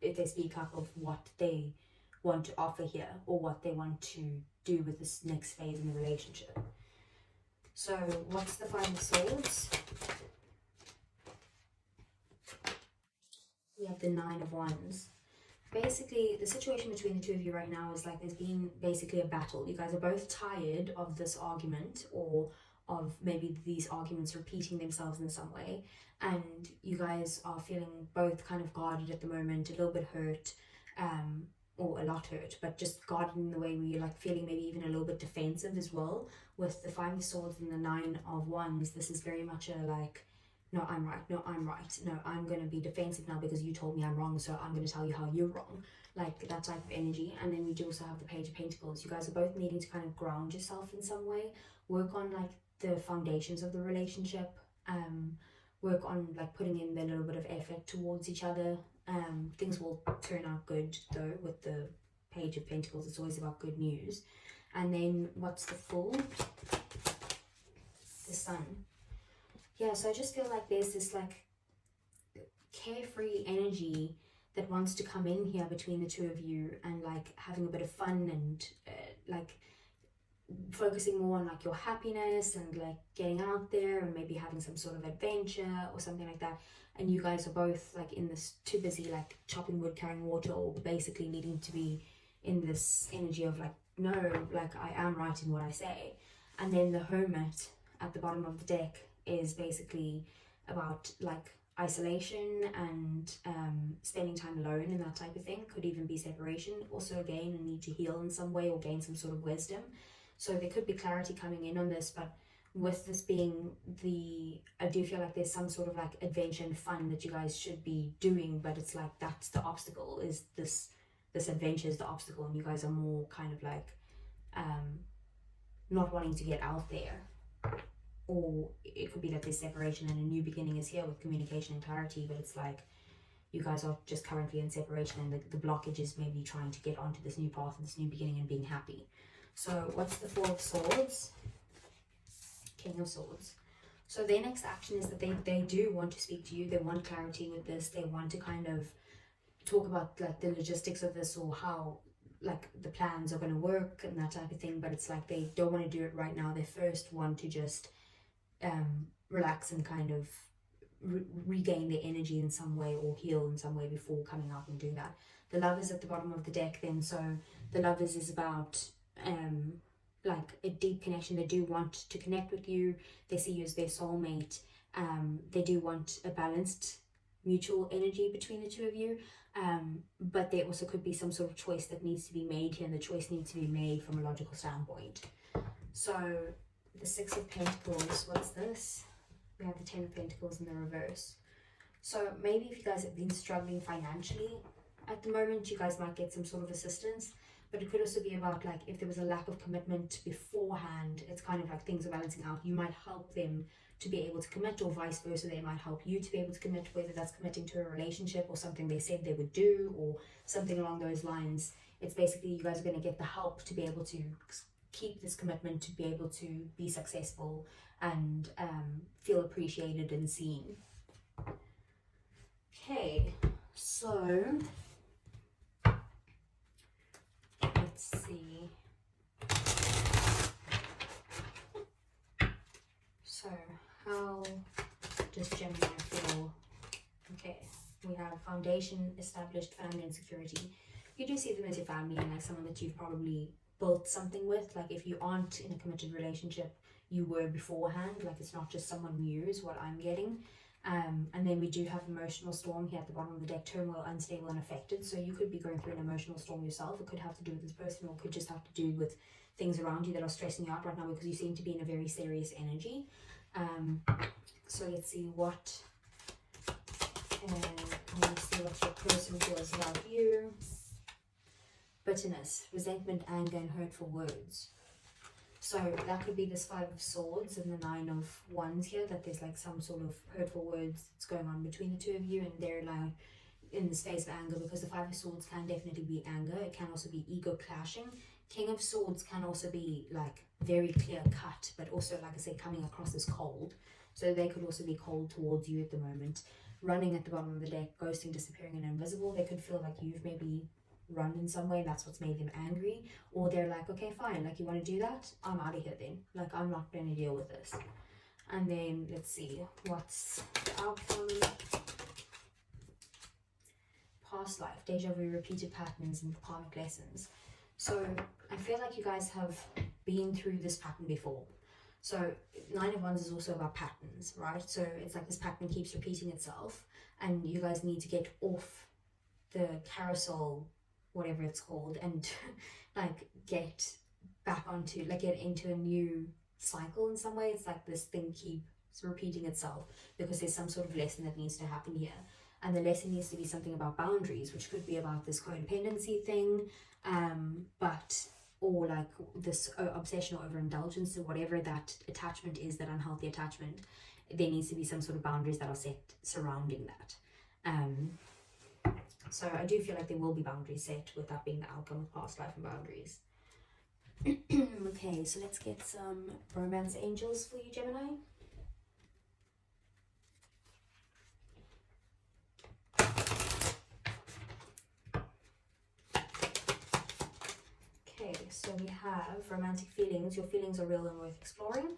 if they speak up of what they want to offer here, or what they want to do with this next phase in the relationship. So what's the Five of Swords? We have the Nine of Wands. Basically, the situation between the two of you right now is like there's been basically a battle. You guys are both tired of this argument, or of maybe these arguments repeating themselves in some way, and you guys are feeling both kind of guarded at the moment, a little bit hurt, or a lot hurt, but just guarded in the way where you're like feeling maybe even a little bit defensive as well. With the Five of Swords and the Nine of Wands, this is very much a like, no, I'm right, no, I'm right, no, I'm going to be defensive now because you told me I'm wrong, so I'm going to tell you how you're wrong, like that type of energy. And then we do also have the Page of Pentacles. You guys are both needing to kind of ground yourself in some way, work on like the foundations of the relationship, work on like putting in a little bit of effort towards each other. Things will turn out good though with the Page of Pentacles. It's always about good news. And then what's the Fool? The Sun. Yeah, so I just feel like there's this like carefree energy that wants to come in here between the two of you, and like having a bit of fun, and like focusing more on like your happiness and like getting out there and maybe having some sort of adventure or something like that. And you guys are both like in this too busy like chopping wood, carrying water, or basically needing to be in this energy of like, no, like I am right in what I say. And then the Hermit at the bottom of the deck is basically about like isolation and spending time alone and that type of thing. Could even be separation. Also again, a need to heal in some way or gain some sort of wisdom. So there could be clarity coming in on this, but with this being I do feel like there's some sort of like adventure and fun that you guys should be doing, but it's like that's the obstacle, is this adventure is the obstacle, and you guys are more kind of like not wanting to get out there. Or it could be that there's separation and a new beginning is here with communication and clarity, but it's like you guys are just currently in separation, and the blockage is maybe trying to get onto this new path and this new beginning and being happy. So what's the Four of Swords? King of Swords. So their next action is that they do want to speak to you. They want clarity with this. They want to kind of talk about like the logistics of this, or how like the plans are going to work and that type of thing. But it's like they don't want to do it right now. They first want to just relax and kind of regain their energy in some way, or heal in some way, before coming out and doing that. The Lovers at the bottom of the deck then. So the Lovers is about like a deep connection. They do want to connect with you. They see you as their soulmate. They do want a balanced mutual energy between the two of you. But there also could be some sort of choice that needs to be made here, and the choice needs to be made from a logical standpoint. So the Six of Pentacles, what's this? We have the Ten of Pentacles in the reverse. So maybe if you guys have been struggling financially at the moment, you guys might get some sort of assistance. But it could also be about like if there was a lack of commitment beforehand, it's kind of like things are balancing out. You might help them to be able to commit, or vice versa. They might help you to be able to commit, whether that's committing to a relationship or something they said they would do, or something along those lines. It's basically you guys are going to get the help to be able to keep this commitment, to be able to be successful and feel appreciated and seen. Okay, so let's see. So how does Gemini feel? Okay, we have foundation, established, family and security. You do see them as your family, and like someone that you've probably built something with. Like if you aren't in a committed relationship, you were beforehand. Like it's not just someone new is what I'm getting. And then we do have emotional storm here at the bottom of the deck. Turmoil, unstable and affected. So you could be going through an emotional storm yourself. It could have to do with this person, or it could just have to do with things around you that are stressing you out right now, because you seem to be in a very serious energy. So let's see what your person feels about you. Bitterness, resentment, anger and hurtful words. So that could be this Five of Swords and the Nine of Wands here, that there's like some sort of hurtful words that's going on between the two of you, and they're like in this phase of anger, because the Five of Swords can definitely be anger. It can also be ego clashing. King of Swords can also be like very clear cut, but also, like I said, coming across as cold. So they could also be cold towards you at the moment. Running at the bottom of the deck, ghosting, disappearing and invisible. They could feel like you've maybe run in some way, that's what's made them angry. Or they're like, okay, fine, like you want to do that? I'm out of here then. Like I'm not going to deal with this. And then let's see, what's the outcome? Past life, deja vu, repeated patterns and karmic lessons. So I feel like you guys have been through this pattern before. So Nine of Wands is also about patterns, right? So it's like this pattern keeps repeating itself, and you guys need to get off the carousel, whatever it's called, and like get back onto, like get into a new cycle in some way. It's like this thing keeps repeating itself because there's some sort of lesson that needs to happen here. And the lesson needs to be something about boundaries, which could be about this codependency thing, or like this obsession or overindulgence, or whatever that attachment is, that unhealthy attachment. There needs to be some sort of boundaries that are set surrounding that. So I do feel like there will be boundaries set, with that being the outcome of past life and boundaries. Okay, so let's get some romance angels for you, Gemini. Okay, so we have romantic feelings. Your feelings are real and worth exploring.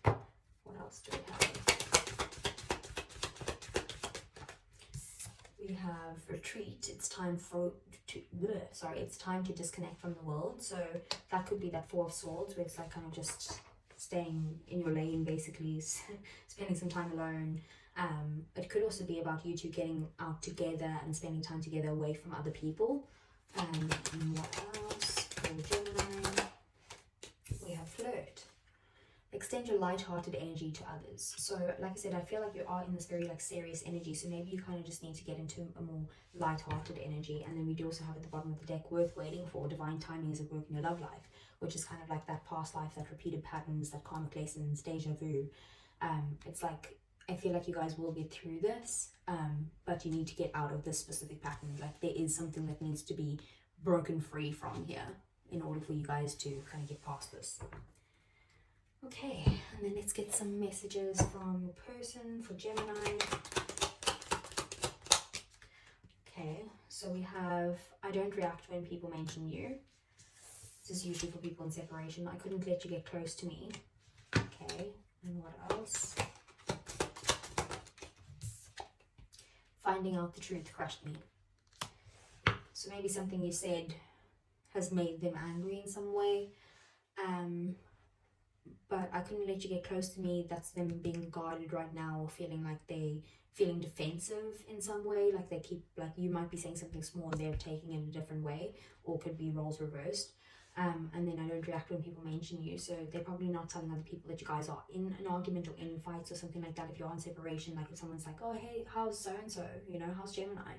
What else do we have? We have retreat. It's time it's time to disconnect from the world. So that could be that Four of Swords, where it's like kind of just staying in your lane, basically, spending some time alone. It could also be about you two getting out together and spending time together away from other people. And what else? For Gemini, we have flirt. Extend your light-hearted energy to others. So like I said, I feel like you are in this very like serious energy, so maybe you kind of just need to get into a more light-hearted energy. And then we do also have at the bottom of the deck, worth waiting for. Divine timing is at work in your love life, which is kind of like that past life, that repeated patterns, that karmic lessons, deja vu. It's like, I feel like you guys will get through this, but you need to get out of this specific pattern. Like there is something that needs to be broken free from here in order for you guys to kind of get past this. Okay, and then let's get some messages from your person for Gemini. Okay, so we have, I don't react when people mention you. This is usually for people in separation. I couldn't let you get close to me. Okay, and what else? Finding out the truth crushed me. So maybe something you said has made them angry in some way. But I couldn't let you get close to me. That's them being guarded right now, or feeling like feeling defensive in some way. Like they keep, like you might be saying something small and they're taking it a different way, or could be roles reversed. And then I don't react when people mention you, so they're probably not telling other people that you guys are in an argument or in fights or something like that. If you're on separation, like if someone's like, oh hey, how's so and so, you know, how's Gemini,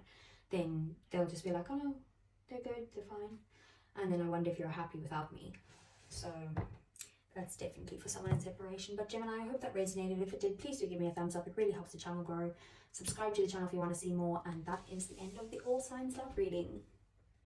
then they'll just be like, oh no, they're good, they're fine. And then I wonder if you're happy without me. So that's definitely for someone in separation. But Gemini, I hope that resonated. If it did, please do give me a thumbs up. It really helps the channel grow. Subscribe to the channel if you want to see more. And that is the end of the All Signs Love reading.